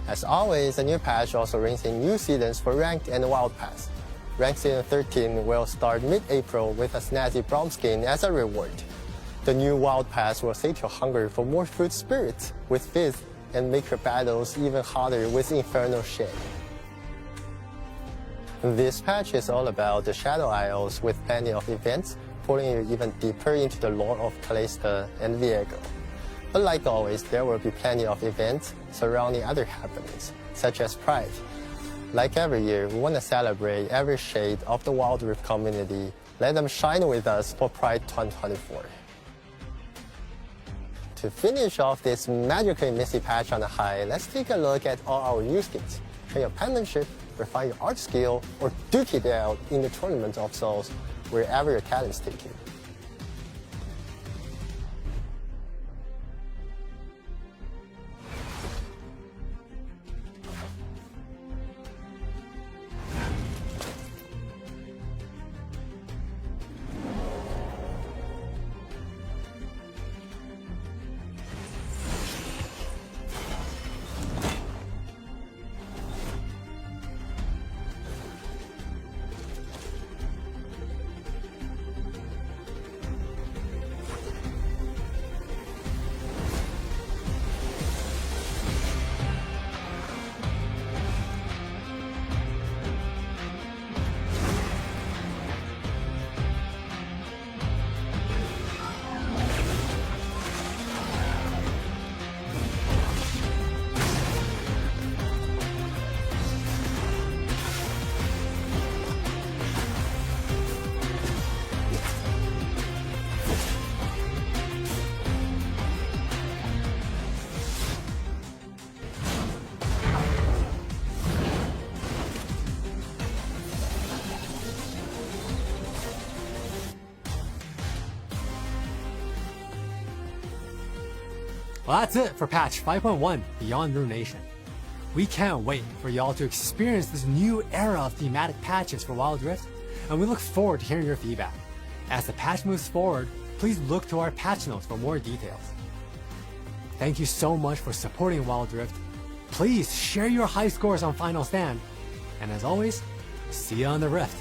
As always, the new patch also brings in new seasons for Ranked and Wild Pass. Ranked Season 13 will start mid-April with a snazzy Bronze skin as a reward. The new Wild Pass will sate your hunger for more food spirits with Fizz and make your battles even harder with Infernal Shade. This patch is all about the Shadow Isles with plenty of events, pulling you even deeper into the lore of Callista and Viego. But like always, there will be plenty of events surrounding other happenings, such as Pride. Like every year, we want to celebrate every shade of the Wildrift community. Let them shine with us for Pride 2024. To finish off this magically messy patch on a high, let's take a look at all our new skins. Train your penmanship, refine your art skill, or duke it out in the Tournament of Souls, wherever your talents take you. Well, that's it for patch 5.1 Beyond Ruination. We can't wait for y'all to experience this new era of thematic patches for Wildrift, and we look forward to hearing your feedback. As the patch moves forward, please look to our patch notes for more details. Thank you so much for supporting Wildrift. Please share your high scores on Final Stand, and as always, see you on the Rift.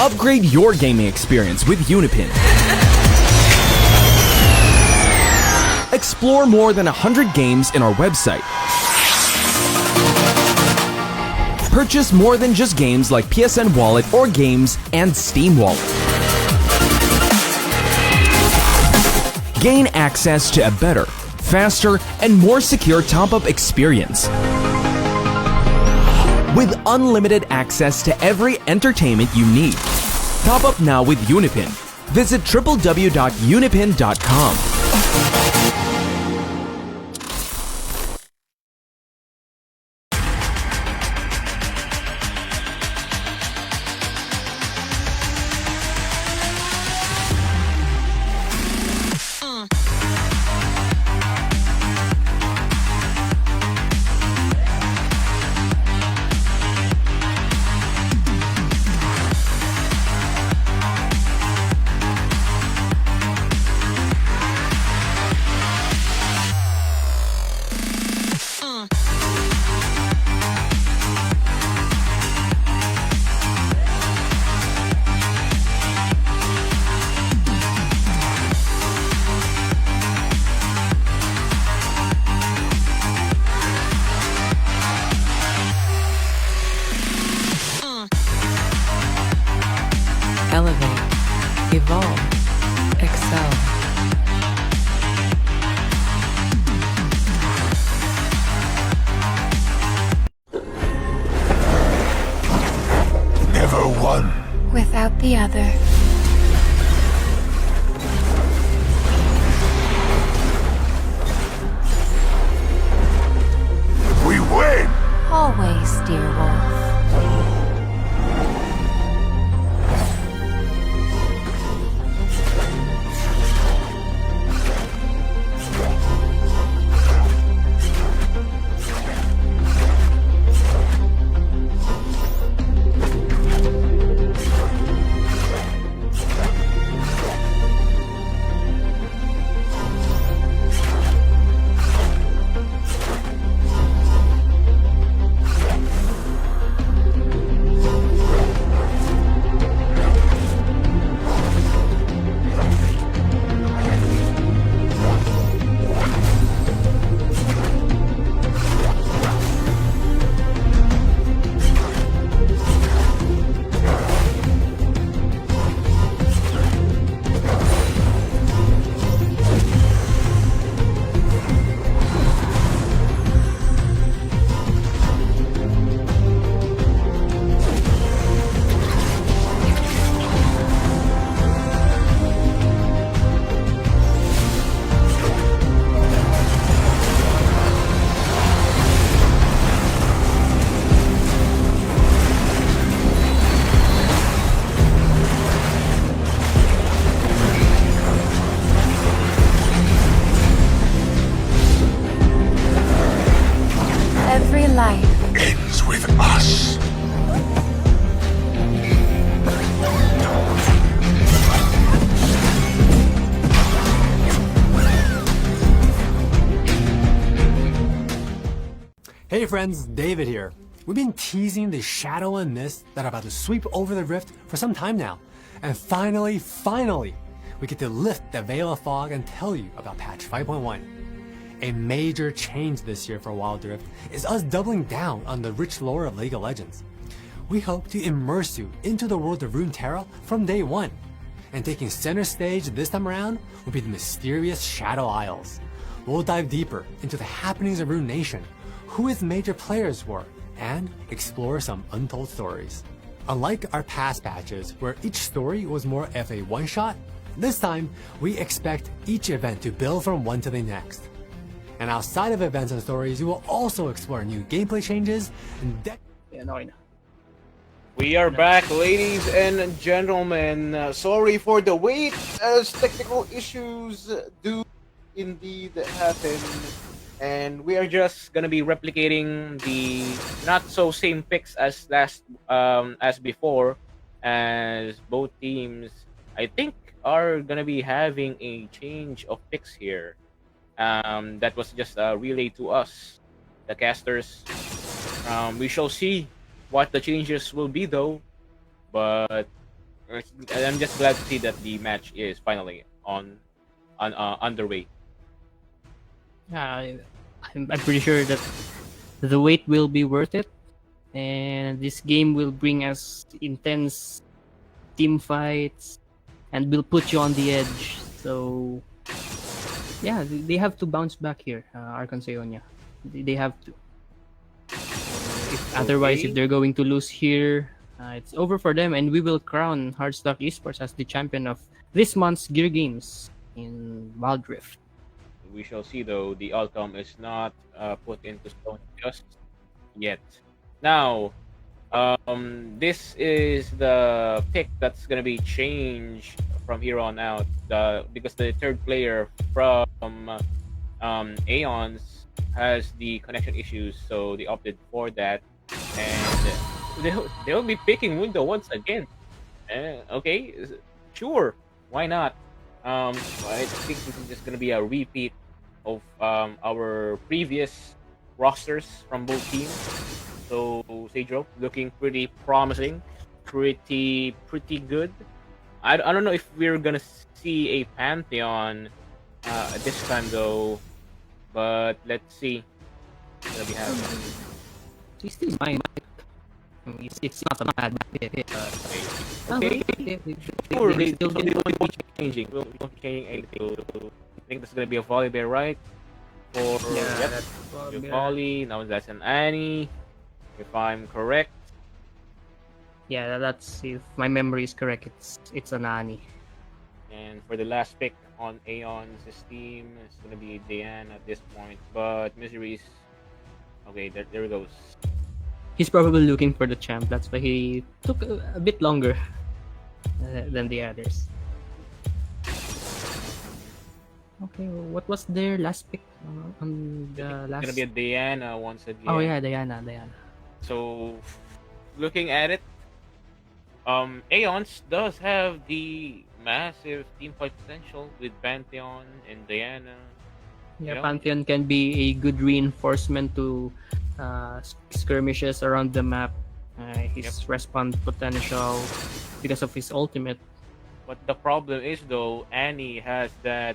Upgrade your gaming experience with UniPin. Explore more than 100 games in our website. Purchase more than just games like PSN Wallet or games and Steam Wallet. Gain access to a better, faster, and more secure top-up experience. with unlimited access to every entertainment you need. Top up now with UniPin. Visit www.unipin.com. Elevate, evolve, excel. Never one. Without the other. We win! Always, dear wolf. Every life ends with us. Hey friends, David here. We've been teasing the shadow and mist that are about to sweep over the rift for some time now. And finally, we get to lift the veil of fog and tell you about patch 5.1. A major change this year for Wildrift is us doubling down on the rich lore of League of Legends. We hope to immerse you into the world of Runeterra from day one. And taking center stage this time around will be the mysterious Shadow Isles. We'll dive deeper into the happenings of Rune Nation, who its major players were, and explore some untold stories. Unlike our past patches, where each story was more of a one-shot, this time we expect each event to build from one to the next. And outside of events and stories, you will also explore new gameplay changes and We are back, ladies and gentlemen. Sorry for the wait, as technical issues do indeed happen. And we are just gonna be replicating the not so same picks as before, as both teams I think are gonna be having a change of picks here. That was just relayed to us, the casters. We shall see what the changes will be though, but I'm just glad to see that the match is finally underway. I'm pretty sure that the wait will be worth it, and this game will bring us intense team fights and will put you on the edge. So yeah, they have to bounce back here, ARCHONS EONIA. They have to. Otherwise, Okay. if they're going to lose here, it's over for them, and we will crown HARDSTUCK Esports as the champion of this month's Gear Games in Wildrift. We shall see, though. The outcome is not put into stone just yet. Now, this is the pick that's gonna be changed from here on out. Because the third player from Aeons has the connection issues, so they opted for that, and they'll be picking window once again. Okay, sure, why not? I think this is just gonna be a repeat of our previous rosters from both teams. So Seidro looking pretty promising, pretty good. I don't know if we're gonna see a Pantheon this time though, but let's see what we have. It's still my. It's not a bad pick. Okay. Sure, They still we won't be changing. We won't be changing anything. I think that's gonna be a volley bear, right? Or yep, that's a volley. Now that's an Annie, if I'm correct. Yeah, that's if my memory is correct. It's a Nani. And for the last pick on Aeon's team, it's gonna be Diane at this point. But Misery's okay. There it goes. He's probably looking for the champ. That's why he took a bit longer than the others. Okay, what was their last pick on the last? It's gonna be a Diana once again. Oh yeah, Diana. So, looking at it, Aeons does have the massive team fight potential with Pantheon and Diana. Yeah, You know? Pantheon can be a good reinforcement to skirmishes around the map. His respawn potential because of his ultimate. But the problem is though, Annie has that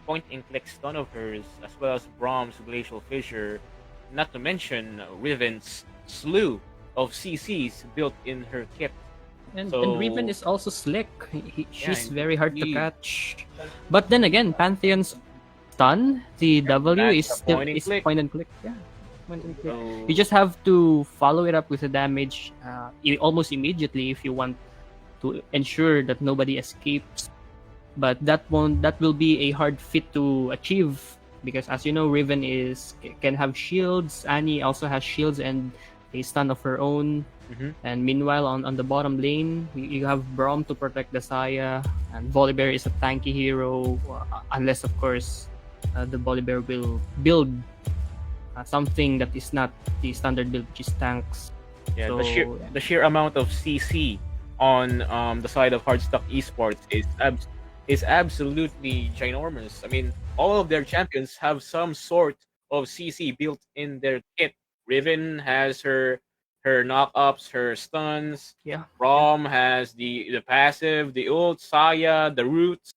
point and click stun of hers, as well as Brahm's glacial fissure, not to mention Riven's slew of CCs built in her kit. And So- Riven is also slick. She's and very hard to he- catch. But then again, Pantheon's stun, the W is that's a still point and is click. point and click. Yeah, point and click. So- You just have to follow it up with the damage almost immediately if you want to ensure that nobody escapes. But that will be a hard feat to achieve because, as you know, Riven can have shields. Annie also has shields and a stun of her own. Mhm. And meanwhile, on the bottom lane, you have Braum to protect the Saya, and Volibear is a tanky hero, unless of course the Volibear will build something that is not the standard build, which is tanks. Yeah, So, the sheer amount of CC on the side of HARDSTUCK Esports is absolutely ginormous. I mean, all of their champions have some sort of CC built in their kit. Riven has her knock-ups, her stuns. Yeah. Braum has the passive, the ult, Saya, the roots,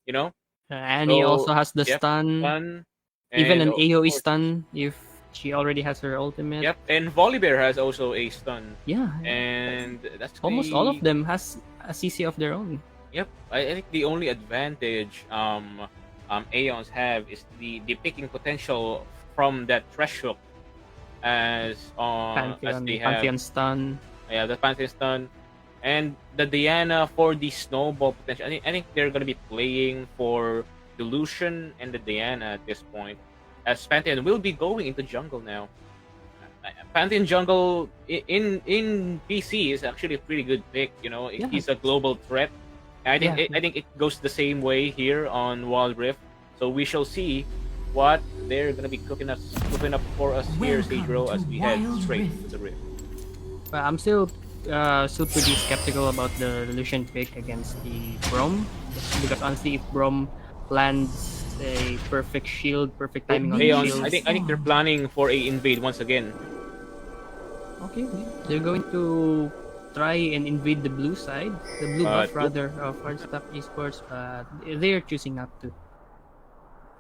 you know? Annie So, also has the yep, stun. and Even an of AoE course- stun if she already has her ultimate. Yep, and Volibear has also a stun. Yeah. And that's Almost all the- of them has a CC of their own. Yep, I think the only advantage Aeons have is the picking potential from that threshold as they have Pantheon stun. yeah, the Pantheon stun and the Diana for the snowball potential. I think they're gonna be playing for Delusion and the Diana at this point, as Pantheon will be going into jungle now. Pantheon jungle in PC is actually a pretty good pick. You know, Yeah. he's a global threat. I think Yeah. I think it goes the same way here on Wildrift. So we shall see what they're gonna be cooking up for us here, Seidro, as we head straight to the rift. But I'm still pretty skeptical about the Lucian pick against the Braum, because honestly, if Braum lands a perfect shield, perfect timing on the Aeons, shield, I think they're planning for a invade once again. okay, they're going to try and invade the blue side, the blue buff rather of HARDSTUCK Esports, but they're choosing not to.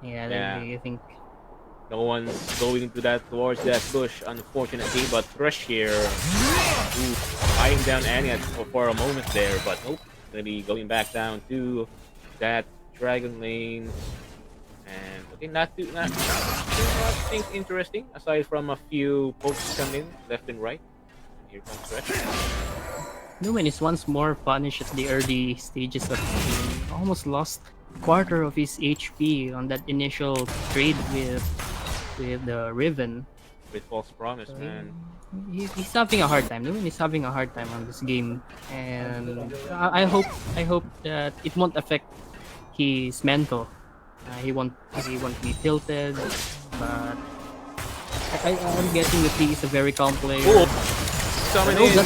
Yeah, I think. No one's going to that towards that bush, unfortunately. But Thresh here, eyeing down Anya for a moment there, but nope, gonna be going back down to that dragon lane. And okay, not too much things interesting aside from a few pokes coming left and right. Here comes Thresh. Numen is once more punished at the early stages of the game. Almost lost quarter of his HP on that initial trade with the Riven. With false promise, man. He's having a hard time. Numen is having a hard time on this game, and I hope that it won't affect his mental. He won't be tilted, but I'm guessing that he is a very calm player. Ooh. Summoning.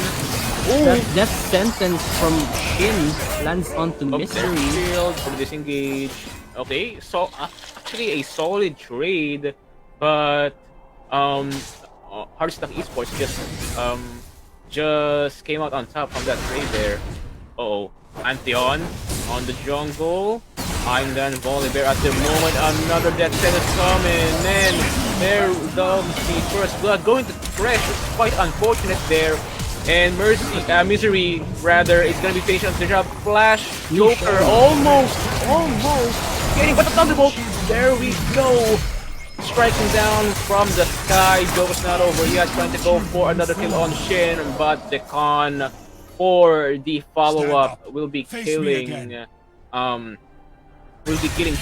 That sentence from Shin lands onto Misery. Shield from disengage. Okay, so actually a solid trade, but HARDSTUCK Esports just came out on top from that trade there. Uh-oh, Pantheon on the jungle. I'm done Volibear at the moment. Another death sentence coming, and there goes the first blood going to Thresh. It's quite unfortunate there. And Misery rather is gonna be patient on the job. Flash, Joker, almost getting, but the Thunderbolt. There we go. Striking down from the sky. Joker's not over yet, trying to go for another kill on Shin, but the con for the follow-up will be killing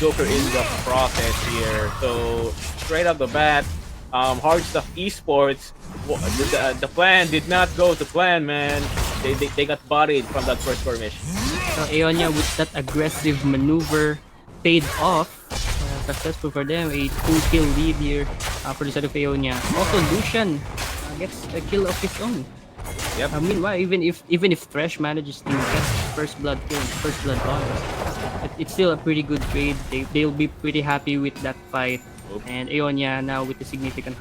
Joker in the process here. So straight up the bat, HARDSTUCK Esports, the plan did not go to plan, man. They got bodied from that first formation. So EONIA with that aggressive maneuver paid off. Successful for them, a 2-kill lead here for the side of EONIA. Also Lucian gets a kill of his own. Yep. Meanwhile, even if Thresh manages to get first blood kill, first blood honors, it's still a pretty good trade. They'll be pretty happy with that fight. And EONIA now with a significant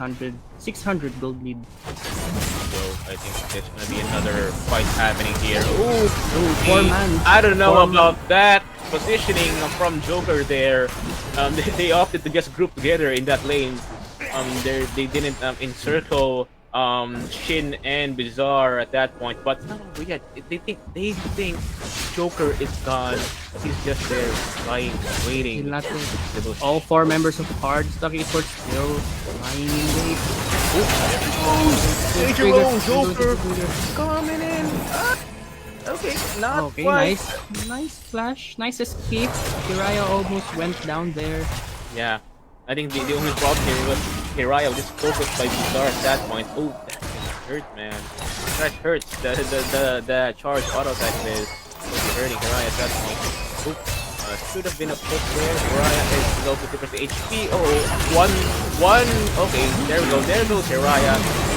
600 gold lead. So I think there's gonna be another fight happening here. Ooh, 4-man. I don't know about that positioning from Joker there. They opted to just group together in that lane. They didn't encircle Shin and Bizarre at that point, but not over yet. They think Joker is gone. He's just there, lying, waiting. All 4 members of HARDSTUCK Esports still lying in wait. Major roll, Joker coming in. Okay, not quite. Nice flash, nice escape. Hiraya almost went down there. Yeah, I think the only problem here was Hiraya was just focused by Bizarre at that point. Oh, that hurt, man. That hurts. The charge auto attack is hurting Hiraya at that point. Oop. Should have been a poke there. Hiraya is low 50% HP. Oh, one. Okay, there we go. There goes Hiraya.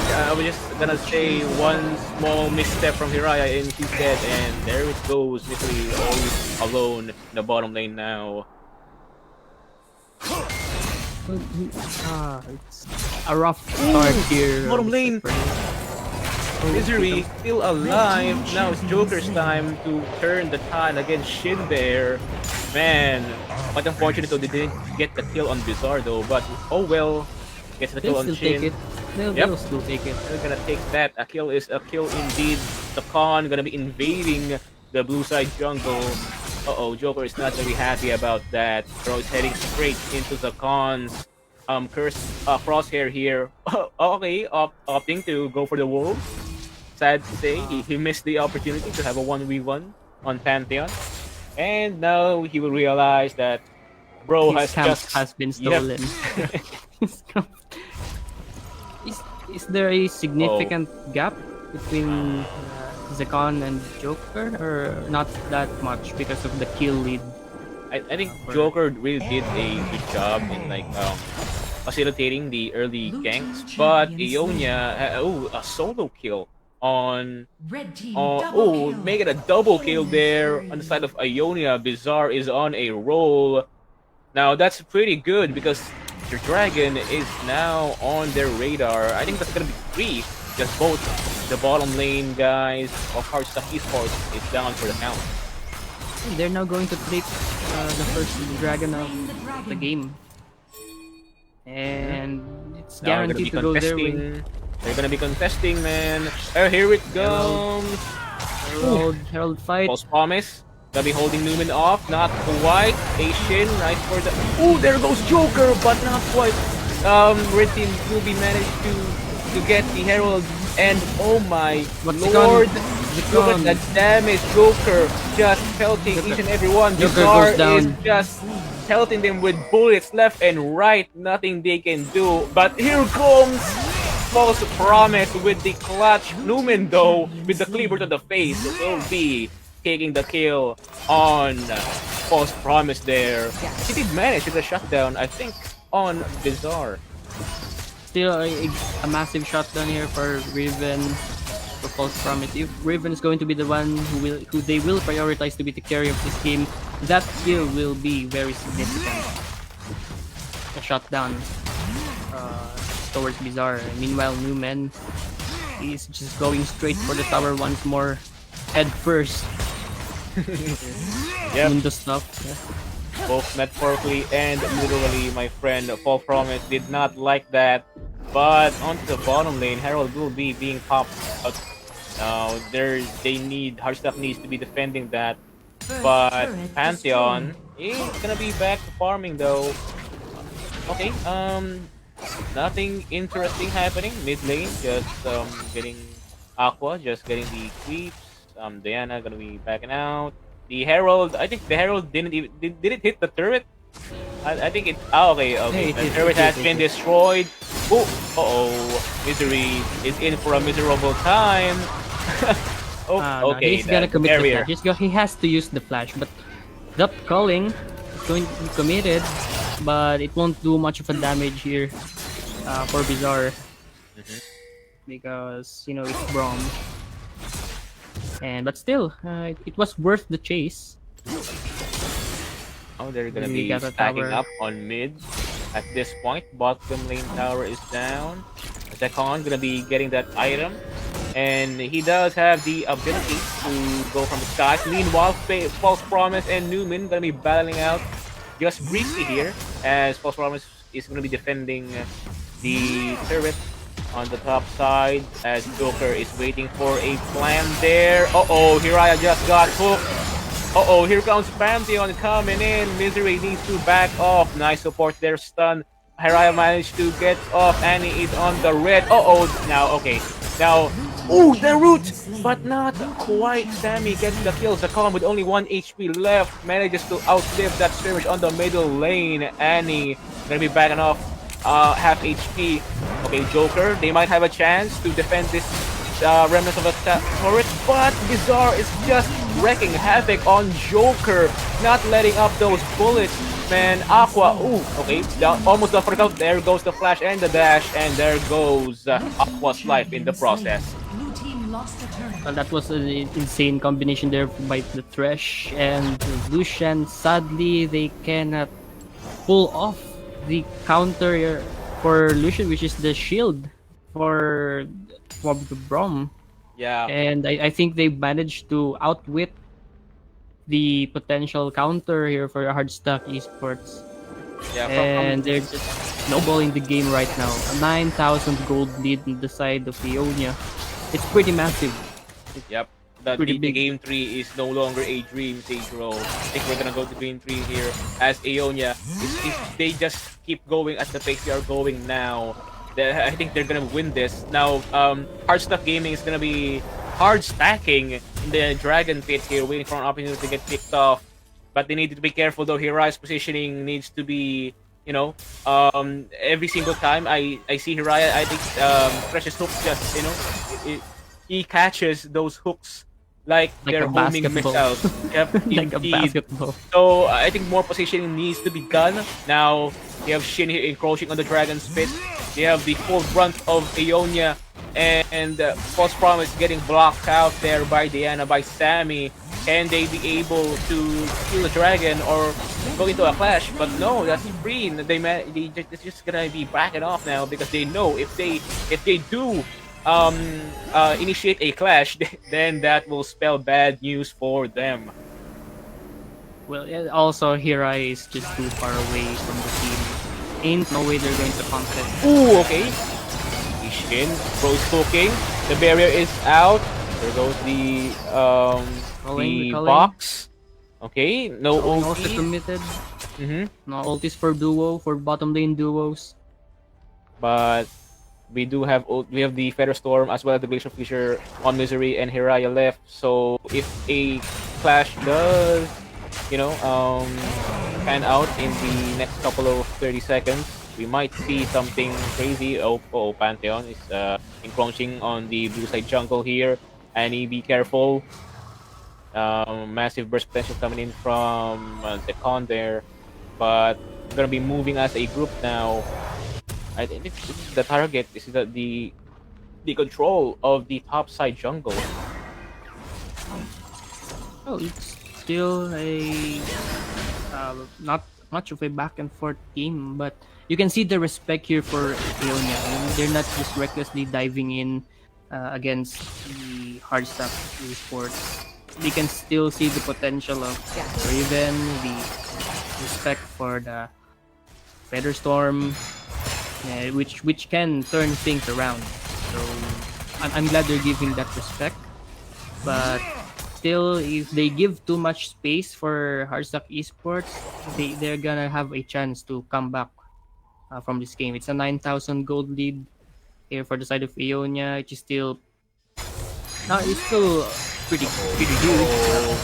I was just gonna say one small misstep from Hiraya and he's dead. And there it goes. Literally all alone in the bottom lane now. It's a rough start here. Bottom lane. Misery still alive. Now it's Joker's time to turn the tide against Shin there. Man, quite unfortunate though they didn't get the kill on Bizarre though, but oh well. Gets the kill on Shin. They'll still take it. They're gonna take that. A kill is a kill indeed. The Con gonna be invading the blue side jungle. Uh-oh, Joker is not very happy about that. Bro is heading straight into the Con's crosshair here. Okay, opting to go for the wolves. Sad to say, he missed the opportunity to have a 1v1 on Pantheon. And now he will realize that bro His camp has been stolen. Yep. Is there a significant gap between Zekon and Joker, or not that much because of the kill lead? I think Joker really did a good job in like facilitating the early ganks, but EONIA, a solo kill on make it a double kill there on the side of EONIA. Bizarre is on a roll. Now that's pretty good because your dragon is now on their radar. I think that's gonna be 3. Just both the bottom lane guys of HARDSTUCK Esports is down for the count. They're now going to take the first dragon of the game. And it's guaranteed to go their way. They're gonna be contesting, man. Oh, here it comes. Herald fight. False promise. Gonna be holding Newman off, not quite. Shin, nice for the. Ooh, there goes Joker, but not quite. Red team will be managed to get the Herald, and oh my lord, look at the damage. Joker just pelting each and every one. Bizarre is just pelting them with bullets left and right. Nothing they can do. But here comes False Promise with the clutch. Newman though, with the cleaver to the face, will be taking the kill on False Promise there. He did manage with a shutdown, I think, on Bizarre. Still a massive shutdown here for Raven, for False Promise. If Raven is going to be the one who they will prioritize to be the carry of this game, that kill will be very significant. A shutdown towards Bizarre. Meanwhile, Newman is just going straight for the tower once more, head first. Yep. Mundo stuff. Both metaphorically and literally, my friend. False Promise did not like that. But onto the bottom lane, Herald will be being popped out. Now, they need, HARDSTUCK needs to be defending that. But Pantheon is gonna be back to farming though. Okay, nothing interesting happening. Mid lane, just getting Aqua, just getting the creeps. Diana gonna be backing out. The Herald, I think the Herald did it hit the turret? I think it. Oh, okay. The turret has been destroyed. Oh, Misery is in for a miserable time. Okay, he's gonna commit the flash. He has to use the flash, but that calling is going to be committed, but it won't do much of a damage here for Bizarre because it's Braum. But still, it was worth the chase. Oh, they're gonna be stacking up on mid at this point. Bottom lane tower is down. Zekon gonna be getting that item, and he does have the ability to go from the skies. Meanwhile, False Promise and Newman gonna be battling out just briefly here, as False Promise is gonna be defending the turret on the top side, as Joker is waiting for a plan there. Hiraya just got hooked. Here comes Pantheon coming in. Misery needs to back off. Nice support there, stun. Hiraya managed to get off. Annie is on the red. Now, the root, but not quite. Sammy gets the kill. Zakon with only 1 HP left manages to outlive that skirmish on the middle lane. Annie gonna be backing off. Half HP. Okay, Joker, they might have a chance to defend this remnants of a turret, but Bizarre is just wreaking havoc on Joker, not letting up those bullets. Man, Aqua, almost got forgot. There goes the flash and the dash, and there goes Aqua's life in the process. Well, that was an insane combination there by the Thresh and Lucian. Sadly, they cannot pull off the counter for Lucian, which is the shield for the Braum. Yeah. And I think they managed to outwit the potential counter here for HARDSTUCK esports. Yeah, and they're just snowballing the game right now. A 9,000 gold lead on the side of EONIA. It's pretty massive. Yep. The game 3 is no longer a dream, Sage Row. I think we're gonna go to game 3 here as EONIA. If they just keep going at the pace they are going now, I think they're gonna win this. Now, HARDSTUCK Gaming is gonna be hard stacking in the Dragon Pit here, waiting for an opportunity to get picked off. But they need to be careful though. Hiraya's positioning needs to be, every single time I see Hiraya, I think Precious Hook just, he catches those hooks like they're homing missiles. Yep, like a basketball. So I think more positioning needs to be done. Now you have Shin here encroaching on the Dragon's Pit. They have the full brunt of EONIA, and False Promise getting blocked out there by Diana, by Sammy. Can they be able to kill the dragon or go into a clash? But no, that's free. They're just gonna be backing off now because they know if they do initiate a clash, then that will spell bad news for them. Well, also Hirai is just too far away from the team. Ain't no way they're going to contest. Ooh, okay. Ishin, Rose cooking. The barrier is out. There goes the box. Okay, no Also ulti. committed. Mm-hmm. No ultis for duo, for bottom lane duos. But we do have the Feather Storm as well as the Glacial Fissure on Misery and Hiraya left. So if a clash does, pan out in the next couple of 30 seconds, we might see something crazy. Pantheon is encroaching on the blue side jungle here. Annie, be careful. Massive burst potential coming in from the con there, but we're gonna be moving as a group now. I think the target is the control of the top side jungle. Oh, it's still a not much of a back and forth game, but you can see the respect here for EONIA. I mean, they're not just recklessly diving in against the HARDSTUCK esports. They can still see the potential of Raven, the respect for the Feather Storm, which can turn things around. So I'm glad they're giving that respect. But still, if they give too much space for HARDSTUCK esports, they're gonna have a chance to come back from this game. It's a 9,000 gold lead here for the side of EONIA. It's still pretty huge.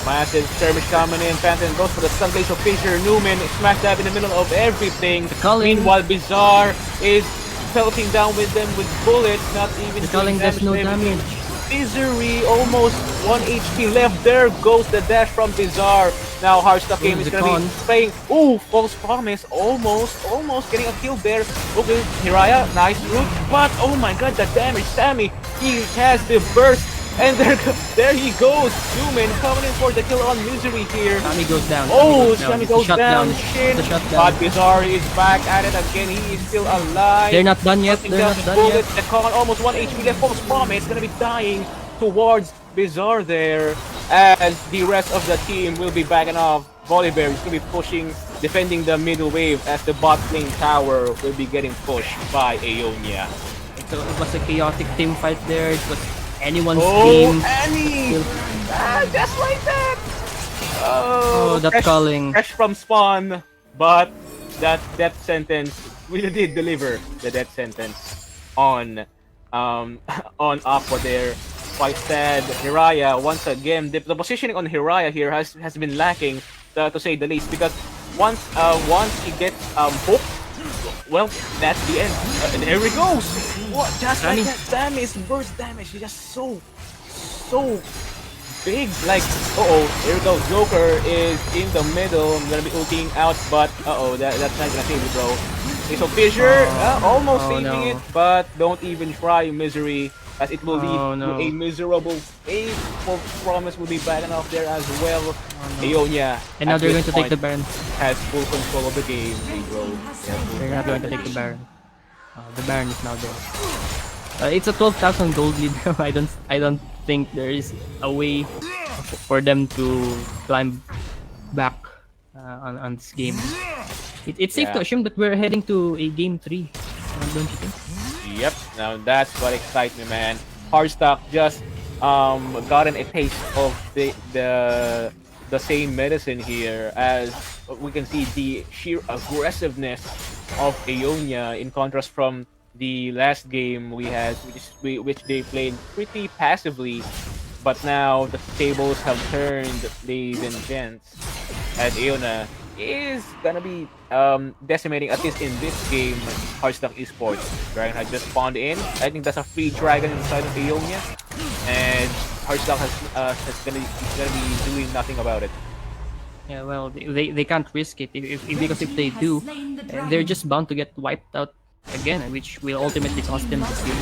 Massive skirmish coming in. Pantheon goes for the stun glacial fissure. Newman smack dab in the middle of everything. Meanwhile, Bizarre is pelting down with them with bullets. Not even Culling does no damage. Misery almost 1 HP left. There goes the dash from Bizarre. Now HARDSTUCK game is gonna be playing. Ooh, false promise. Almost getting a kill there. Okay, Hiraya, nice root. But oh my god, the damage. Sammy, he has the burst. And there he goes. Newman coming in for the kill on Misery here. Sammy goes down. Sammy goes down. Shin. But Bizarre is back at it again. He is still alive. They're not done yet. The con almost 1 HP left. False promise gonna be dying towards Bizarre there. As the rest of the team will be backing off. Volibear is gonna be pushing, defending the middle wave as the bot lane tower will be getting pushed by EONIA. So it was a chaotic team fight there. It was anyone's team. Annie! Just like that! That calling. Fresh from spawn, but that death sentence, we did deliver the death sentence on Aqua there. Quite sad. Hiraya, once again, the positioning on Hiraya here has been lacking, to say the least, because once he gets hooked, well, that's the end. And there he goes. What? Just like that damage, burst damage. He's just so big. Like, here we go. Joker is in the middle. I'm gonna be ulting out, but that's not gonna save you, bro. Okay, so Fissure almost saving it, but don't even try, Misery, as it will lead to a miserable fate. False promise will be backing off there as well. EONIA, and now they're going to take the Baron. Has full control of the game, bro. They're not going to take the Baron. The Baron is now there. It's a 12,000 gold lead. I don't think there is a way for them to climb back on this game. It's safe to assume that we're heading to a game 3, don't you think? Yep. Now that's what excites me, man. HARDSTUCK just gotten a taste of the same medicine here, as we can see the sheer aggressiveness of EONIA in contrast from the last game we had, which they played pretty passively. But now the tables have turned, ladies and gents, as EONIA is gonna be decimating, at least in this game, HARDSTUCK esports. Dragon had just spawned in. I think that's a free dragon inside of EONIA, and HARDSTUCK is gonna be doing nothing about it. Yeah, well, they can't risk it because if they do, they're just bound to get wiped out again, which will ultimately cost them this game.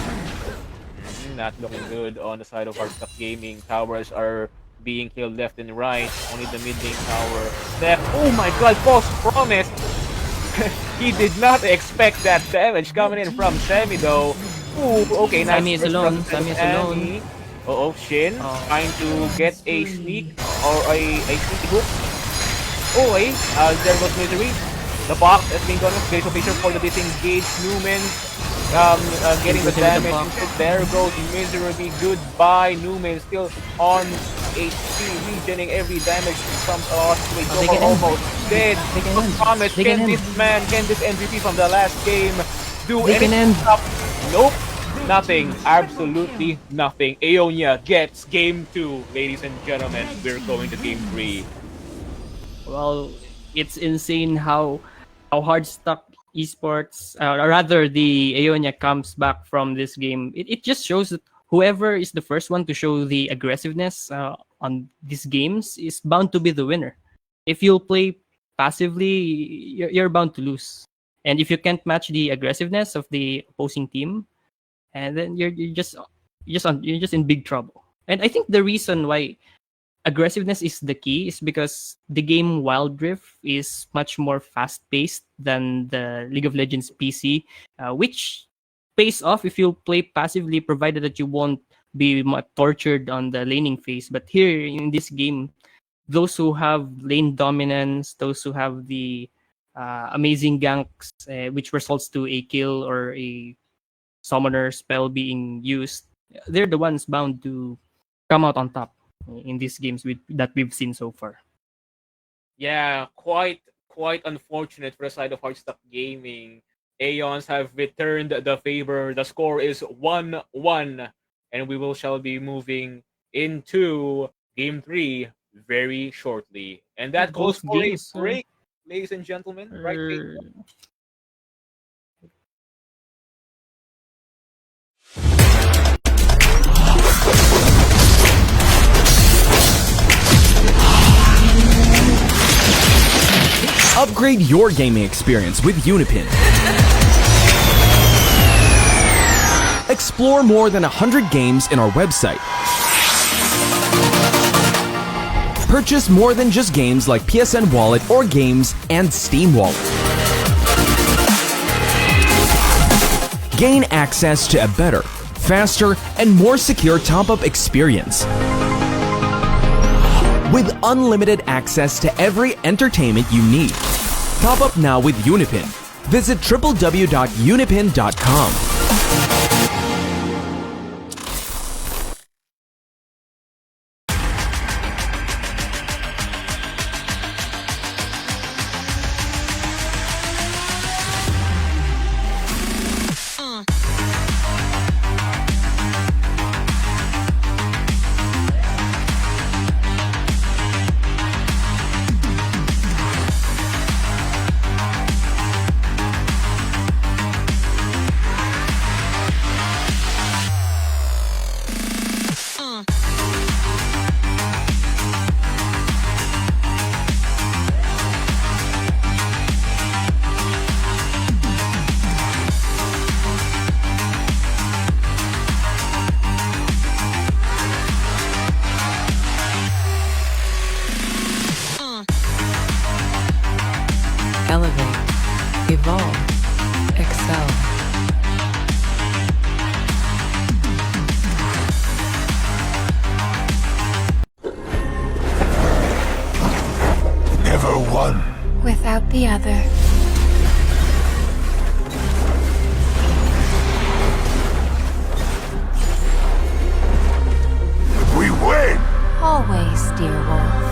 Not looking good on the side of HARDSTUCK Gaming. Towers are being killed left and right. Only the mid lane tower left. Oh my god, false promise! He did not expect that damage coming in from Semi though. Ooh, okay, nice. Semi is alone. Semi is alone. Shin trying to get a sneak or a sneaky hook. There goes Misery. The box has been gone. Glacial Fissure for the disengaged Newman. Getting the damage. There goes Misery. Goodbye. Newman still on HP, regening every damage from wait, they Joker can end. almost dead. They can end. Thomas, They can can end. this man, can this MVP from the last game do They can anything? end. Nope. Nothing. Absolutely nothing. EONIA gets game 2, ladies and gentlemen. We're going to game 3. Well, it's insane how HARDSTUCK esports, or rather the EONIA comes back from this game. It just shows that whoever is the first one to show the aggressiveness on these games is bound to be the winner. If you play passively, you're bound to lose. And if you can't match the aggressiveness of the opposing team, and then you're just in big trouble. And I think the reason why aggressiveness is the key is because the game Wildrift is much more fast-paced than the League of Legends PC, which pays off if you play passively, provided that you won't be tortured on the laning phase. But here in this game, those who have lane dominance, those who have the amazing ganks, which results to a kill or a summoner spell being used, they're the ones bound to come out on top in these games that we've seen so far. Yeah, quite unfortunate for the side of HARDSTUCK Gaming. Aeons have returned the favor. The score is 1-1, and we shall be moving into game 3 very shortly. And that goes Both for games, a break, ladies and gentlemen. Right, Kate? Upgrade your gaming experience with UniPin. Explore more than 100 games in our website. Purchase more than just games like PSN Wallet or games and Steam Wallet. Gain access to a better, faster, and more secure top-up experience. With unlimited access to every entertainment you need. Top up now with UniPin. Visit www.unipin.com. Elevate, evolve, excel. Never one without the other. We win! Always, dear wolf.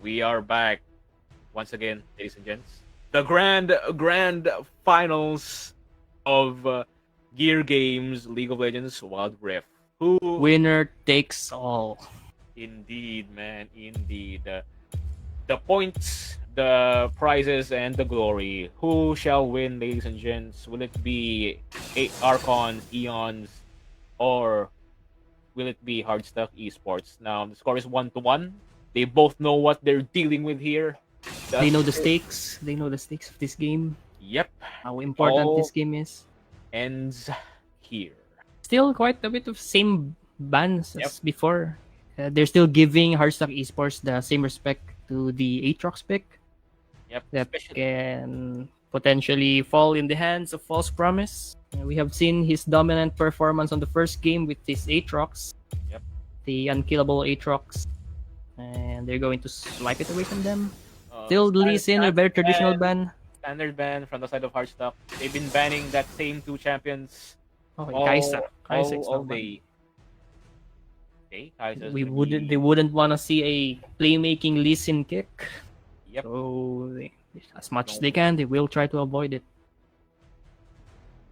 We are back once again, ladies and gents. The grand finals of Gear Games League of Legends Wild Rift. Who Winner takes all. Indeed, man, indeed. The points, the prizes, and the glory. Who shall win, ladies and gents? Will it be ARCHONS, EONS, or will it be HARDSTUCK Esports? Now, the score is 1-1. They both know what they're dealing with here. They know the stakes. They know the stakes of this game. Yep. How important this game is. Ends here. Still quite a bit of same bans as before. They're still giving HARDSTUCK Esports the same respect to the Aatrox pick. Yep. That can potentially fall in the hands of False Promise. We have seen his dominant performance on the first game with his Aatrox. Yep. The unkillable Aatrox. And they're going to swipe it away from them. Uh, Still Lee standard- Sin, a very standard traditional ban. ban. Standard ban from the side of HARDSTUCK. They've been banning that same two champions Okay, all, Kaisa. Kaisa is all not bad. day. Okay, Kaisa's We gonna wouldn't. be- They wouldn't want to see a playmaking Lee Sin kick. Yep. So as much as they can, they will try to avoid it.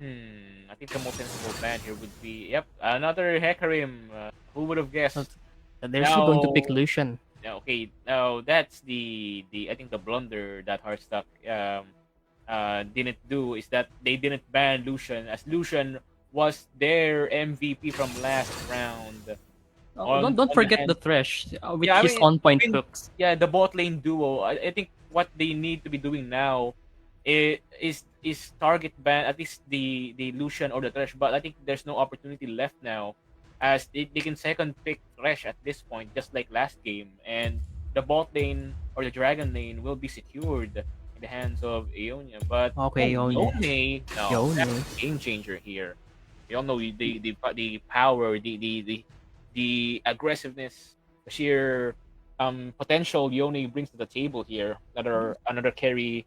I think the most sensible ban here would be another Hecarim. Who would have guessed? And they're still going to pick Now- Lucian. Okay, now that's the I think the blunder that HARDSTUCK didn't do is that they didn't ban Lucian, as Lucian was their MVP from last round. On Don't the forget hand- the Thresh with Yeah, I his mean, on-point even- hooks. Yeah, the bot lane duo. I think what they need to be doing now is target ban at least the Lucian or the Thresh, but I think there's no opportunity left now, as they can second pick Thresh at this point, just like last game, and the bot lane or the dragon lane will be secured in the hands of EONIA. But Okay, EONIA. no, that's a game changer here. We all know the power, the aggressiveness, the sheer potential EONIA brings to the table here. Another carry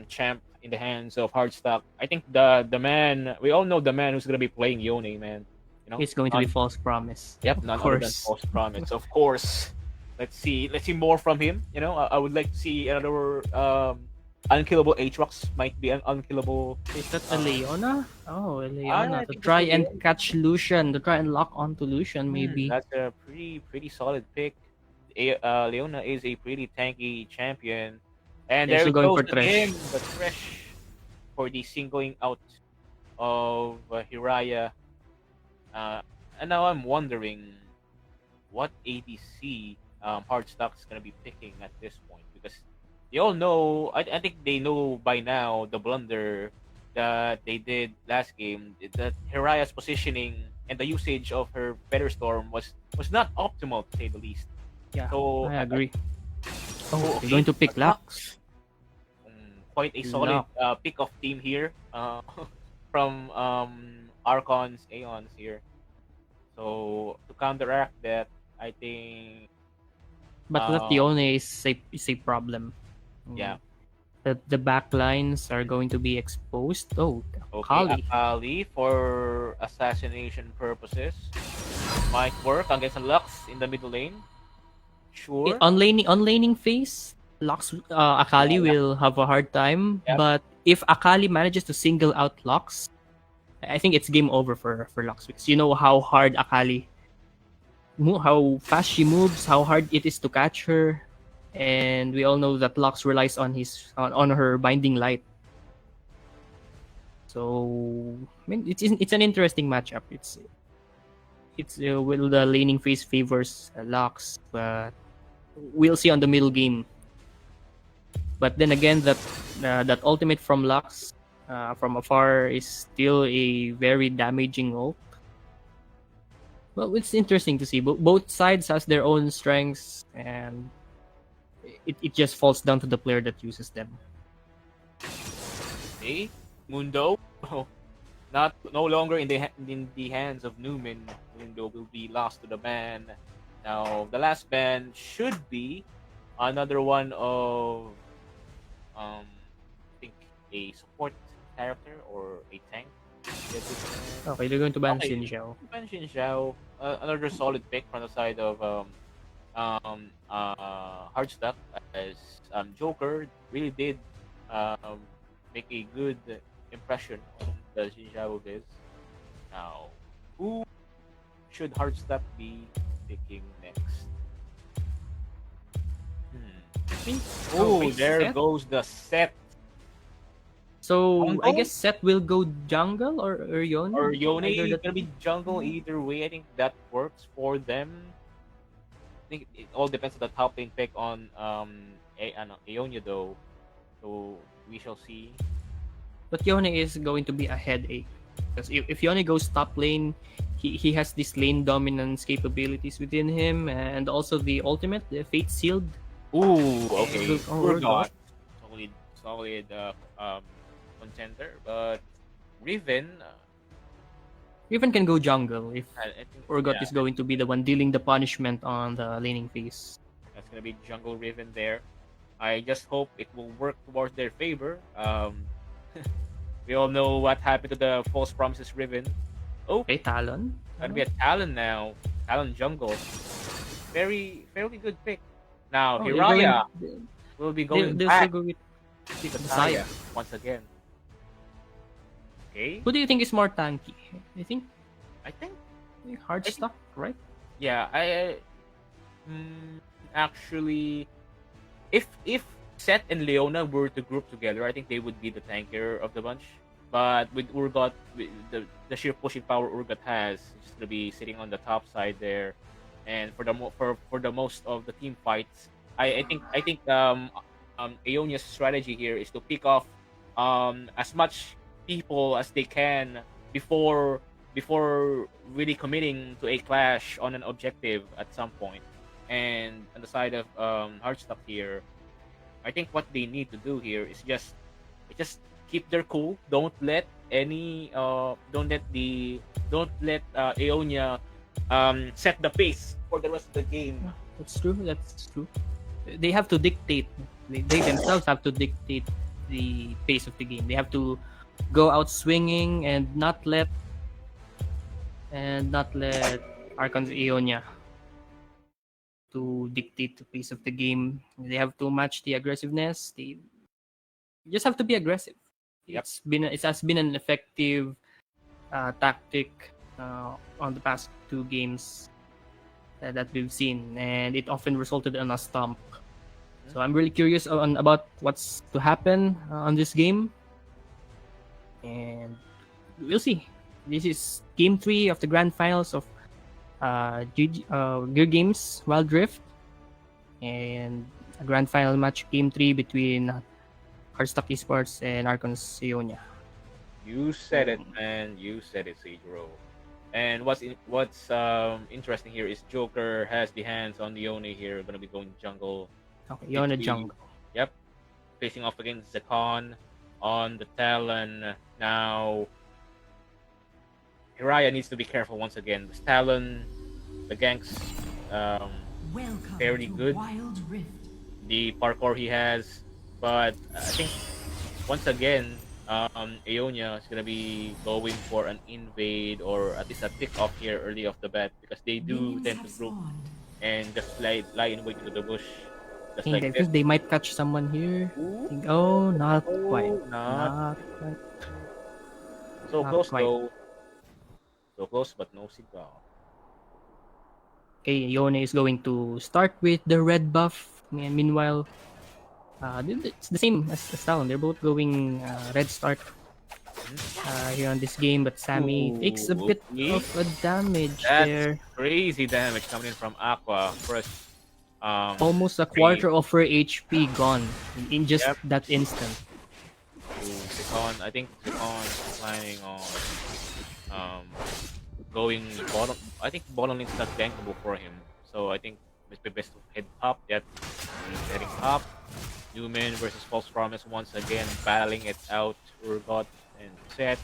champ in the hands of HARDSTUCK. I think the man, we all know the man who's gonna be playing EONIA, man. You know, It's going to be False Promise. Yep, Of none other than course. False Promise, of course. Let's see more from him. You know, I would like to see another unkillable Aatrox. Might be an unkillable. Is that a Leona? Oh, a I Leona. To think try it's a and Leona. catch Lucian. To try and lock onto Lucian, maybe. That's a pretty solid pick. Leona is a pretty tanky champion, and They're there still going goes for Thresh. again the Thresh for the singling out of Hiraya. And now I'm wondering what ADC HARDSTUCK is gonna be picking at this point, because they all know. I think they know by now the blunder that they did last game. That Hiraya's positioning and the usage of her Feather Storm was not optimal, to say the least. Yeah, So I agree. Oh, okay. they're going to pick Lux. Quite a solid pick of team here from ARCHONS, Aeons here. So to counteract that, I think But that Leona is a problem. Yeah. The back lines are going to be exposed. Oh, Okay, Kali. Akali for assassination purposes might work against a Lux in the middle lane. Sure. On laning phase, Lux Akali will have a hard time. Yep. But if Akali manages to single out Lux, I think it's game over for Lux, because you know how hard Akali, how fast she moves, how hard it is to catch her, and we all know that Lux relies on her binding light. So I mean, it's an interesting matchup. It's will the laning phase favors Lux, but we'll see on the middle game. But then again, that ultimate from Lux from afar is still a very damaging ult. Well, it's interesting to see. Both sides has their own strengths, and it just falls down to the player that uses them. Okay, Mundo, no longer in the hands of Newman. Mundo will be lost to the ban. Now the last ban should be another one of I think a support character or a tank. Okay, they're going to ban Okay. Xin Zhao. Ban Xin Zhao, another solid pick from the side of HARDSTUCK, as Joker really did make a good impression on the Xin Zhao biz. Now, who should HARDSTUCK be picking next? Oh, Okay, there Seth? goes the set. So I Jungle? guess Seth will go jungle or Yone. Or Yone, Either it's that- gonna be jungle either way. I think that works for them. I think it all depends on the top lane pick on EONIA though. So we shall see. But Yone is going to be a headache, because if Yone goes top lane, he has this lane dominance capabilities within him, and also the ultimate, the Fate Sealed. Ooh, okay. Oh, Forgot. solid contender, but Riven, Riven can go jungle if I think Urgot yeah, is going to be the one dealing the punishment on the laning phase. that's gonna be jungle Riven there. I just hope it will work towards their favor. We all know what happened to the false promises Riven. Oh, Okay, Talon. gonna be a Talon now. Talon jungle. Fairly good pick. Now Oh, they're Hiraya going- will be going they'll back still go with to Messiah. Messiah once again. Okay, Who do you think is more tanky? I think I think HARDSTUCK, right? yeah. Actually, if Seth and Leona were to group together, I think they would be the tankier of the bunch. But with Urgot, with the sheer pushing power Urgot has, it's gonna be sitting on the top side there, and for the most of the team fights, I think EONIA's strategy here is to pick off as much people as they can before really committing to a clash on an objective at some point. And on the side of HARDSTUCK here, I think what they need to do here is just keep their cool. Don't let EONIA set the pace for the rest of the game. That's true. That's true. They have to dictate. They themselves have to dictate the pace of the game. They have to go out swinging and not let Archons EONIA to dictate the pace of the game. They have to match the aggressiveness. They just have to be aggressive. Yep. It has been an effective tactic on the past 2 games that we've seen, and it often resulted in a stomp. So I'm really curious about what's to happen on this game, and we'll see. This is game 3 of the grand finals of Gear Games Wildrift, and a grand final match, game 3 between HARDSTUCK Esports and ARCHONS EONIA. You said it, man. You said it, Seijiro. And what's interesting here is Joker has the hands on EONIA here. Gonna be going jungle. Okay, EONIA jungle. Yep. Facing off against Zakon on the Talon. Now, Hiraya needs to be careful once again. This Talon, the ganks, fairly good. The parkour he has, but I think once again, EONIA is gonna be going for an invade or at least a pick off here early off the bat, because they do tend to group and just lie in wait to the bush. Just like this. They might catch someone here. Oh, not quite. Not quite. So Not close quite. though. So close, but no cigar. Okay, EONIA is going to start with the red buff. And meanwhile, it's the same as Talon. They're both going red start here on this game, but Sammy takes a bit of a damage there. Crazy damage coming in from Aqua. First, Almost a quarter of her HP gone in just that instant. Zakon, I think Zakon is planning on going bottom. I think bottom lane's not bankable for him, so I think it's best to head up. Yet he's heading up. Newman versus False Promise once again battling it out. Urgot and Seth,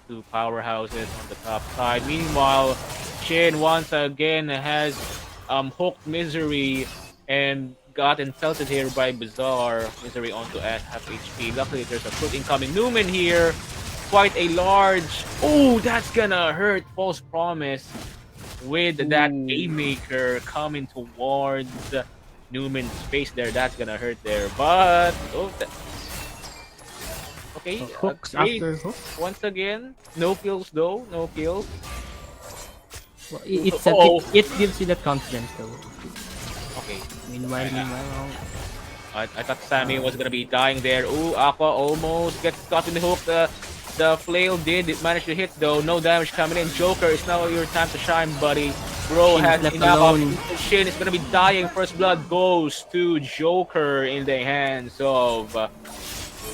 2 powerhouses on the top side. Meanwhile, Shin once again has hooked Misery and got insulted here by Bizarre. Misery onto at half HP. Luckily, there's a foot incoming. Newman here, quite a large. Oh, that's gonna hurt False Promise with that Haymaker coming towards Newman's face there. That's gonna hurt there, but okay. Hooks Grace, after hook. once again, no kills though. No kills. Well, it gives you that confidence though. Okay. Meanwhile, I thought Sammy was gonna be dying there. Ooh, Aqua almost gets caught in the hook. The flail did manage to hit though. No damage coming in. Joker, it's now your time to shine, buddy. Bro Shin has is left enough. alone. Shin is gonna be dying. First blood goes to Joker in the hands of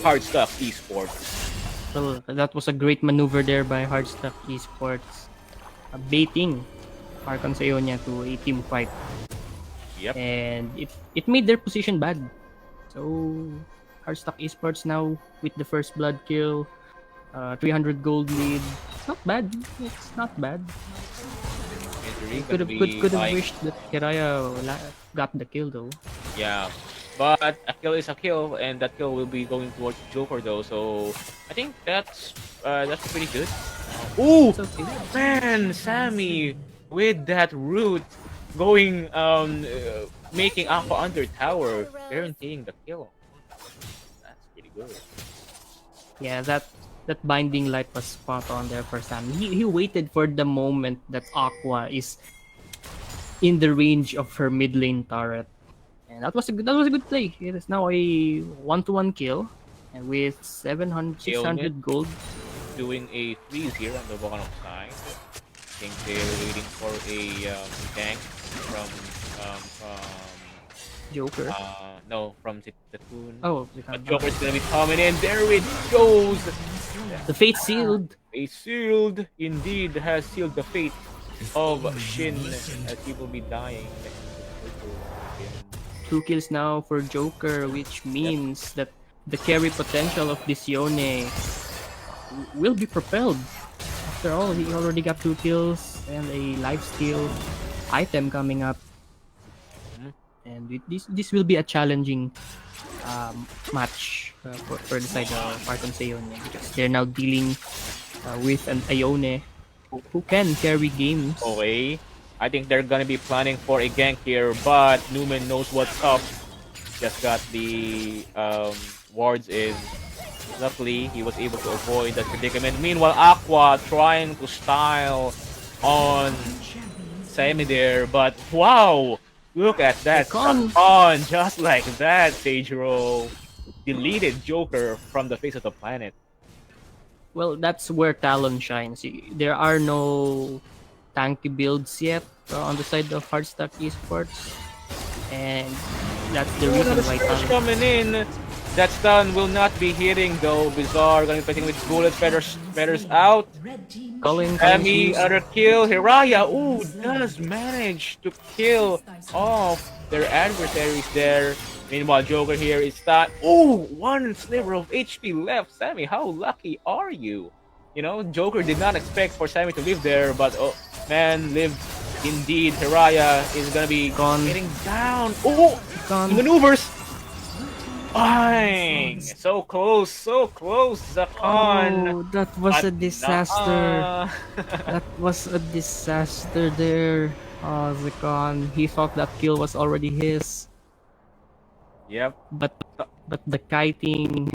HARDSTUCK Esports. Well, that was a great maneuver there by HARDSTUCK Esports, baiting Archons EONIA to a team fight. Yep. And it made their position bad. So HARDSTUCK Esports now with the first blood kill. 300 gold lead. Not bad. It's not bad. Injury Could gonna have be could have like, wished that Kiraya got the kill though. yeah, but a kill is a kill, and that kill will be going towards Joker though. So I think that's pretty good. Ooh, It's okay. man, Sammy with that root going making Aqua under tower, guaranteeing the kill. That's pretty good. Yeah, that binding light was spot on there for Sam. He waited for the moment that Aqua is in the range of her mid lane turret, and that was a good play. It is now a 1-to-1 kill, and with 600 gold. Doing a freeze here on the bottom side. I think they're waiting for a gank from Joker. No, from Tycoon. Oh, But Joker's gonna be coming in. There it goes. The fate sealed. A sealed indeed has sealed the fate of Shin as he will be dying. 2 kills now for Joker, which means that the carry potential of this Yone will be propelled. After all, he already got 2 kills and a lifesteal item coming up. And this will be a challenging match for the side of ARCHONS EONIA, because they're now dealing with an Ione who can carry games. Okay, I think they're gonna be planning for a gank here, but Newman knows what's up. Just got the wards in. Luckily, he was able to avoid that predicament. Meanwhile, Aqua trying to style on Semi there, but wow! Look at that! On just like that, Seijiro deleted Joker from the face of the planet. Well, that's where Talon shines. There are no tanky builds yet on the side of HARDSTUCK Esports, and that's the reason why Talon coming in. That stun will not be hitting though. Bizarre gonna be fighting with bullets. Feathers out. Sammy, other kill. Hiraya, ooh, does manage to kill off their adversaries there. Meanwhile, Joker here is that. Ooh, 1 sliver of HP left. Sammy, how lucky are you? You know, Joker did not expect for Sammy to live there, but oh man, lived indeed. Hiraya is gonna be getting down. Oh, maneuvers. Bang! So close, Zakon. Oh, that was a disaster. That was a disaster there. Oh, Zakon. He thought that kill was already his. Yep. But the kiting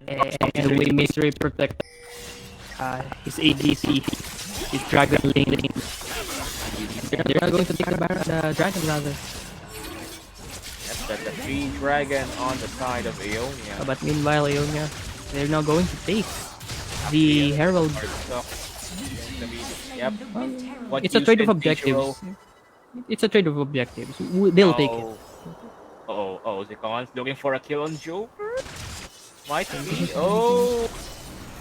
and the way Mystery protect his ADC, his Dragon Lane. They're not going to take the Dragon rather. That's the 3 dragon on the side of EONIA. But meanwhile, EONIA, they're now going to take the Herald. Yep. It's a trade of objectives. It's a trade of objectives. They'll take it. Oh, Zakon's looking for a kill on Joker? Might be. Oh,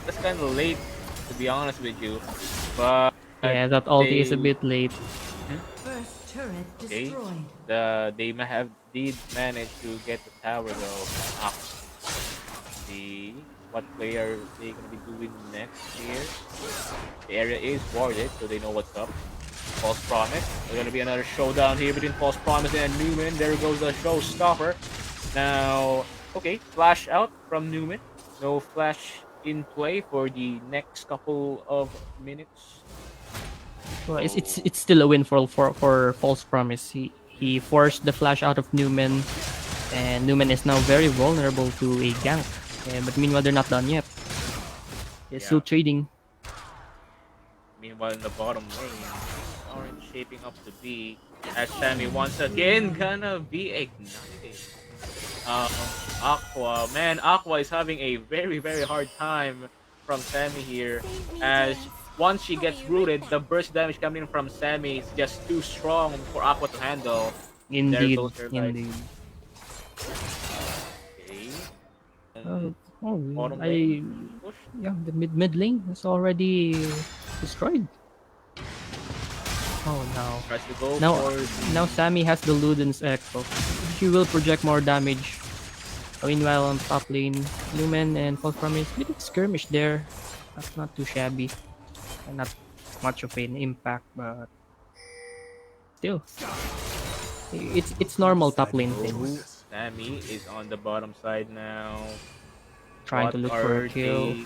that's kind of late, to be honest with you. But yeah, that ulti is a bit late. First turret okay. destroyed. They did manage to get the tower though. See what player they gonna be doing next here. The area is warded, so they know what's up. False Promise. There's gonna be another showdown here between False Promise and Newman. There goes the showstopper. Now, okay, flash out from Newman. No flash in play for the next couple of minutes. Well, it's still a win for False Promise. He forced the flash out of Newman, and Newman is now very vulnerable to a gank. But meanwhile, they're not done yet. They're still trading. Meanwhile, in the bottom lane, Orange shaping up to be as Sammy once again gonna be ignited. Aqua, man, Aqua is having a very hard time from Sammy here, as once she gets rooted, the burst damage coming in from Sammy is just too strong for Aqua to handle. Indeed, Okay. Yeah, the mid lane is already destroyed. Oh no! Now Sammy has the Luden's Echo. She will project more damage Meanwhile, on top lane, Lumen and Fall Promise, bit of skirmish there. That's not too shabby. And not much of an impact, but still, it's normal top lane thing. Sammy is on the bottom side now. Trying to look for a kill. They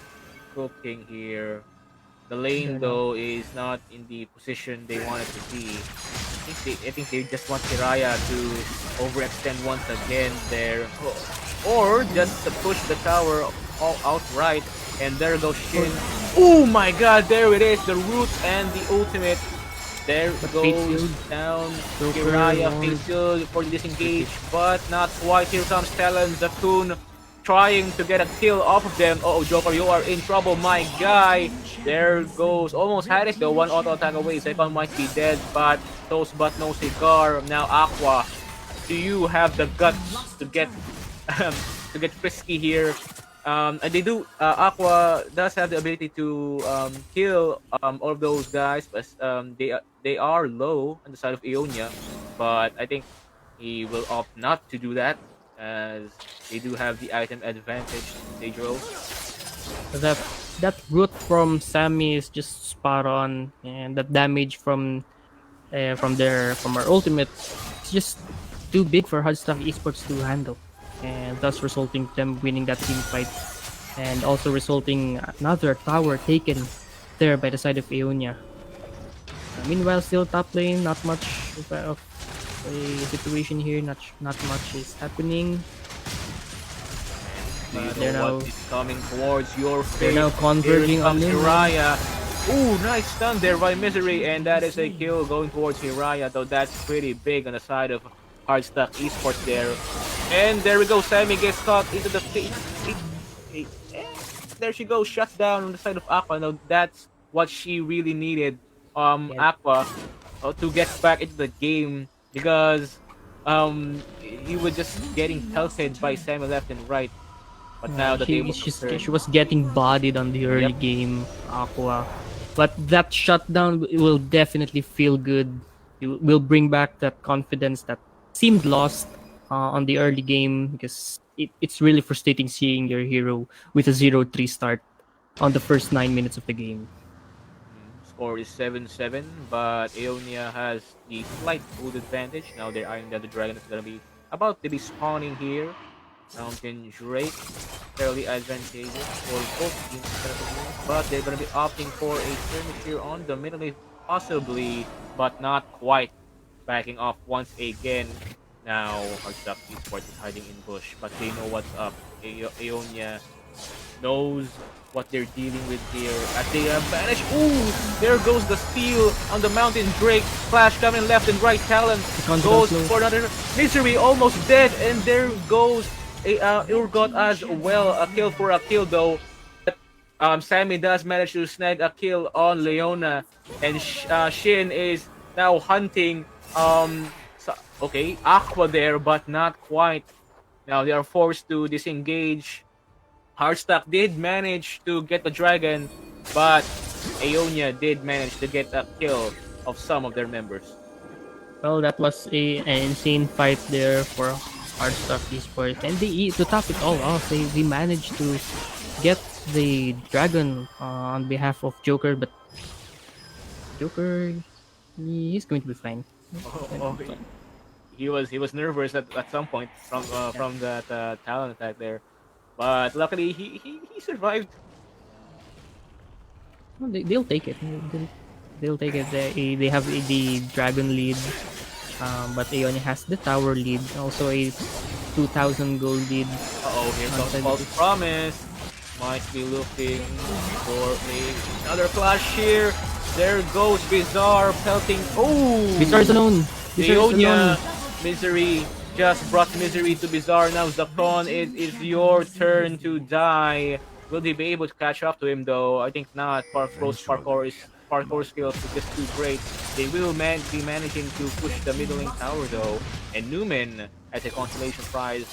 cooking here? The lane though is not in the position they wanted to be. I think they just want Hiraya to overextend once again there, or just to push the tower all outright. And there goes Shin. Oh my God! There it is, the root and the ultimate. There goes down. Hiraya failed for the disengage, but not quite. Here comes Talon, Zakun, trying to get a kill off of them. Oh, Joker, you are in trouble, my guy. There goes, almost had it though. One auto attack away. Second might be dead, but toast but no cigar. Now Aqua, do you have the guts to get frisky here? And they do. Aqua does have the ability to kill all of those guys, but they are low on the side of EONIA. But I think he will opt not to do that, as they do have the item advantage. They drove. That root from Sammy is just spot on, and that damage from our ultimate is just too big for HARDSTUCK Esports to handle, and thus resulting them winning that team fight, and also resulting another tower taken there by the side of EONIA. Meanwhile, still top lane, not much of a situation here. Not much is happening. They're now coming towards your face. They're now converging on Hiraya. Ooh, nice stun there by Misery, and that is a kill going towards Hiraya, though that's pretty big on the side of HARDSTUCK Esports there. And there we go, Sammy gets caught into the face. There she goes, shut down on the side of Aqua. Now that's what she really needed, Aqua, to get back into the game, because he was just getting pelted by Sammy left and right. But now that she was getting bodied on the early game, Aqua. But that shutdown will definitely feel good. It will bring back that confidence that seemed lost on the early game, because it's really frustrating seeing your hero with a 0-3 start on the first 9 minutes of the game. Score is 7-7, but EONIA has the slight food advantage. Now they're eyeing down the dragon that's going to be about to be spawning here. Mountain Drake, fairly advantageous for both teams, but they're going to be opting for a skirmish here on the middle lane, possibly, but not quite. Backing off once again. Now HARDSTUCK Esports is hiding in bush, but they know what's up. EONIA knows what they're dealing with here as they vanish. Ooh, there goes the steal on the Mountain Drake. Flash coming left and right. Talon goes for another. Misery almost dead, and there goes a Urgot as well. A kill for a kill though. Sammy does manage to snag a kill on Leona, and Shin is now hunting. Okay, Aqua there, but not quite. Now they are forced to disengage. HARDSTUCK did manage to get the dragon, but EONIA did manage to get a kill of some of their members. Well, that was an insane fight there for HARDSTUCK Esports, and to top it all off, they managed to get the dragon on behalf of Joker, but Joker, he's going to be fine. He was nervous at some point from that Talon attack there, but luckily he survived. Well, they'll take it. They'll take it. They have the dragon lead, but EONIA has the tower lead, also a 2,000 gold lead. Here comes False Promise. Might be looking for another flash here. There goes Bizarre pelting. Oh, Bizarre's alone. EONIA. Misery just brought Misery to Bizarre. Now Zakron, it is your turn to die. Will they be able to catch up to him though? I think not. Parkour skills is just too great. They will be managing to push the middle lane tower though. And Newman, as a consolation prize,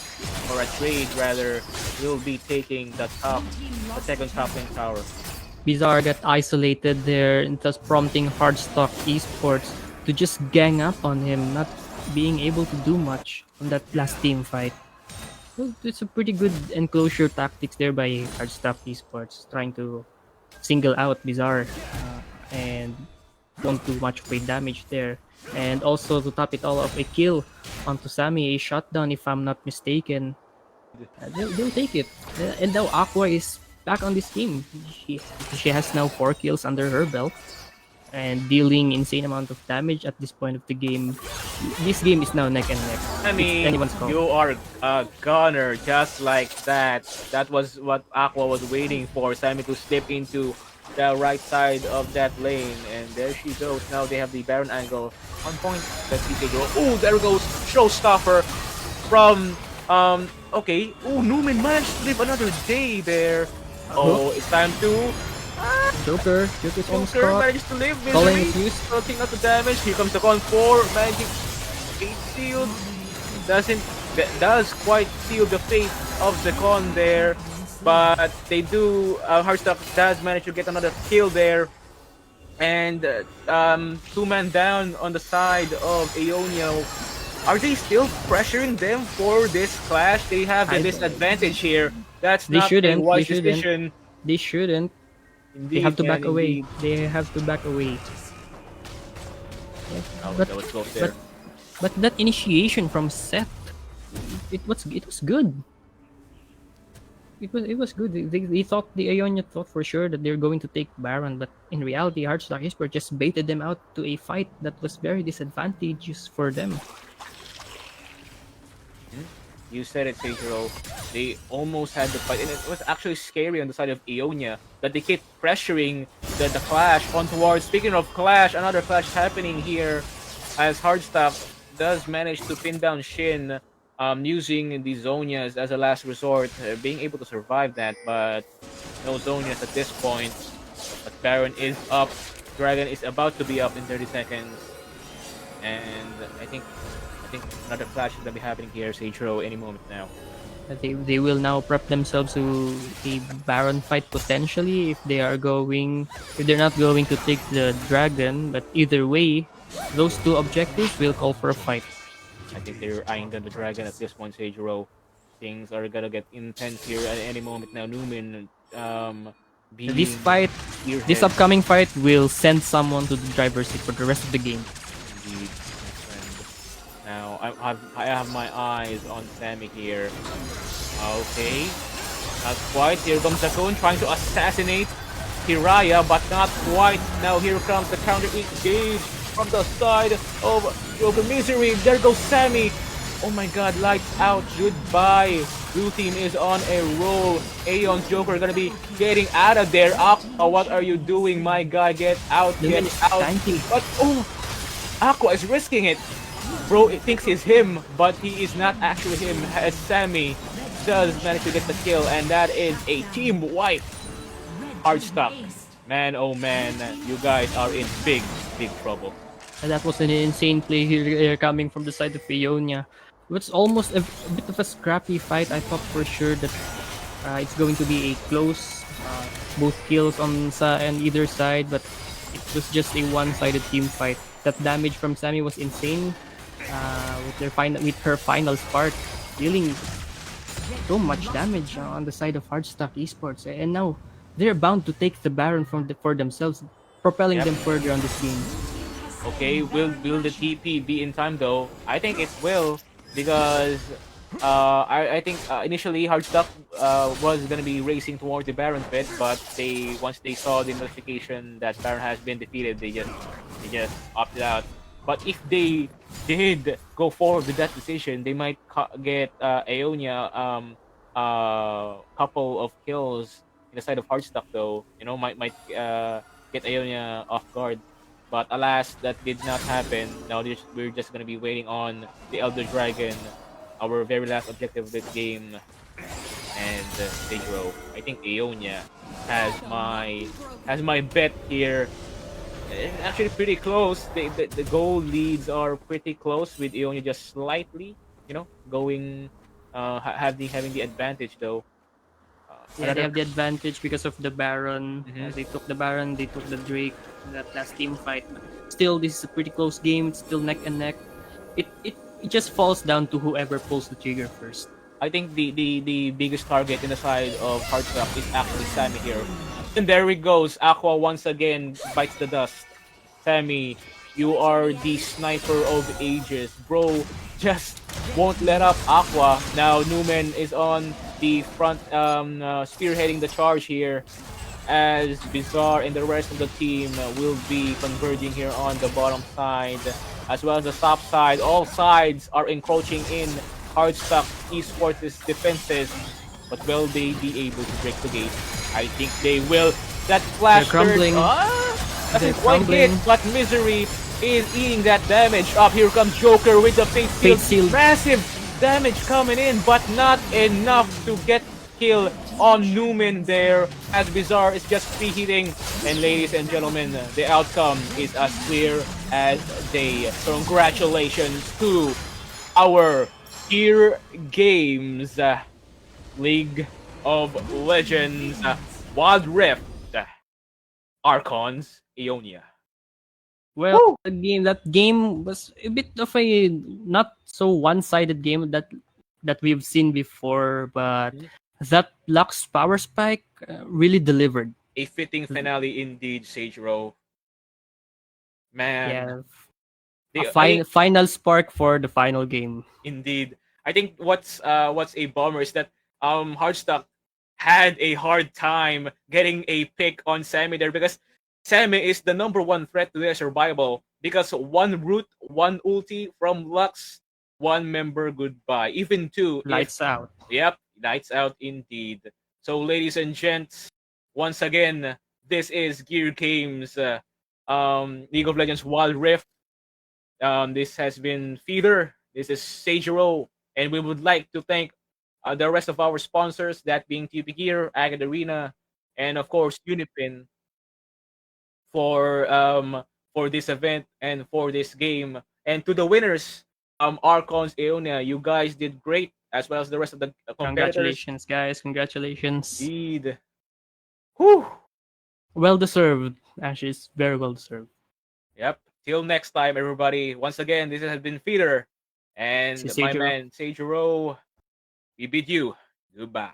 or a trade rather, will be taking the second top lane tower. Bizarre got isolated there, and thus prompting HARDSTUCK Esports to just gang up on him, not being able to do much on that last team fight. Well, it's a pretty good enclosure tactics there by HARDSTUCK Esports, trying to single out Bizarre and don't do much of a damage there. And also to top it all off, a kill onto Sammy, a shutdown if I'm not mistaken. They'll take it. And now Aqua is back on this team. She has now 4 kills under her belt and dealing insane amount of damage at this point of the game. This game is now neck and neck. I mean, anyone's call. you are a gunner just like that. That was what Aqua was waiting for. Sammy to slip into the right side of that lane, and there she goes. Now they have the Baron angle on point. Let's see they go. Oh, there goes Showstopper from okay. Oh, Newman managed to live another day there. Oh, it's time to Joker's almost Joker caught. manages to live. Calling Misery, is used. taking out the damage. Here comes the con 4, managing 8 shield. Does quite seal the fate of the con there, but they do. HARDSTUCK does manage to get another kill there, and 2-man down on the side of EONIA. Are they still pressuring them for this clash? They have the disadvantage here. That's They not shouldn't. a wise They shouldn't. decision. They shouldn't. They Indeed, have to yeah, back away. indeed. They have to back away. Oh, But- that was close there. But that initiation from Seth, it was good. It was good. They thought the EONIA thought for sure that they're going to take Baron, but in reality, HARDSTUCK Esports just baited them out to a fight that was very disadvantageous for them. You said it, Seijiro. They almost had the fight, and it was actually scary on the side of EONIA that they kept pressuring the clash on towards. Speaking of clash, another clash happening here as HARDSTUCK does manage to pin down Shin using the Zonias as a last resort, being able to survive that, but no Zonias at this point. But Baron is up. Dragon is about to be up in 30 seconds. And I think another clash is gonna be happening here, Seijiro, any moment now. They will now prep themselves to a Baron fight potentially if they're not going to take the Dragon, but either way, those two objectives will call for a fight. I think they're eyeing down the Dragon at this point, Seijiro. Things are gonna get intense here at any moment now. Newman This fight, spearhead. this upcoming fight will send someone to the driver's seat for the rest of the game. Indeed, my friend. Now I have my eyes on Sammy here. Okay, not quite. Here comes Zakun trying to assassinate Hiraya, but not quite. Now here comes the counter engage from the side of Joker Misery. There goes Sammy. Oh my god, lights out. Goodbye. Blue team is on a roll. Aeon's Joker gonna be getting out of there. Aqua, what are you doing, my guy? Get out, get out. But oh, Aqua is risking it. Bro, it thinks he's him, but he is not actually him, as Sammy does manage to get the kill, and that is a team wipe. HARDSTUCK. Man, oh man, you guys are in big trouble. And that was an insane play here coming from the side of EONIA. It was almost a bit of a scrappy fight. I thought for sure that it's going to be a close, both kills on either side, but it was just a one-sided team fight. That damage from Sammy was insane. With her final spark, dealing so much damage on the side of HARDSTUCK Esports, and now they're bound to take the Baron for themselves, propelling them further on this game. Okay, will the TP be in time though? I think it will, because I think initially HARDSTUCK was gonna be racing towards the Baron pit, but once they saw the notification that Baron has been defeated, they just opted out. But if they did go forward with that decision, they might get EONIA couple of kills in the side of HARDSTUCK though. You know, might get EONIA off guard. But alas, that did not happen. Now we're just gonna be waiting on the Elder Dragon, our very last objective of this game. And Seijiro, I think EONIA has my bet here. It's actually pretty close. The goal leads are pretty close, with EONIA just slightly, going having the advantage though. Yeah, they have the advantage because of the Baron. They took the Baron, they took the Drake in that last team fight. But still, this is a pretty close game. It's still neck and neck. It just falls down to whoever pulls the trigger first. I think the biggest target in the side of HARDSTUCK is actually Sammy here. And there he goes. Aqua once again bites the dust. Sammy, you are the sniper of ages. Bro, just won't let up Aqua. Now Newman is on the front, spearheading the charge here, as Bizarre and the rest of the team will be converging here on the bottom side, as well as the top side. All sides are encroaching in HARDSTUCK Esports' defenses, but will they be able to break the gate? I think they will. That flash They're crumbling. doesn't quite hit, but Misery is eating that damage. Up here comes Joker with the Fate Shield. Massive damage coming in, but not enough to get kill on Newman there, as Bizarre is just preheating. And ladies and gentlemen, the outcome is as clear as day. So congratulations to our Gear Games League of Legends Wildrift ARCHONS EONIA. Well, that game was a bit of a not so one-sided game that we've seen before, but that Lux power spike really delivered. A fitting finale indeed, Sagero. Man. Yeah. Final spark for the final game. Indeed. I think what's a bummer is that HARDSTUCK had a hard time getting a pick on Sammy there, because Sammy is the #1 threat to their survival, because one root, one ulti from Lux, one member goodbye. Even two. Lights out. Yep, lights out indeed. So ladies and gents, once again, this is Gear Games League of Legends Wild Rift. This has been Feeder. This is Sagero, and we would like to thank the rest of our sponsors, that being TP Gear, AcadArena, and of course UniPin, for this event and for this game. And to the winners, ARCHONS, EONIA, you guys did great, as well as the rest of the competitors. Congratulations, guys. Congratulations. Indeed. Whew. Well deserved. Actually, it's very well deserved. Yep. Till next time, everybody. Once again, this has been Feeder. And my man, Sagero, we bid you goodbye.